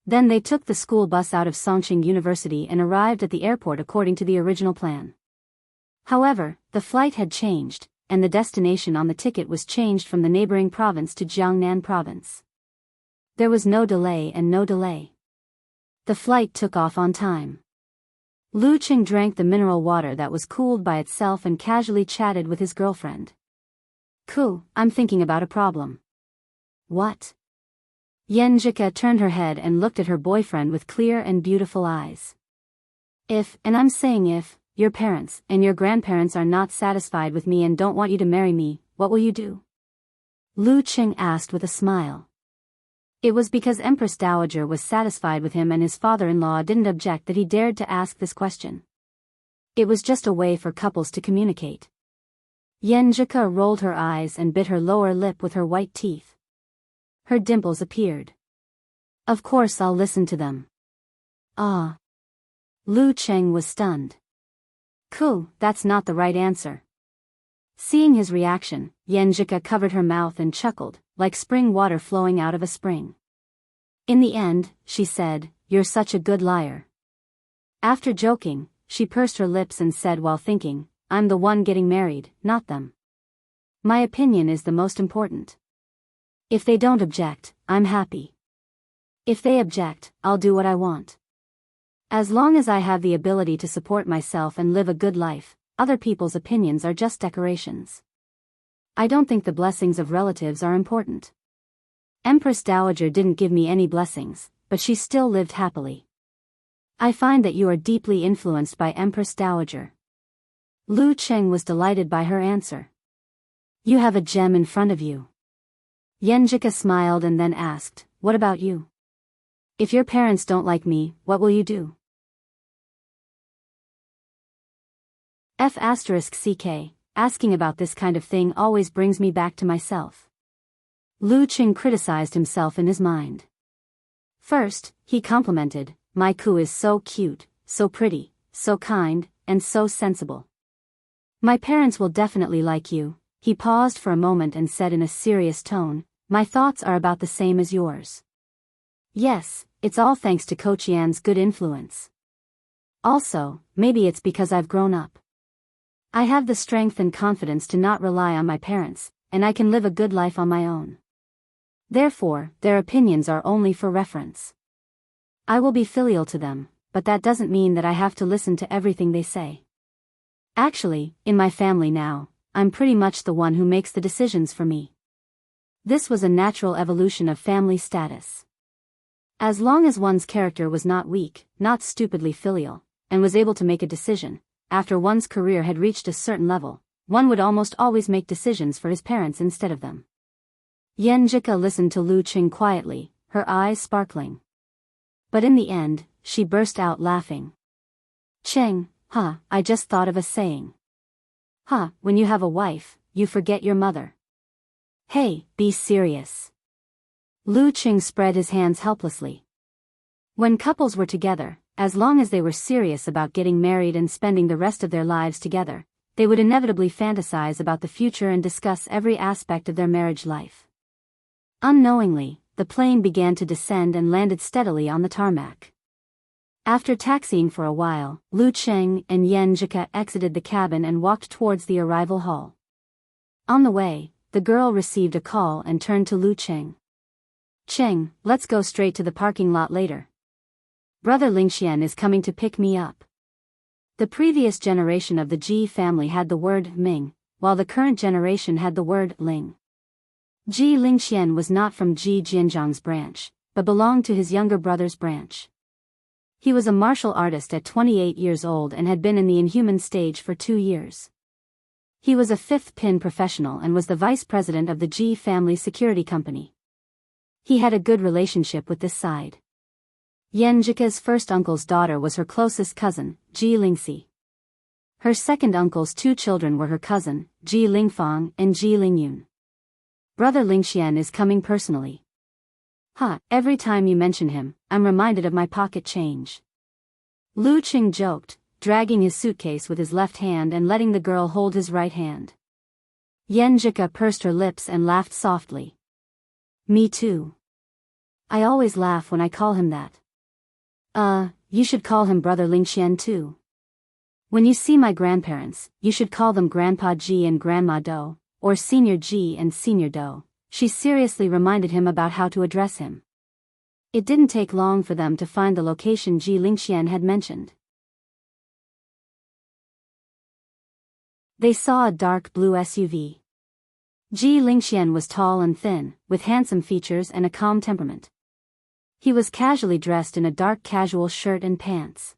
Then they took the school bus out of Songqing University and arrived at the airport according to the original plan. However, the flight had changed, and the destination on the ticket was changed from the neighboring province to Jiangnan province. There was no delay and no delay. The flight took off on time. Lu Cheng drank the mineral water that was cooled by itself and casually chatted with his girlfriend. Ku, I'm thinking about a problem. What? Yenjika turned her head and looked at her boyfriend with clear and beautiful eyes. If, and I'm saying if, your parents and your grandparents are not satisfied with me and don't want you to marry me, what will you do? Lu Cheng asked with a smile. It was because Empress Dowager was satisfied with him and his father-in-law didn't object that he dared to ask this question. It was just a way for couples to communicate. Yenjika rolled her eyes and bit her lower lip with her white teeth. Her dimples appeared. Of course I'll listen to them. Ah. Lu Cheng was stunned. Ku, that's not the right answer. Seeing his reaction, Yenjika covered her mouth and chuckled, like spring water flowing out of a spring. In the end, she said, you're such a good liar. After joking, she pursed her lips and said while thinking, I'm the one getting married, not them. My opinion is the most important. If they don't object, I'm happy. If they object, I'll do what I want. As long as I have the ability to support myself and live a good life, other people's opinions are just decorations. I don't think the blessings of relatives are important. Empress Dowager didn't give me any blessings, but she still lived happily. I find that you are deeply influenced by Empress Dowager. Lu Cheng was delighted by her answer. You have a gem in front of you. Yenjika smiled and then asked, what about you? If your parents don't like me, what will you do? F***ck, asking about this kind of thing always brings me back to myself. Lu Cheng criticized himself in his mind. First, he complimented, my Ku is so cute, so pretty, so kind, and so sensible. My parents will definitely like you. He paused for a moment and said in a serious tone, my thoughts are about the same as yours. Yes, it's all thanks to Kochian's good influence. Also, maybe it's because I've grown up. I have the strength and confidence to not rely on my parents, and I can live a good life on my own. Therefore, their opinions are only for reference. I will be filial to them, but that doesn't mean that I have to listen to everything they say. Actually, in my family now, I'm pretty much the one who makes the decisions for me. This was a natural evolution of family status. As long as one's character was not weak, not stupidly filial, and was able to make a decision, after one's career had reached a certain level, one would almost always make decisions for his parents instead of them. Yenjika listened to Lu Cheng quietly, her eyes sparkling. But in the end, she burst out laughing. Cheng, I just thought of a saying. When you have a wife, you forget your mother. Hey, be serious. Lu Qing spread his hands helplessly. When couples were together, as long as they were serious about getting married and spending the rest of their lives together, they would inevitably fantasize about the future and discuss every aspect of their marriage life. Unknowingly, the plane began to descend and landed steadily on the tarmac. After taxiing for a while, Lu Qing and Yan Jika exited the cabin and walked towards the arrival hall. On the way, the girl received a call and turned to Lu Qing. Qing, let's go straight to the parking lot later. Brother Lingxian is coming to pick me up. The previous generation of the Ji family had the word Ming, while the current generation had the word Ling. Ji Lingxian was not from Ji Jianzhang's branch, but belonged to his younger brother's branch. He was a martial artist at 28 years old and had been in the inhuman stage for 2 years. He was a fifth pin professional and was the vice president of the Ji family security company. He had a good relationship with this side. Yan Jika's first uncle's daughter was her closest cousin, Ji Lingxi. Her second uncle's 2 children were her cousin, Ji Lingfang and Ji Lingyun. Brother Lingxian is coming personally. Every time you mention him, I'm reminded of my pocket change. Lu Qing joked, dragging his suitcase with his left hand and letting the girl hold his right hand. Yan Jika pursed her lips and laughed softly. Me too. I always laugh when I call him that. You should call him Brother Lingxian too. When you see my grandparents, you should call them Grandpa Ji and Grandma Do, or Senior Ji and Senior Do. She seriously reminded him about how to address him. It didn't take long for them to find the location Ji Lingxian had mentioned. They saw a dark blue SUV. Ji Lingxian was tall and thin, with handsome features and a calm temperament. He was casually dressed in a dark casual shirt and pants.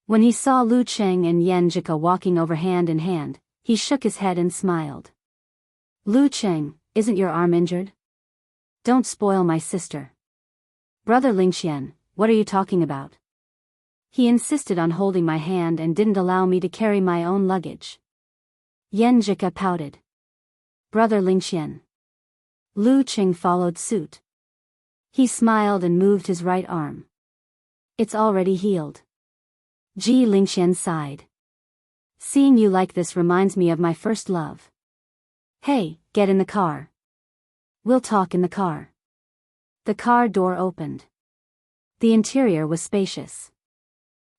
When he saw Lu Qing and Yan Jika walking over hand in hand, he shook his head and smiled. Lu Qing, isn't your arm injured? Don't spoil my sister. Brother Lingxian, what are you talking about? He insisted on holding my hand and didn't allow me to carry my own luggage. Yan Jika pouted. Brother Lingxian. Lu Qing followed suit. He smiled and moved his right arm. It's already healed. Ji Lingxian sighed. Seeing you like this reminds me of my first love. Hey, get in the car. We'll talk in the car. The car door opened. The interior was spacious.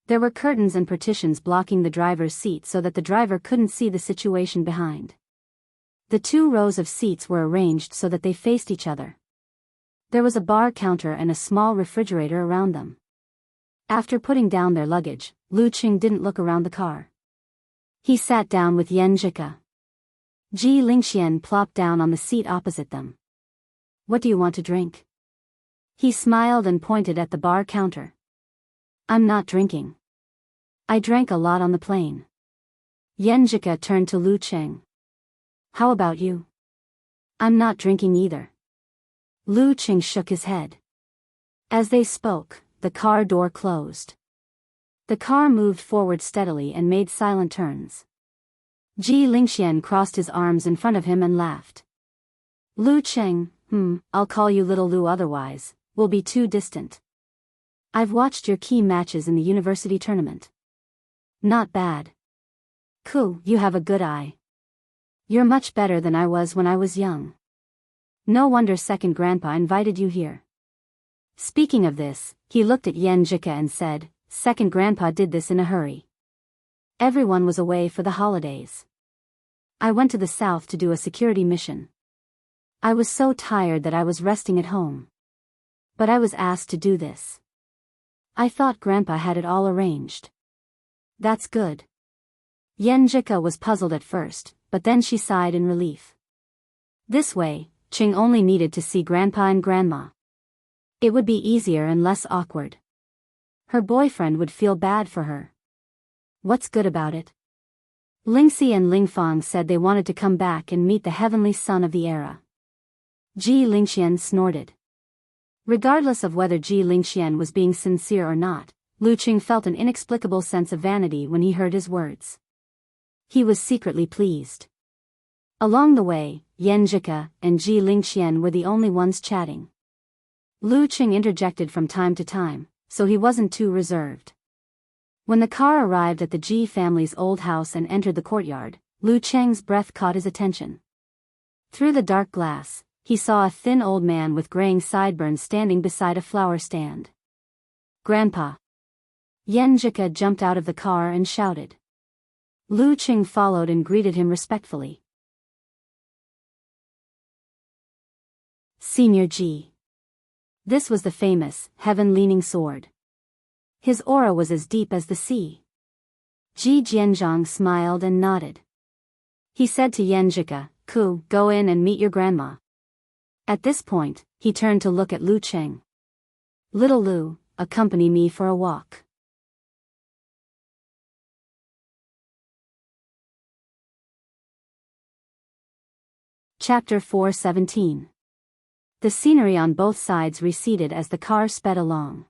There were curtains and partitions blocking the driver's seat so that the driver couldn't see the situation behind. The 2 rows of seats were arranged so that they faced each other. There was a bar counter and a small refrigerator around them. After putting down their luggage, Lu Qing didn't look around the car. He sat down with Yan Jika. Ji Lingxian plopped down on the seat opposite them. What do you want to drink? He smiled and pointed at the bar counter. I'm not drinking. I drank a lot on the plane. Yan Jika turned to Lu Qing. How about you? I'm not drinking either. Lu Qing shook his head. As they spoke, the car door closed. The car moved forward steadily and made silent turns. Ji Lingxian crossed his arms in front of him and laughed. Lu Qing, I'll call you Little Lu otherwise, we'll be too distant. I've watched your key matches in the university tournament. Not bad. Cool, you have a good eye. You're much better than I was when I was young. No wonder second grandpa invited you here. Speaking of this, he looked at Yan Jika and said, second grandpa did this in a hurry. Everyone was away for the holidays. I went to the south to do a security mission. I was so tired that I was resting at home. But I was asked to do this. I thought grandpa had it all arranged. That's good. Yan Jika was puzzled at first, but then she sighed in relief. This way, Qing only needed to see grandpa and grandma. It would be easier and less awkward. Her boyfriend would feel bad for her. What's good about it? Lingxi and Lingfang said they wanted to come back and meet the heavenly son of the era. Ji Lingxian snorted. Regardless of whether Ji Lingxian was being sincere or not, Lu Qing felt an inexplicable sense of vanity when he heard his words. He was secretly pleased. Along the way, Yenjika and Ji Lingxian were the only ones chatting. Lu Qing interjected from time to time, so he wasn't too reserved. When the car arrived at the Ji family's old house and entered the courtyard, Lu Cheng's breath caught his attention. Through the dark glass, he saw a thin old man with graying sideburns standing beside a flower stand. "Grandpa!" Yenjika jumped out of the car and shouted. Lu Qing followed and greeted him respectfully. Senior Ji. This was the famous, heaven-leaning sword. His aura was as deep as the sea. Ji Jianzhang smiled and nodded. He said to Yenjika, "Go in and meet your grandma." At this point, he turned to look at Lu Cheng. "Little Lu, accompany me for a walk." Chapter 4:17. The scenery on both sides receded as the car sped along.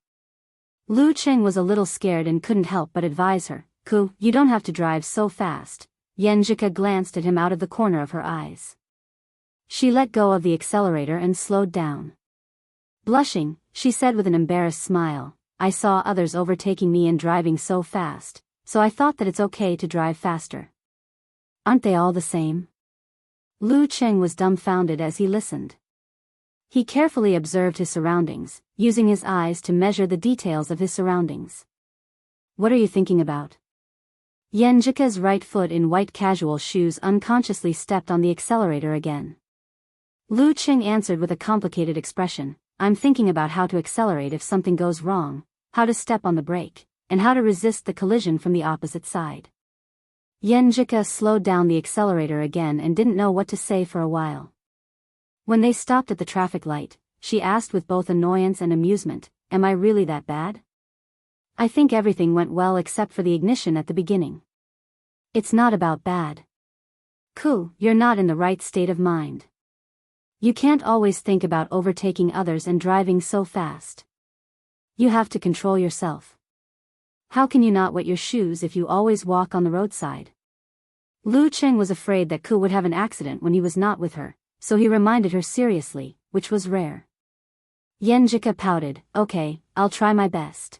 Lu Cheng was a little scared and couldn't help but advise her, "You don't have to drive so fast." Yenjika glanced at him out of the corner of her eyes. She let go of the accelerator and slowed down. Blushing, she said with an embarrassed smile, "I saw others overtaking me and driving so fast, so I thought that it's okay to drive faster. Aren't they all the same?" Lu Cheng was dumbfounded as he listened. He carefully observed his surroundings, using his eyes to measure the details of his surroundings. "What are you thinking about?" Yenjika's right foot in white casual shoes unconsciously stepped on the accelerator again. Lu Cheng answered with a complicated expression, "I'm thinking about how to accelerate if something goes wrong, how to step on the brake, and how to resist the collision from the opposite side." Yenjika slowed down the accelerator again and didn't know what to say for a while. When they stopped at the traffic light, she asked with both annoyance and amusement, "Am I really that bad? I think everything went well except for the ignition at the beginning." "It's not about bad. You're not in the right state of mind. You can't always think about overtaking others and driving so fast. You have to control yourself. How can you not wet your shoes if you always walk on the roadside?" Lu Cheng was afraid that would have an accident when he was not with her, so he reminded her seriously, which was rare. Yenjika pouted, "Okay, I'll try my best."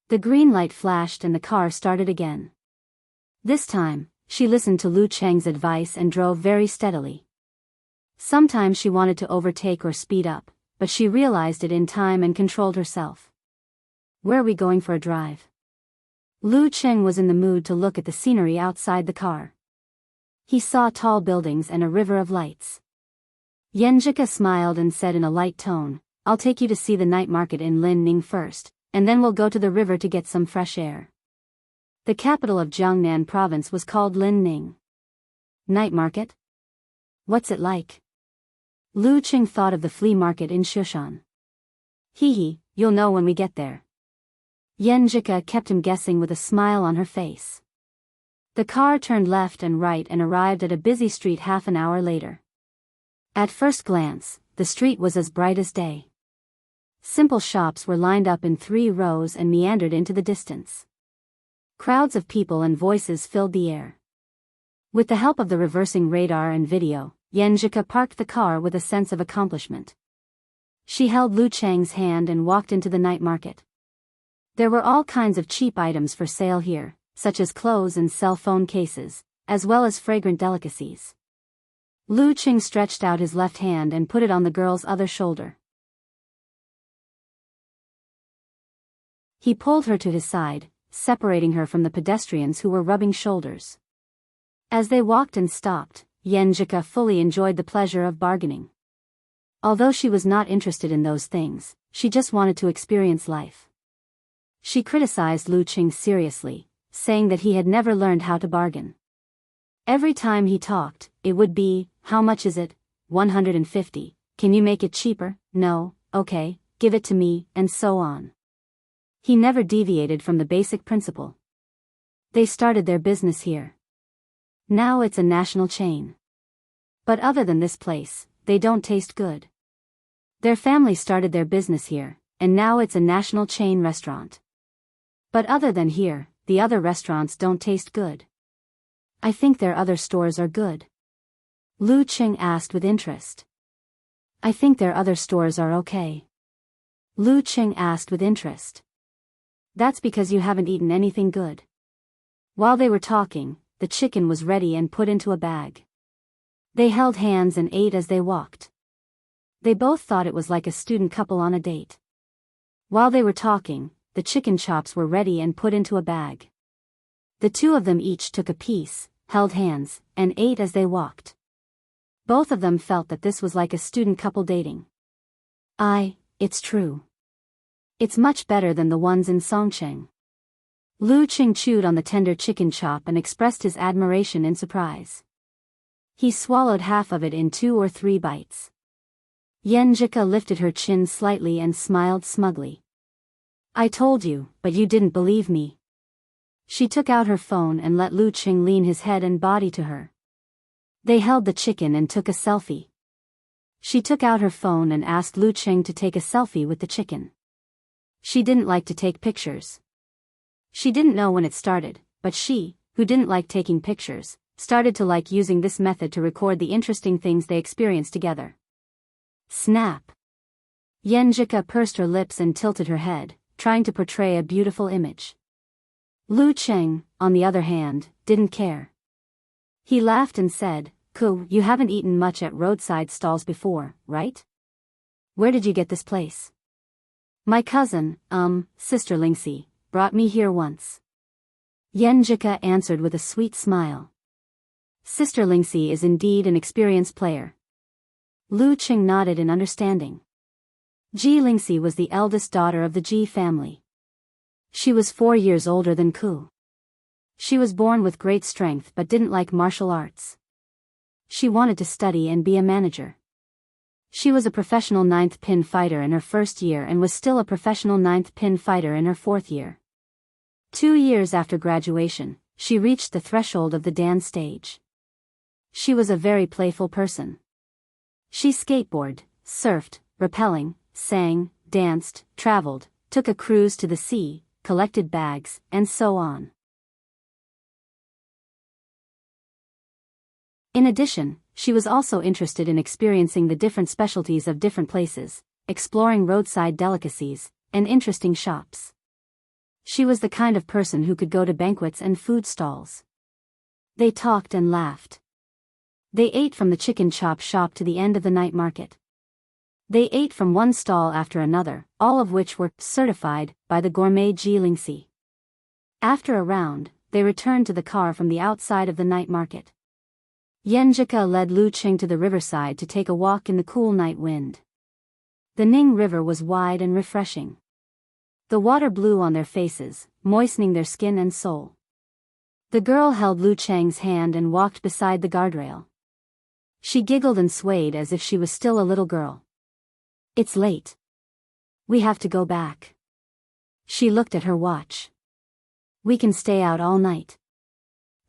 The green light flashed and the car started again. This time, she listened to Lu Cheng's advice and drove very steadily. Sometimes she wanted to overtake or speed up, but she realized it in time and controlled herself. "Where are we going for a drive?" Lu Cheng was in the mood to look at the scenery outside the car. He saw tall buildings and a river of lights. Yenjika smiled and said in a light tone, "I'll take you to see the night market in Linning first, and then we'll go to the river to get some fresh air." The capital of Jiangnan province was called Linning. Night market? What's it like? Lu Qing thought of the flea market in Shushan. You'll know when we get there." Yenjika kept him guessing with a smile on her face. The car turned left and right and arrived at a busy street half an hour later. At first glance, the street was as bright as day. Simple shops were lined up in 3 rows and meandered into the distance. Crowds of people and voices filled the air. With the help of the reversing radar and video, Yenjika parked the car with a sense of accomplishment. She held Lu Cheng's hand and walked into the night market. There were all kinds of cheap items for sale here, such as clothes and cell phone cases, as well as fragrant delicacies. Lu Cheng stretched out his left hand and put it on the girl's other shoulder. He pulled her to his side, separating her from the pedestrians who were rubbing shoulders. As they walked and stopped, Yenjika fully enjoyed the pleasure of bargaining. Although she was not interested in those things, she just wanted to experience life. She criticized Lu Cheng seriously, saying that he had never learned how to bargain. Every time he talked, it would be, "How much is it? 150. Can you make it cheaper? No, okay, give it to me," and so on. He never deviated from the basic principle. They started their business here. Now it's a national chain. But other than this place, they don't taste good. Their family started their business here, and now it's a national chain restaurant. But other than here, the other restaurants don't taste good. I think their other stores are good. Lu Qing asked with interest. I think their other stores are okay. Lu Qing asked with interest. That's because you haven't eaten anything good. While they were talking, the chicken was ready and put into a bag. They held hands and ate as they walked. They both thought it was like a student couple on a date. While they were talking, the chicken chops were ready and put into a bag. The two of them each took a piece, held hands, and ate as they walked. Both of them felt that this was like a student couple dating. It's true. It's much better than the ones in Songcheng. Lu Qing chewed on the tender chicken chop and expressed his admiration in surprise. He swallowed half of it in 2 or 3 bites. Yan Zhika lifted her chin slightly and smiled smugly. I told you, but you didn't believe me. She took out her phone and let Lu Qing lean his head and body to her. They held the chicken and took a selfie. She took out her phone and asked Lu Qing to take a selfie with the chicken. She didn't like to take pictures. She didn't know when it started, but she, who didn't like taking pictures, started to like using this method to record the interesting things they experienced together. Snap! Yan Zhika pursed her lips and tilted her head, trying to portray a beautiful image. Lu Qing, on the other hand, didn't care. He laughed and said, "Ku, you haven't eaten much at roadside stalls before, right? Where did you get this place?" "My cousin, Sister Lingxi, brought me here once." Yan Zhika answered with a sweet smile. Sister Lingxi is indeed an experienced player. Lu Qing nodded in understanding. Ji Lingxi was the eldest daughter of the Ji family. She was 4 years older than Ku. She was born with great strength but didn't like martial arts. She wanted to study and be a manager. She was a professional 9th pin fighter in her first year and was still a professional 9th pin fighter in her 4th year. 2 years after graduation, she reached the threshold of the dance stage. She was a very playful person. She skateboarded, surfed, rappelling, sang, danced, traveled, took a cruise to the sea, collected bags, and so on. In addition, she was also interested in experiencing the different specialties of different places, exploring roadside delicacies, and interesting shops. She was the kind of person who could go to banquets and food stalls. They talked and laughed. They ate from the chicken chop shop to the end of the night market. They ate from one stall after another, all of which were certified by the gourmet Ji Lingxi. After a round, they returned to the car from the outside of the night market. Yan Zhika led Lu Qing to the riverside to take a walk in the cool night wind. The Ning River was wide and refreshing. The water blew on their faces, moistening their skin and soul. The girl held Lu Cheng's hand and walked beside the guardrail. She giggled and swayed as if she was still a little girl. It's late. We have to go back. She looked at her watch. We can stay out all night.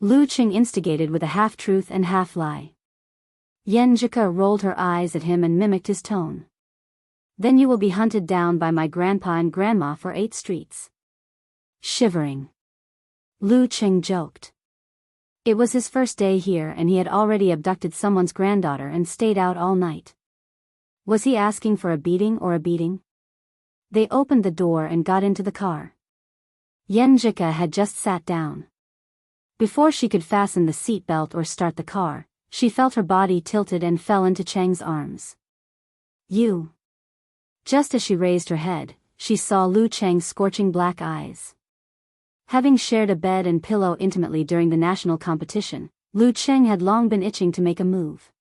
Lu Qing instigated with a half-truth and half-lie. Yan Zhika rolled her eyes at him and mimicked his tone. Then you will be hunted down by my grandpa and grandma for 8 streets. Shivering. Lu Qing joked. It was his first day here and he had already abducted someone's granddaughter and stayed out all night. Was he asking for a beating or a beating? They opened the door and got into the car. Yan Zhika had just sat down. Before she could fasten the seatbelt or start the car, she felt her body tilted and fell into Cheng's arms. You. Just as she raised her head, she saw Lu Cheng's scorching black eyes. Having shared a bed and pillow intimately during the national competition, Lu Cheng had long been itching to make a move.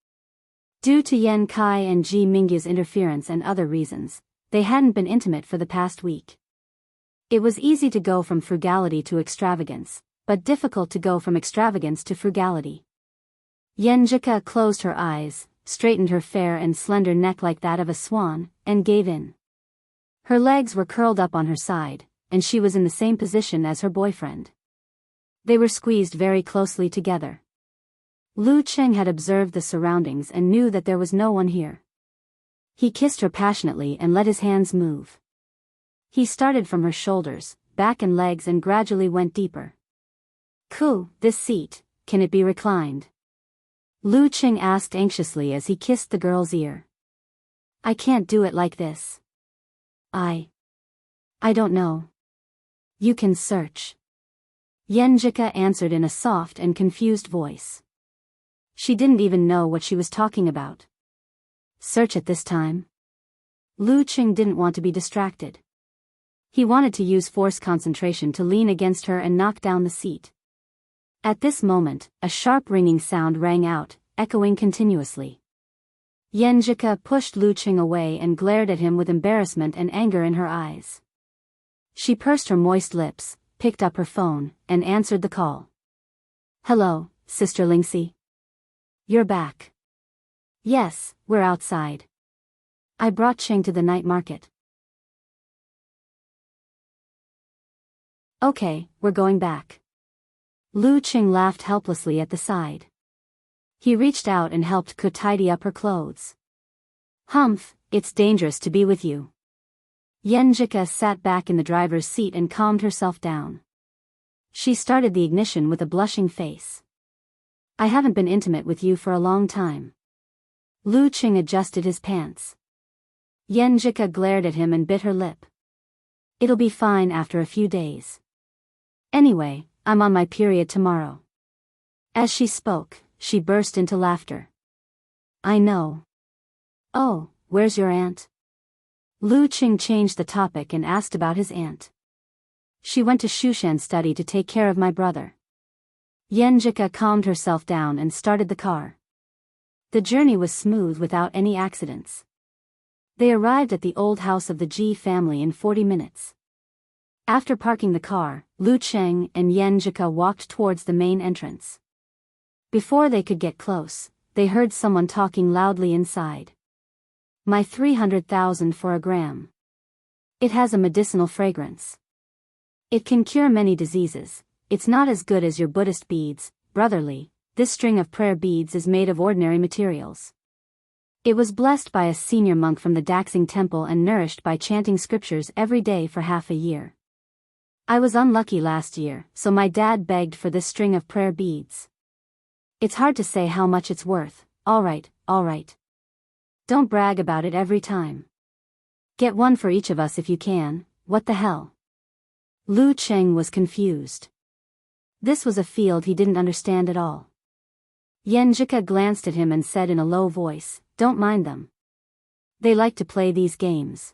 Due to Yan Kai and Ji Mingyu's interference and other reasons, they hadn't been intimate for the past week. It was easy to go from frugality to extravagance, but difficult to go from extravagance to frugality. Yan Zhika closed her eyes, straightened her fair and slender neck like that of a swan, and gave in. Her legs were curled up on her side, and she was in the same position as her boyfriend. They were squeezed very closely together. Lu Cheng had observed the surroundings and knew that there was no one here. He kissed her passionately and let his hands move. He started from her shoulders, back and legs and gradually went deeper. Ku, this seat, can it be reclined? Lu Qing asked anxiously as he kissed the girl's ear. I can't do it like this. I don't know. You can search. Yenjika answered in a soft and confused voice. She didn't even know what she was talking about. Search at this time? Lu Qing didn't want to be distracted. He wanted to use force concentration to lean against her and knock down the seat. At this moment, a sharp ringing sound rang out, echoing continuously. Yenjika pushed Lu Qing away and glared at him with embarrassment and anger in her eyes. She pursed her moist lips, picked up her phone, and answered the call. Hello, Sister Lingxi. You're back. Yes, we're outside. I brought Qing to the night market. Okay, we're going back. Lu Qing laughed helplessly at the side. He reached out and helped Ku tidy up her clothes. Humph, it's dangerous to be with you. Yenjika sat back in the driver's seat and calmed herself down. She started the ignition with a blushing face. I haven't been intimate with you for a long time. Lu Qing adjusted his pants. Yenjika glared at him and bit her lip. It'll be fine after a few days. Anyway, I'm on my period tomorrow. As she spoke, she burst into laughter. I know. Oh, where's your aunt? Lu Qing changed the topic and asked about his aunt. She went to Shushan study to take care of my brother. Yenjika calmed herself down and started the car. The journey was smooth without any accidents. They arrived at the old house of the Ji family in 40 minutes. After parking the car, Lu Qing and Yenjika walked towards the main entrance. Before they could get close, they heard someone talking loudly inside. My 300,000 for a gram. It has a medicinal fragrance. It can cure many diseases. It's not as good as your Buddhist beads, brotherly. This string of prayer beads is made of ordinary materials. It was blessed by a senior monk from the Daxing temple and nourished by chanting scriptures every day for half a year. I was unlucky last year, so my dad begged for this string of prayer beads. It's hard to say how much it's worth. All right. Don't brag about it every time. Get one for each of us if you can. What the hell? Lu Qing was confused. This was a field he didn't understand at all. Yenjika glanced at him and said in a low voice, don't mind them. They like to play these games.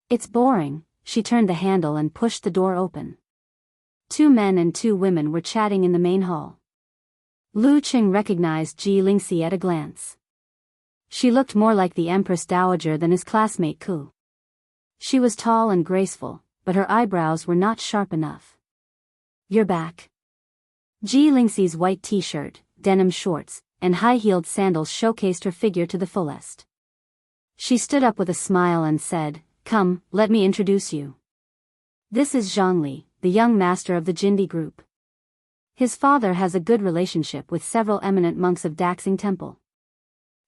It's boring. She turned the handle and pushed the door open. 2 men and 2 women were chatting in the main hall. Lu Qing recognized Ji Lingxi at a glance. She looked more like the Empress Dowager than his classmate Ku. She was tall and graceful, but her eyebrows were not sharp enough. You're back. Ji Lingxi's white t-shirt, denim shorts, and high-heeled sandals showcased her figure to the fullest. She stood up with a smile and said, Come, let me introduce you. This is Zhongli, the young master of the Jindi group. His father has a good relationship with several eminent monks of Daxing Temple.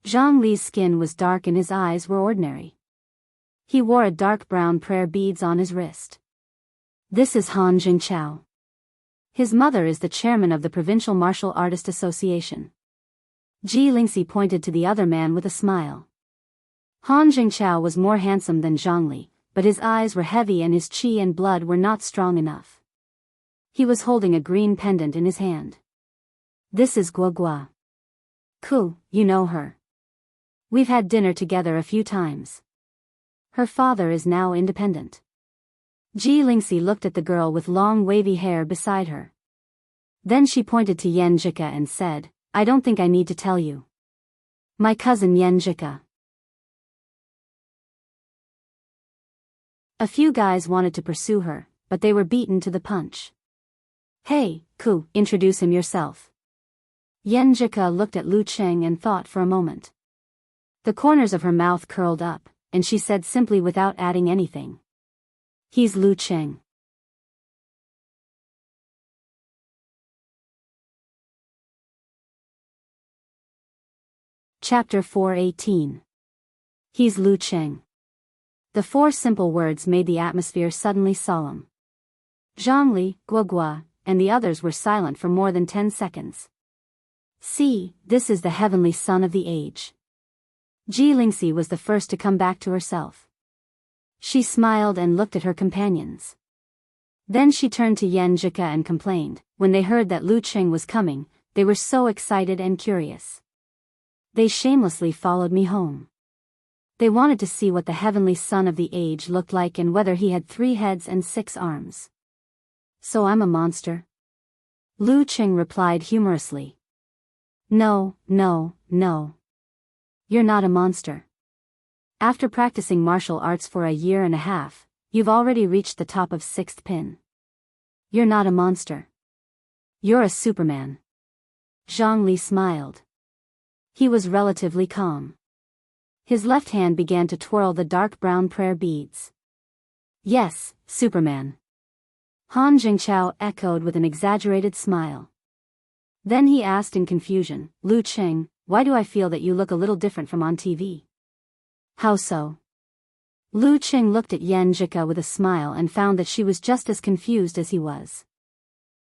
Zhongli's skin was dark and his eyes were ordinary. He wore a dark brown prayer beads on his wrist. This is Han Jingqiao. His mother is the chairman of the Provincial Martial Artist Association. Ji Lingxi pointed to the other man with a smile. Han Jingqiao was more handsome than Zhongli, but his eyes were heavy and his qi and blood were not strong enough. He was holding a green pendant in his hand. This is Guogua. Ku, you know her. We've had dinner together a few times. Her father is now independent. Ji Lingxi looked at the girl with long wavy hair beside her. Then she pointed to Yenjika and said, I don't think I need to tell you. My cousin Yenjika. A few guys wanted to pursue her, but they were beaten to the punch. Hey, Ku, introduce him yourself. Yenjika looked at Lu Qing and thought for a moment. The corners of her mouth curled up, and she said simply without adding anything. He's Lu Qing. Chapter 4:18. He's Lu Qing. The 4 simple words made the atmosphere suddenly solemn. Zhongli, Guogua, and the others were silent for more than 10 seconds. See, this is the heavenly son of the age. Ji Lingxi was the first to come back to herself. She smiled and looked at her companions. Then she turned to Yan Zhika and complained. When they heard that Lu Qing was coming, they were so excited and curious. They shamelessly followed me home. They wanted to see what the heavenly son of the age looked like and whether he had 3 heads and 6 arms. So I'm a monster? Lu Qing replied humorously. No, no, no. You're not a monster. After practicing martial arts for a year and a half, you've already reached the top of 6th pin. You're not a monster. You're a Superman. Zhang Li smiled. He was relatively calm. His left hand began to twirl the dark brown prayer beads. Yes, Superman. Han Jingqiao echoed with an exaggerated smile. Then he asked in confusion, Lu Qing, why do I feel that you look a little different from on TV? How so? Lu Qing looked at Yan Zhika with a smile and found that she was just as confused as he was.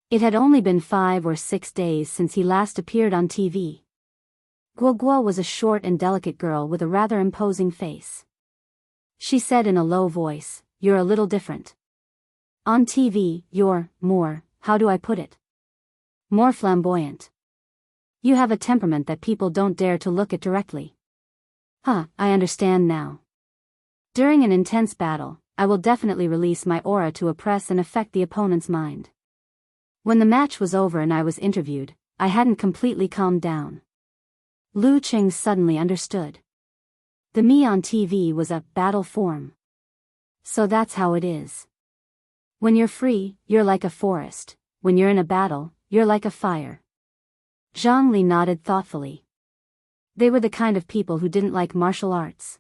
It had only been 5 or 6 days since he last appeared on TV. Guo Guo was a short and delicate girl with a rather imposing face. She said in a low voice, you're a little different. On TV, you're more, how do I put it? More flamboyant. You have a temperament that people don't dare to look at directly. I understand now. During an intense battle, I will definitely release my aura to oppress and affect the opponent's mind. When the match was over and I was interviewed, I hadn't completely calmed down. Lu Qing suddenly understood. The me on TV was a battle form. So that's how it is. When you're free, you're like a forest. When you're in a battle, you're like a fire. Zhang Li nodded thoughtfully. They were the kind of people who didn't like martial arts.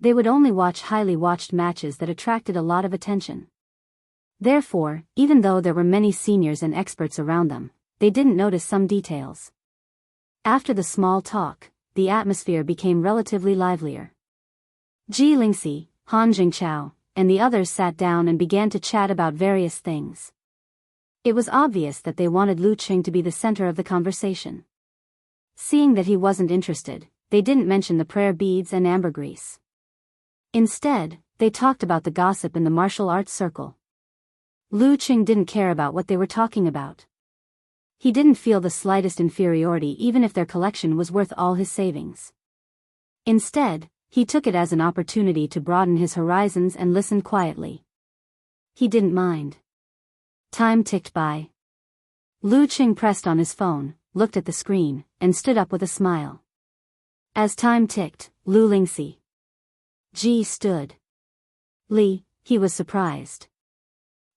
They would only watch highly watched matches that attracted a lot of attention. Therefore, even though there were many seniors and experts around them, they didn't notice some details. After the small talk, the atmosphere became relatively livelier. Ji Lingxi, Han Jingqiao, and the others sat down and began to chat about various things. It was obvious that they wanted Lu Qing to be the center of the conversation. Seeing that he wasn't interested, they didn't mention the prayer beads and ambergris. Instead, they talked about the gossip in the martial arts circle. Lu Qing didn't care about what they were talking about. He didn't feel the slightest inferiority even if their collection was worth all his savings. Instead, he took it as an opportunity to broaden his horizons and listen quietly. He didn't mind. Time ticked by. Lu Qing pressed on his phone, looked at the screen, and stood up with a smile. As time ticked, Lu Lingxi. Ji stood. Li, he was surprised.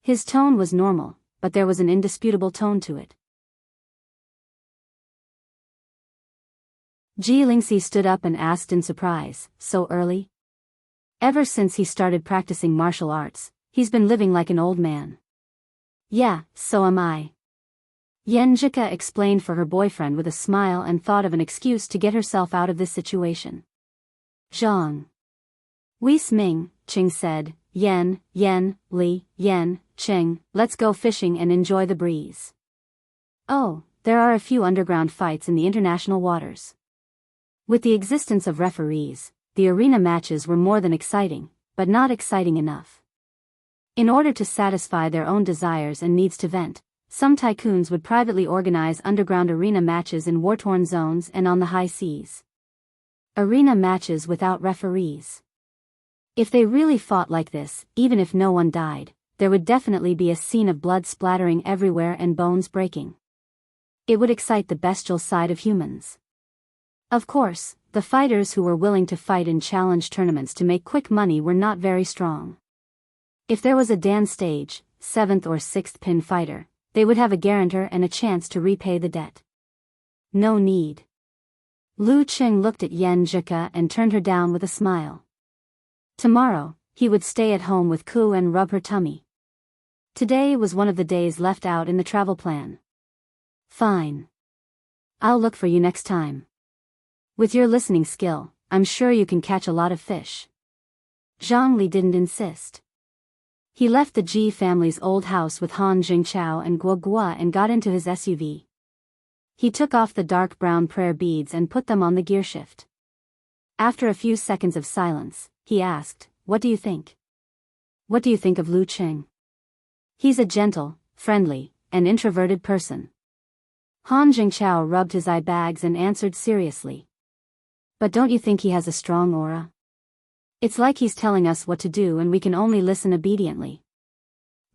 His tone was normal, but there was an indisputable tone to it. Ji Lingxi stood up and asked in surprise, so early? Ever since he started practicing martial arts, he's been living like an old man. Yeah, so am I. Yan Zhika explained for her boyfriend with a smile and thought of an excuse to get herself out of this situation. Zhang. Wei Sming, Qing said, Yan, Li, Qing, let's go fishing and enjoy the breeze. Oh, there are a few underground fights in the international waters. With the existence of referees, the arena matches were more than exciting, but not exciting enough. In order to satisfy their own desires and needs to vent, some tycoons would privately organize underground arena matches in war-torn zones and on the high seas. Arena matches without referees. If they really fought like this, even if no one died, there would definitely be a scene of blood splattering everywhere and bones breaking. It would excite the bestial side of humans. Of course, the fighters who were willing to fight in challenge tournaments to make quick money were not very strong. If there was a Dan stage, 7th or 6th pin fighter, they would have a guarantor and a chance to repay the debt. No need. Lu Qing looked at Yan Zhika and turned her down with a smile. Tomorrow, he would stay at home with Ku and rub her tummy. Today was one of the days left out in the travel plan. Fine. I'll look for you next time. With your listening skill, I'm sure you can catch a lot of fish. Zhang Li didn't insist. He left the Ji family's old house with Han Jingchao and Guo Guo and got into his SUV. He took off the dark brown prayer beads and put them on the gearshift. After a few seconds of silence, he asked, "What do you think? What do you think of Lu Cheng? He's a gentle, friendly, and introverted person." Han Jingchao rubbed his eye bags and answered seriously. "But don't you think he has a strong aura? It's like he's telling us what to do and we can only listen obediently."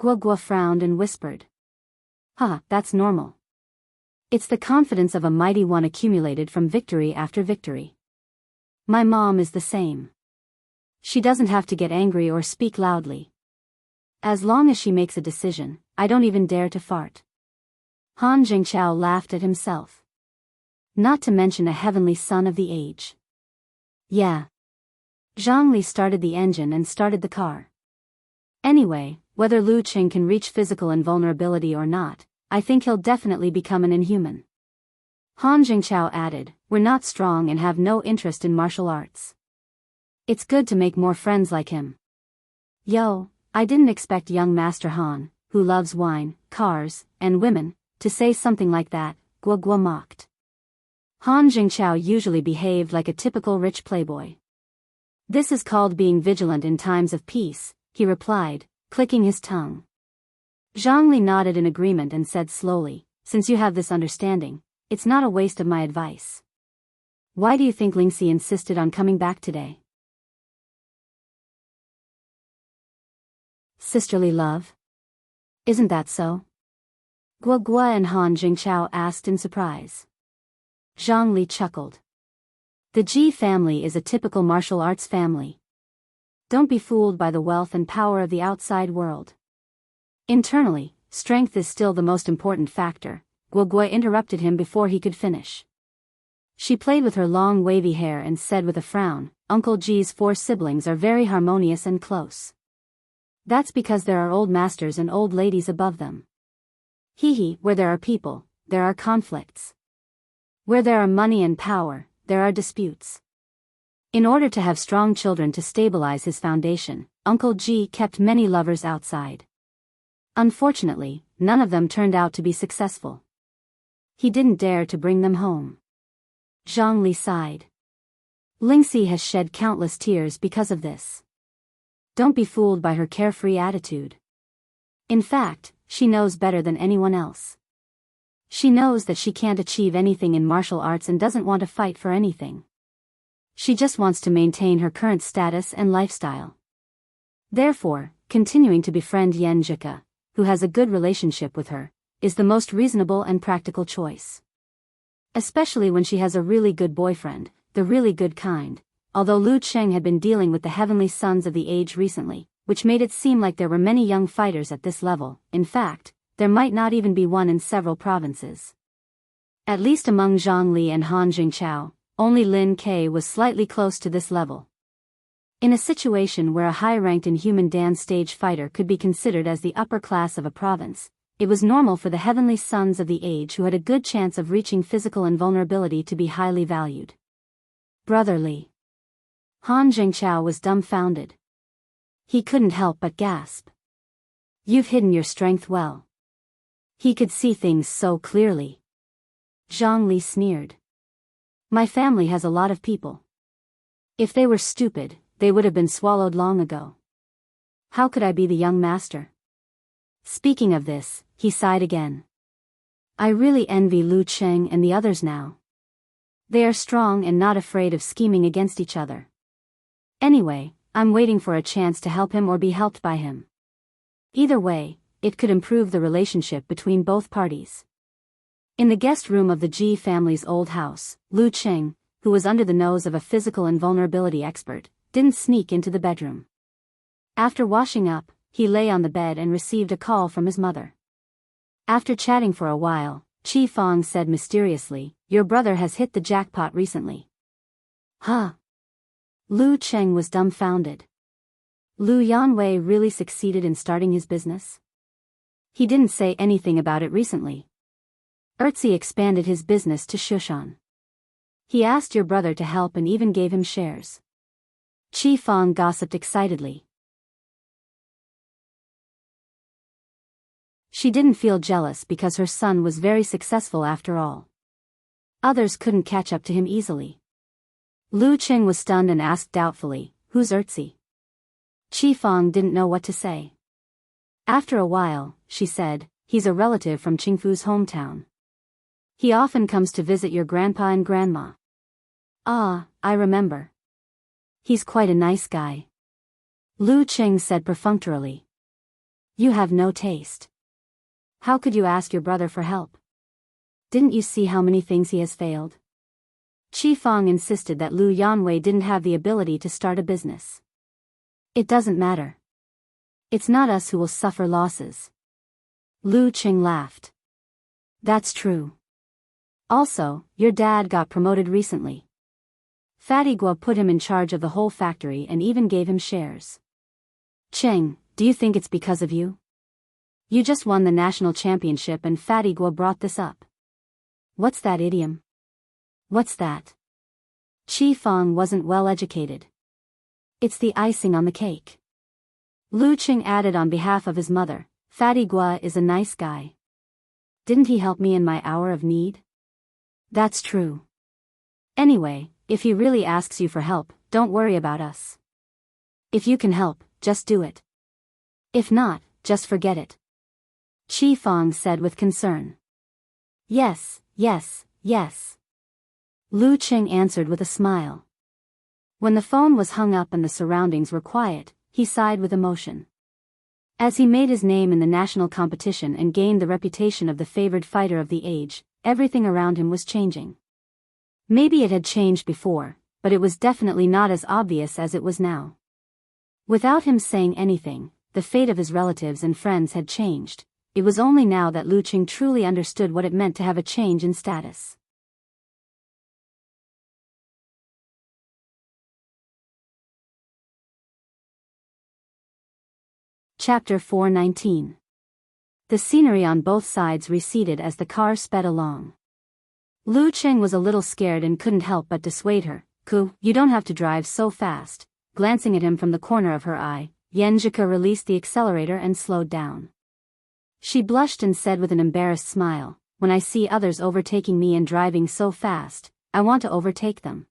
Guo Guo frowned and whispered, That's normal. It's the confidence of a mighty one accumulated from victory after victory. My mom is the same. She doesn't have to get angry or speak loudly. As long as she makes a decision, I don't even dare to fart." Han Jingchao laughed at himself. Not to mention a heavenly son of the age. Yeah. Zhang Li started the engine and started the car. "Anyway, whether Lu Cheng can reach physical invulnerability or not, I think he'll definitely become an inhuman." Han Jingchao added, "We're not strong and have no interest in martial arts. It's good to make more friends like him." "Yo, I didn't expect young Master Han, who loves wine, cars, and women, to say something like that," Guo Guo mocked. Han Jingchao usually behaved like a typical rich playboy. "This is called being vigilant in times of peace," he replied, clicking his tongue. Zhang Li nodded in agreement and said slowly, "Since you have this understanding, it's not a waste of my advice. Why do you think Lingxi insisted on coming back today?" Sisterly love? Isn't that so? Guo Guo and Han Jingchao asked in surprise. Zhang Li chuckled. The Ji family is a typical martial arts family. Don't be fooled by the wealth and power of the outside world. Internally, strength is still the most important factor. Guo Guo interrupted him before he could finish. She played with her long wavy hair and said with a frown, "Uncle Ji's 4 siblings are very harmonious and close. That's because there are old masters and old ladies above them. Where there are people, there are conflicts. Where there are money and power, there are disputes." In order to have strong children to stabilize his foundation, Uncle Ji kept many lovers outside. Unfortunately, none of them turned out to be successful. He didn't dare to bring them home. Zhang Li sighed. Lingxi has shed countless tears because of this. Don't be fooled by her carefree attitude. In fact, she knows better than anyone else. She knows that she can't achieve anything in martial arts and doesn't want to fight for anything. She just wants to maintain her current status and lifestyle. Therefore, continuing to befriend Yan Zhika, who has a good relationship with her, is the most reasonable and practical choice. Especially when she has a really good boyfriend, the really good kind, although Lu Cheng had been dealing with the heavenly sons of the age recently, which made it seem like there were many young fighters at this level. In fact, there might not even be one in several provinces. At least among Zhang Li and Han Jingchao, only Lin Ke was slightly close to this level. In a situation where a high-ranked inhuman dance stage fighter could be considered as the upper class of a province, it was normal for the heavenly sons of the age who had a good chance of reaching physical invulnerability to be highly valued. Brotherly. Han Jingchao was dumbfounded. He couldn't help but gasp. "You've hidden your strength well." He could see things so clearly. Zhang Li sneered. "My family has a lot of people. If they were stupid, they would have been swallowed long ago. How could I be the young master?" Speaking of this, he sighed again. "I really envy Lu Cheng and the others now. They are strong and not afraid of scheming against each other. Anyway, I'm waiting for a chance to help him or be helped by him. Either way, it could improve the relationship between both parties." In the guest room of the Ji family's old house, Lu Cheng, who was under the nose of a physical invulnerability expert, didn't sneak into the bedroom. After washing up, he lay on the bed and received a call from his mother. After chatting for a while, Qi Fang said mysteriously, "Your brother has hit the jackpot recently." Huh? Lu Cheng was dumbfounded. Lu Yanwei really succeeded in starting his business? He didn't say anything about it recently. Erzi expanded his business to Shushan. He asked your brother to help and even gave him shares. Qi Fang gossiped excitedly. She didn't feel jealous because her son was very successful after all. Others couldn't catch up to him easily. Lu Qing was stunned and asked doubtfully, "Who's Erzi?" Qi Fang didn't know what to say. After a while, she said, "He's a relative from Qingfu's hometown. He often comes to visit your grandpa and grandma." "Ah, I remember. He's quite a nice guy," Lu Qing said perfunctorily. "You have no taste. How could you ask your brother for help? Didn't you see how many things he has failed?" Qi Fang insisted that Lu Yanwei didn't have the ability to start a business. "It doesn't matter. It's not us who will suffer losses." Lu Qing laughed. "That's true. Also, your dad got promoted recently. Fatty Guo put him in charge of the whole factory and even gave him shares. Qing, do you think it's because of you? You just won the national championship and Fatty Guo brought this up." "What's that idiom?" "What's that?" Qi Fang wasn't well educated. "It's the icing on the cake." Lu Qing added on behalf of his mother, "Fatty Guo is a nice guy. Didn't he help me in my hour of need?" "That's true. Anyway, if he really asks you for help, don't worry about us. If you can help, just do it. If not, just forget it," Qi Fang said with concern. "Yes, yes, yes," Lu Qing answered with a smile. When the phone was hung up and the surroundings were quiet, he sighed with emotion. As he made his name in the national competition and gained the reputation of the favored fighter of the age, everything around him was changing. Maybe it had changed before, but it was definitely not as obvious as it was now. Without him saying anything, the fate of his relatives and friends had changed. It was only now that Lu Qing truly understood what it meant to have a change in status. Chapter 419. The scenery on both sides receded as the car sped along. Lu Qing was a little scared and couldn't help but dissuade her. "Ku, you don't have to drive so fast." Glancing at him from the corner of her eye, Yenjika released the accelerator and slowed down. She blushed and said with an embarrassed smile, "When I see others overtaking me and driving so fast, I want to overtake them.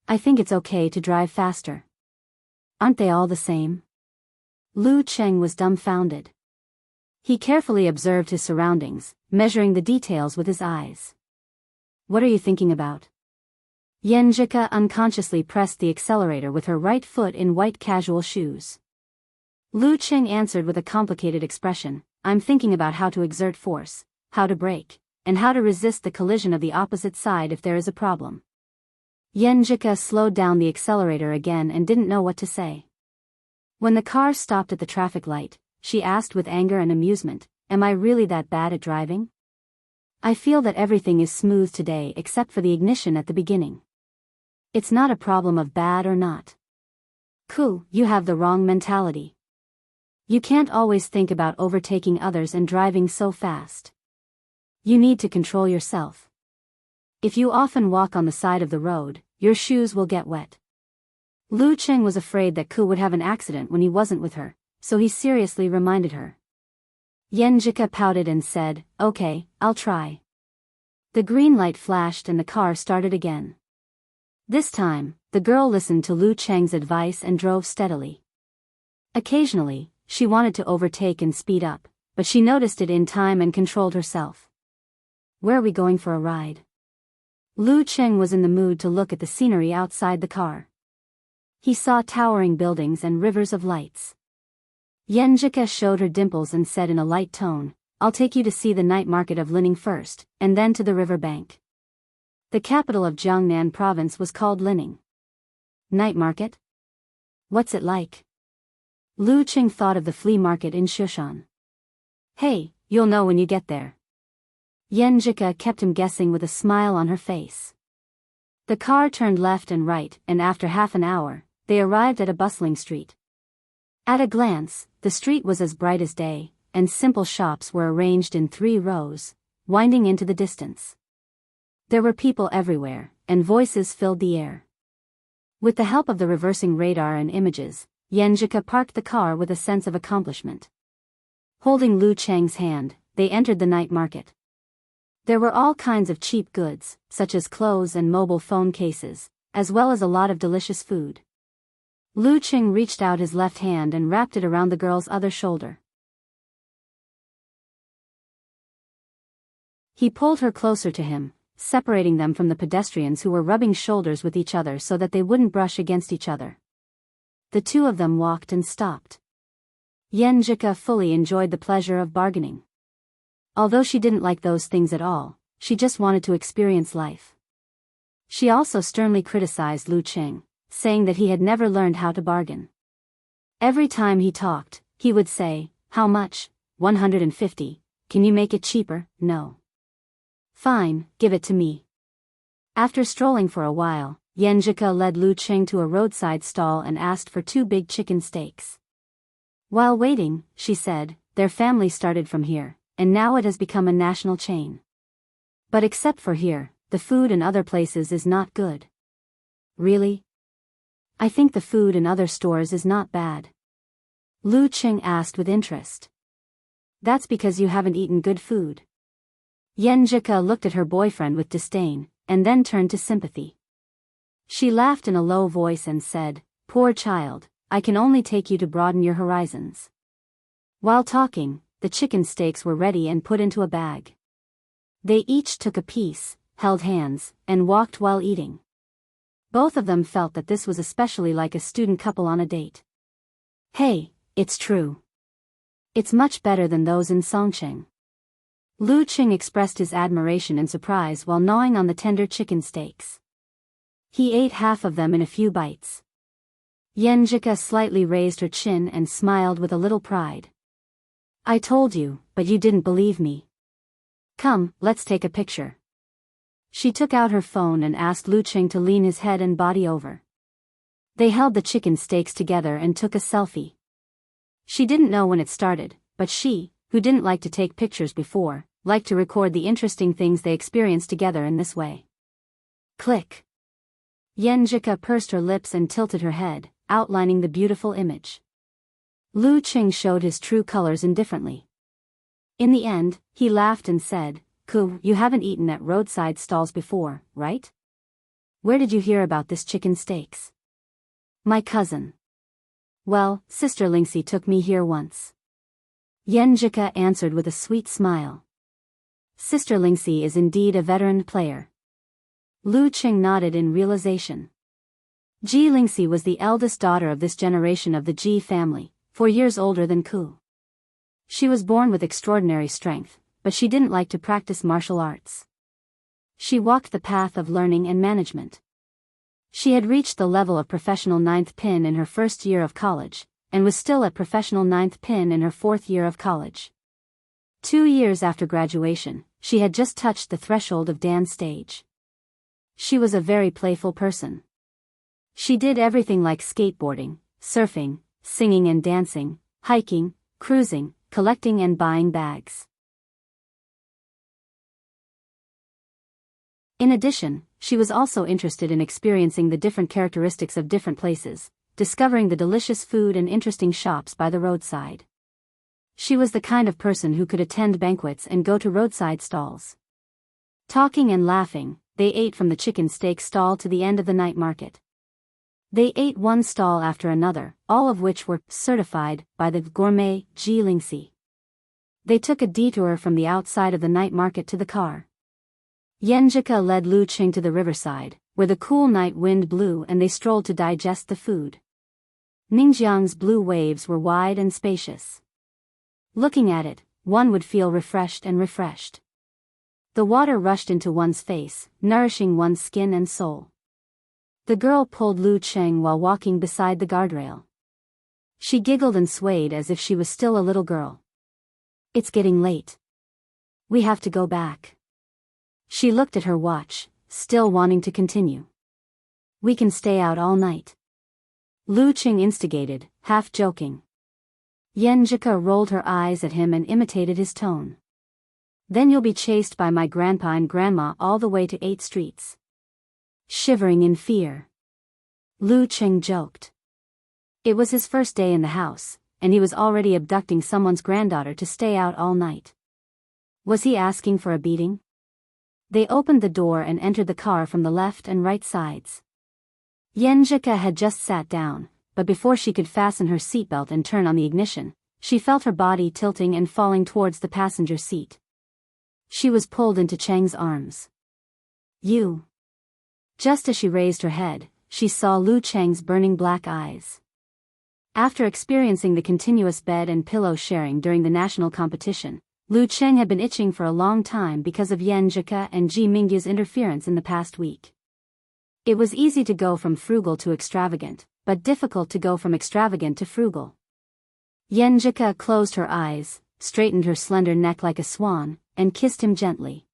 I think it's okay to drive faster. Aren't they all the same?" Lu Qing was dumbfounded. He carefully observed his surroundings, measuring the details with his eyes. "What are you thinking about?" Yenjika unconsciously pressed the accelerator with her right foot in white casual shoes. Lu Qing answered with a complicated expression, "I'm thinking about how to exert force, how to brake, and how to resist the collision of the opposite side if there is a problem." Yenjika slowed down the accelerator again and didn't know what to say. When the car stopped at the traffic light, she asked with anger and amusement, "Am I really that bad at driving? I feel that everything is smooth today except for the ignition at the beginning. It's not a problem of bad or not. Ku, you have the wrong mentality. You can't always think about overtaking others and driving so fast. You need to control yourself. If you often walk on the side of the road, your shoes will get wet." Lu Qing was afraid that Ku would have an accident when he wasn't with her, so he seriously reminded her. Yenjika pouted and said, "Okay, I'll try." The green light flashed and the car started again. This time, the girl listened to Lu Qing's advice and drove steadily. Occasionally, she wanted to overtake and speed up, but she noticed it in time and controlled herself. "Where are we going for a ride?" Lu Qing was in the mood to look at the scenery outside the car. He saw towering buildings and rivers of lights. Yenjika showed her dimples and said in a light tone, "I'll take you to see the night market of Lining first, and then to the river bank." The capital of Jiangnan province was called Lining. Night market? What's it like? Lu Qing thought of the flea market in Shushan. "Hey, you'll know when you get there." Yenjika kept him guessing with a smile on her face. The car turned left and right, and after half an hour, they arrived at a bustling street. At a glance, the street was as bright as day, and simple shops were arranged in 3 rows, winding into the distance. There were people everywhere, and voices filled the air. With the help of the reversing radar and images, Yenjika parked the car with a sense of accomplishment. Holding Lu Cheng's hand, they entered the night market. There were all kinds of cheap goods, such as clothes and mobile phone cases, as well as a lot of delicious food. Lu Cheng reached out his left hand and wrapped it around the girl's other shoulder. He pulled her closer to him, separating them from the pedestrians who were rubbing shoulders with each other so that they wouldn't brush against each other. The two of them walked and stopped. Yen Jika fully enjoyed the pleasure of bargaining. Although she didn't like those things at all, she just wanted to experience life. She also sternly criticized Lu Cheng, saying that he had never learned how to bargain. Every time he talked, he would say, "How much? 150. Can you make it cheaper?" "No." "Fine, give it to me." After strolling for a while, Yen Jika led Lu Cheng to a roadside stall and asked for 2 big chicken steaks. While waiting, she said, "Their family started from here, and now it has become a national chain. But except for here, the food in other places is not good." "Really?" "I think the food in other stores is not bad." Lu Cheng asked with interest. "That's because you haven't eaten good food." Yen Jika looked at her boyfriend with disdain, and then turned to sympathy. She laughed in a low voice and said, "Poor child, I can only take you to broaden your horizons." While talking, the chicken steaks were ready and put into a bag. They each took a piece, held hands, and walked while eating. Both of them felt that this was especially like a student couple on a date. "Hey, it's true. It's much better than those in Songcheng." Lu Cheng expressed his admiration and surprise while gnawing on the tender chicken steaks. He ate half of them in a few bites. Yen Jika slightly raised her chin and smiled with a little pride. "I told you, but you didn't believe me. Come, let's take a picture." She took out her phone and asked Lu Cheng to lean his head and body over. They held the chicken steaks together and took a selfie. She didn't know when it started, but she, who didn't like to take pictures before, liked to record the interesting things they experienced together in this way. Click. Yen Jika pursed her lips and tilted her head, outlining the beautiful image. Lu Cheng showed his true colors indifferently. In the end, he laughed and said, "Ku, you haven't eaten at roadside stalls before, right? Where did you hear about this chicken steaks?" "My cousin." "Well, Sister Lingxi took me here once." Yen Jika answered with a sweet smile. Sister Lingxi is indeed a veteran player. Lu Cheng nodded in realization. Ji Lingxi was the eldest daughter of this generation of the Ji family, 4 years older than Ku. She was born with extraordinary strength, but she didn't like to practice martial arts. She walked the path of learning and management. She had reached the level of professional 9th pin in her first year of college, and was still at professional 9th pin in her 4th year of college. 2 years after graduation, she had just touched the threshold of Dan stage. She was a very playful person. She did everything like skateboarding, surfing, singing and dancing, hiking, cruising, collecting and buying bags. In addition, she was also interested in experiencing the different characteristics of different places, discovering the delicious food and interesting shops by the roadside. She was the kind of person who could attend banquets and go to roadside stalls. Talking and laughing, they ate from the chicken steak stall to the end of the night market. They ate one stall after another, all of which were certified by the gourmet Ji Lingxi. They took a detour from the outside of the night market to the car. Yen Jika led Lu Cheng to the riverside, where the cool night wind blew and they strolled to digest the food. Ningjiang's blue waves were wide and spacious. Looking at it, one would feel refreshed and refreshed. The water rushed into one's face, nourishing one's skin and soul. The girl pulled Lu Cheng while walking beside the guardrail. She giggled and swayed as if she was still a little girl. "It's getting late. We have to go back." She looked at her watch, still wanting to continue. "We can stay out all night." Lu Cheng instigated, half joking. Yen Jika rolled her eyes at him and imitated his tone. "Then you'll be chased by my grandpa and grandma all the way to 8 streets. Shivering in fear. Lu Cheng joked. It was his first day in the house, and he was already abducting someone's granddaughter to stay out all night. Was he asking for a beating? They opened the door and entered the car from the left and right sides. Yenjika had just sat down, but before she could fasten her seatbelt and turn on the ignition, she felt her body tilting and falling towards the passenger seat. She was pulled into Chang's arms. You. Just as she raised her head, she saw Lu Cheng's burning black eyes. After experiencing the continuous bed and pillow sharing during the national competition, Lu Cheng had been itching for a long time because of Yenjika and Ji Mingyu's interference in the past week. It was easy to go from frugal to extravagant, but difficult to go from extravagant to frugal. Yenjika closed her eyes, straightened her slender neck like a swan, and kissed him gently.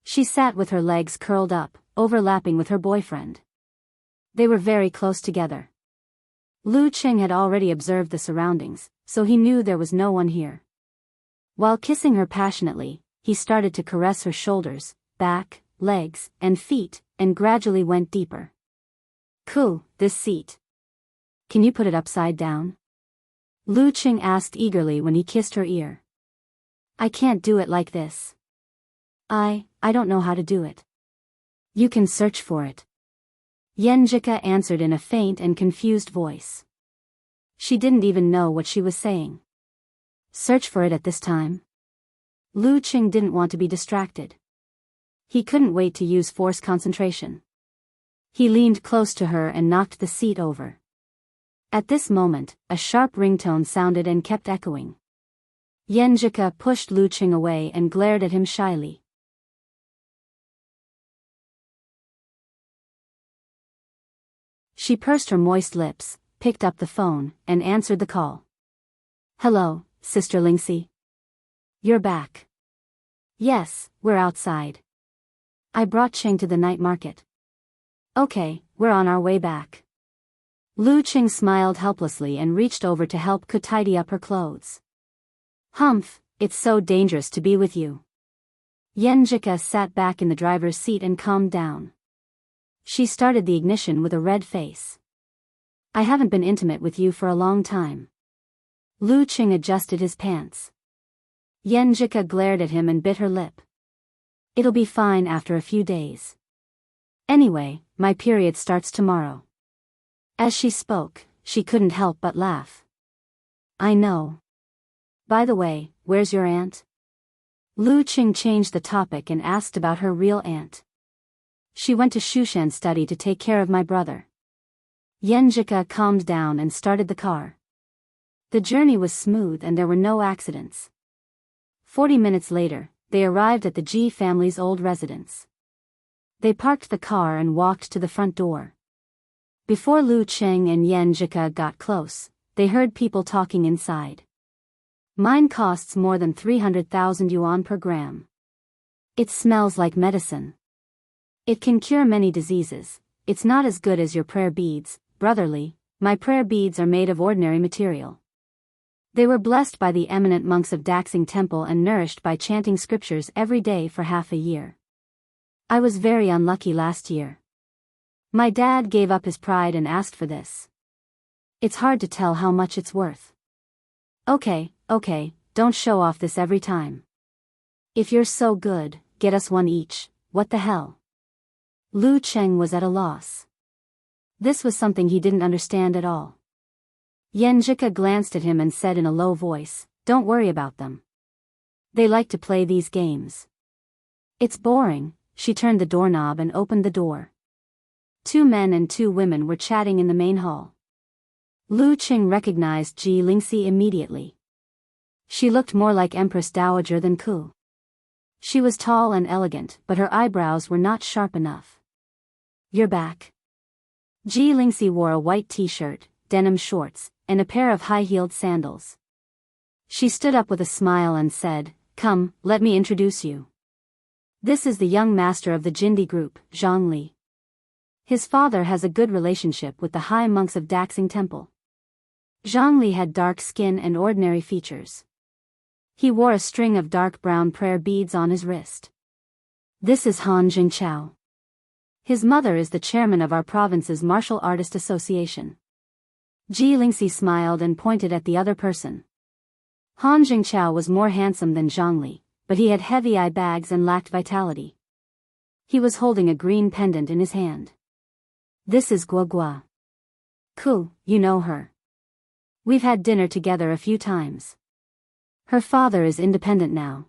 She sat with her legs curled up, overlapping with her boyfriend. They were very close together. Lu Cheng had already observed the surroundings, so he knew there was no one here. While kissing her passionately, he started to caress her shoulders, back, legs, and feet, and gradually went deeper. Cool, this seat. Can you put it upside down? Lu Cheng asked eagerly when he kissed her ear. I can't do it like this. I don't know how to do it. You can search for it. Yenjika answered in a faint and confused voice. She didn't even know what she was saying. Search for it at this time? Lu Cheng didn't want to be distracted. He couldn't wait to use forced concentration. He leaned close to her and knocked the seat over. At this moment, a sharp ringtone sounded and kept echoing. Yenjika pushed Lu Cheng away and glared at him shyly. She pursed her moist lips, picked up the phone, and answered the call. Hello, Sister Lingxi. You're back. Yes, we're outside. I brought Cheng to the night market. Okay, we're on our way back. Lu Cheng smiled helplessly and reached over to help Ku tidy up her clothes. Humph, it's so dangerous to be with you. Yenjika sat back in the driver's seat and calmed down. She started the ignition with a red face. I haven't been intimate with you for a long time. Lu Cheng adjusted his pants. Yenjika glared at him and bit her lip. It'll be fine after a few days. Anyway, my period starts tomorrow. As she spoke, she couldn't help but laugh. I know. By the way, where's your aunt? Lu Cheng changed the topic and asked about her real aunt. She went to Shushan study to take care of my brother. Yenjika calmed down and started the car. The journey was smooth and there were no accidents. 40 minutes later, they arrived at the Ji family's old residence. They parked the car and walked to the front door. Before Lu Cheng and Yenjika got close, they heard people talking inside. Mine costs more than 300,000 yuan per gram. It smells like medicine. It can cure many diseases. It's not as good as your prayer beads, brotherly. My prayer beads are made of ordinary material. They were blessed by the eminent monks of Daxing Temple and nourished by chanting scriptures every day for half a year. I was very unlucky last year. My dad gave up his pride and asked for this. It's hard to tell how much it's worth. Okay, don't show off this every time. If you're so good, get us one each. What the hell? Lu Cheng was at a loss. This was something he didn't understand at all. Yenjika glanced at him and said in a low voice, Don't worry about them. They like to play these games. It's boring. She turned the doorknob and opened the door. 2 men and 2 women were chatting in the main hall. Lu Cheng recognized Ji Lingxi immediately. She looked more like Empress Dowager than Ku. She was tall and elegant, but her eyebrows were not sharp enough. You're back. Ji Lingxi wore a white t-shirt, denim shorts, and a pair of high-heeled sandals. She stood up with a smile and said, Come, let me introduce you. This is the young master of the Jindi group, Zhang Li. His father has a good relationship with the high monks of Daxing Temple. Zhang Li had dark skin and ordinary features. He wore a string of dark brown prayer beads on his wrist. This is Han Jingqiao. His mother is the chairman of our province's martial artist association. Ji Lingxi smiled and pointed at the other person. Han Jingqiao was more handsome than Zhongli, but he had heavy eye bags and lacked vitality. He was holding a green pendant in his hand. This is Guo Guo. Ku, you know her. We've had dinner together a few times. Her father is independent now.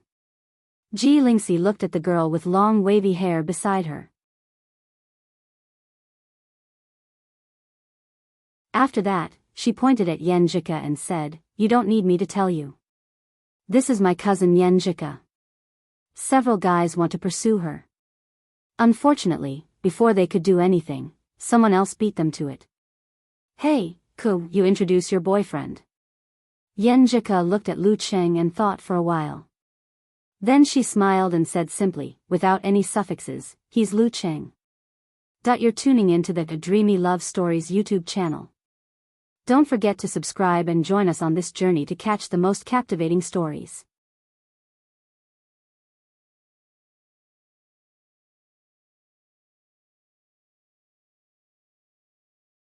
Ji Lingxi looked at the girl with long wavy hair beside her. After that, she pointed at Yan Jika and said, "You don't need me to tell you. This is my cousin Yan Jika. Several guys want to pursue her. Unfortunately, before they could do anything, someone else beat them to it." "Hey, Ku, you introduce your boyfriend." Yan Jika looked at Lu Cheng and thought for a while. Then she smiled and said simply, without any suffixes, "He's Lu Cheng." You're tuning into the Dreamy Love Stories YouTube channel. Don't forget to subscribe and join us on this journey to catch the most captivating stories.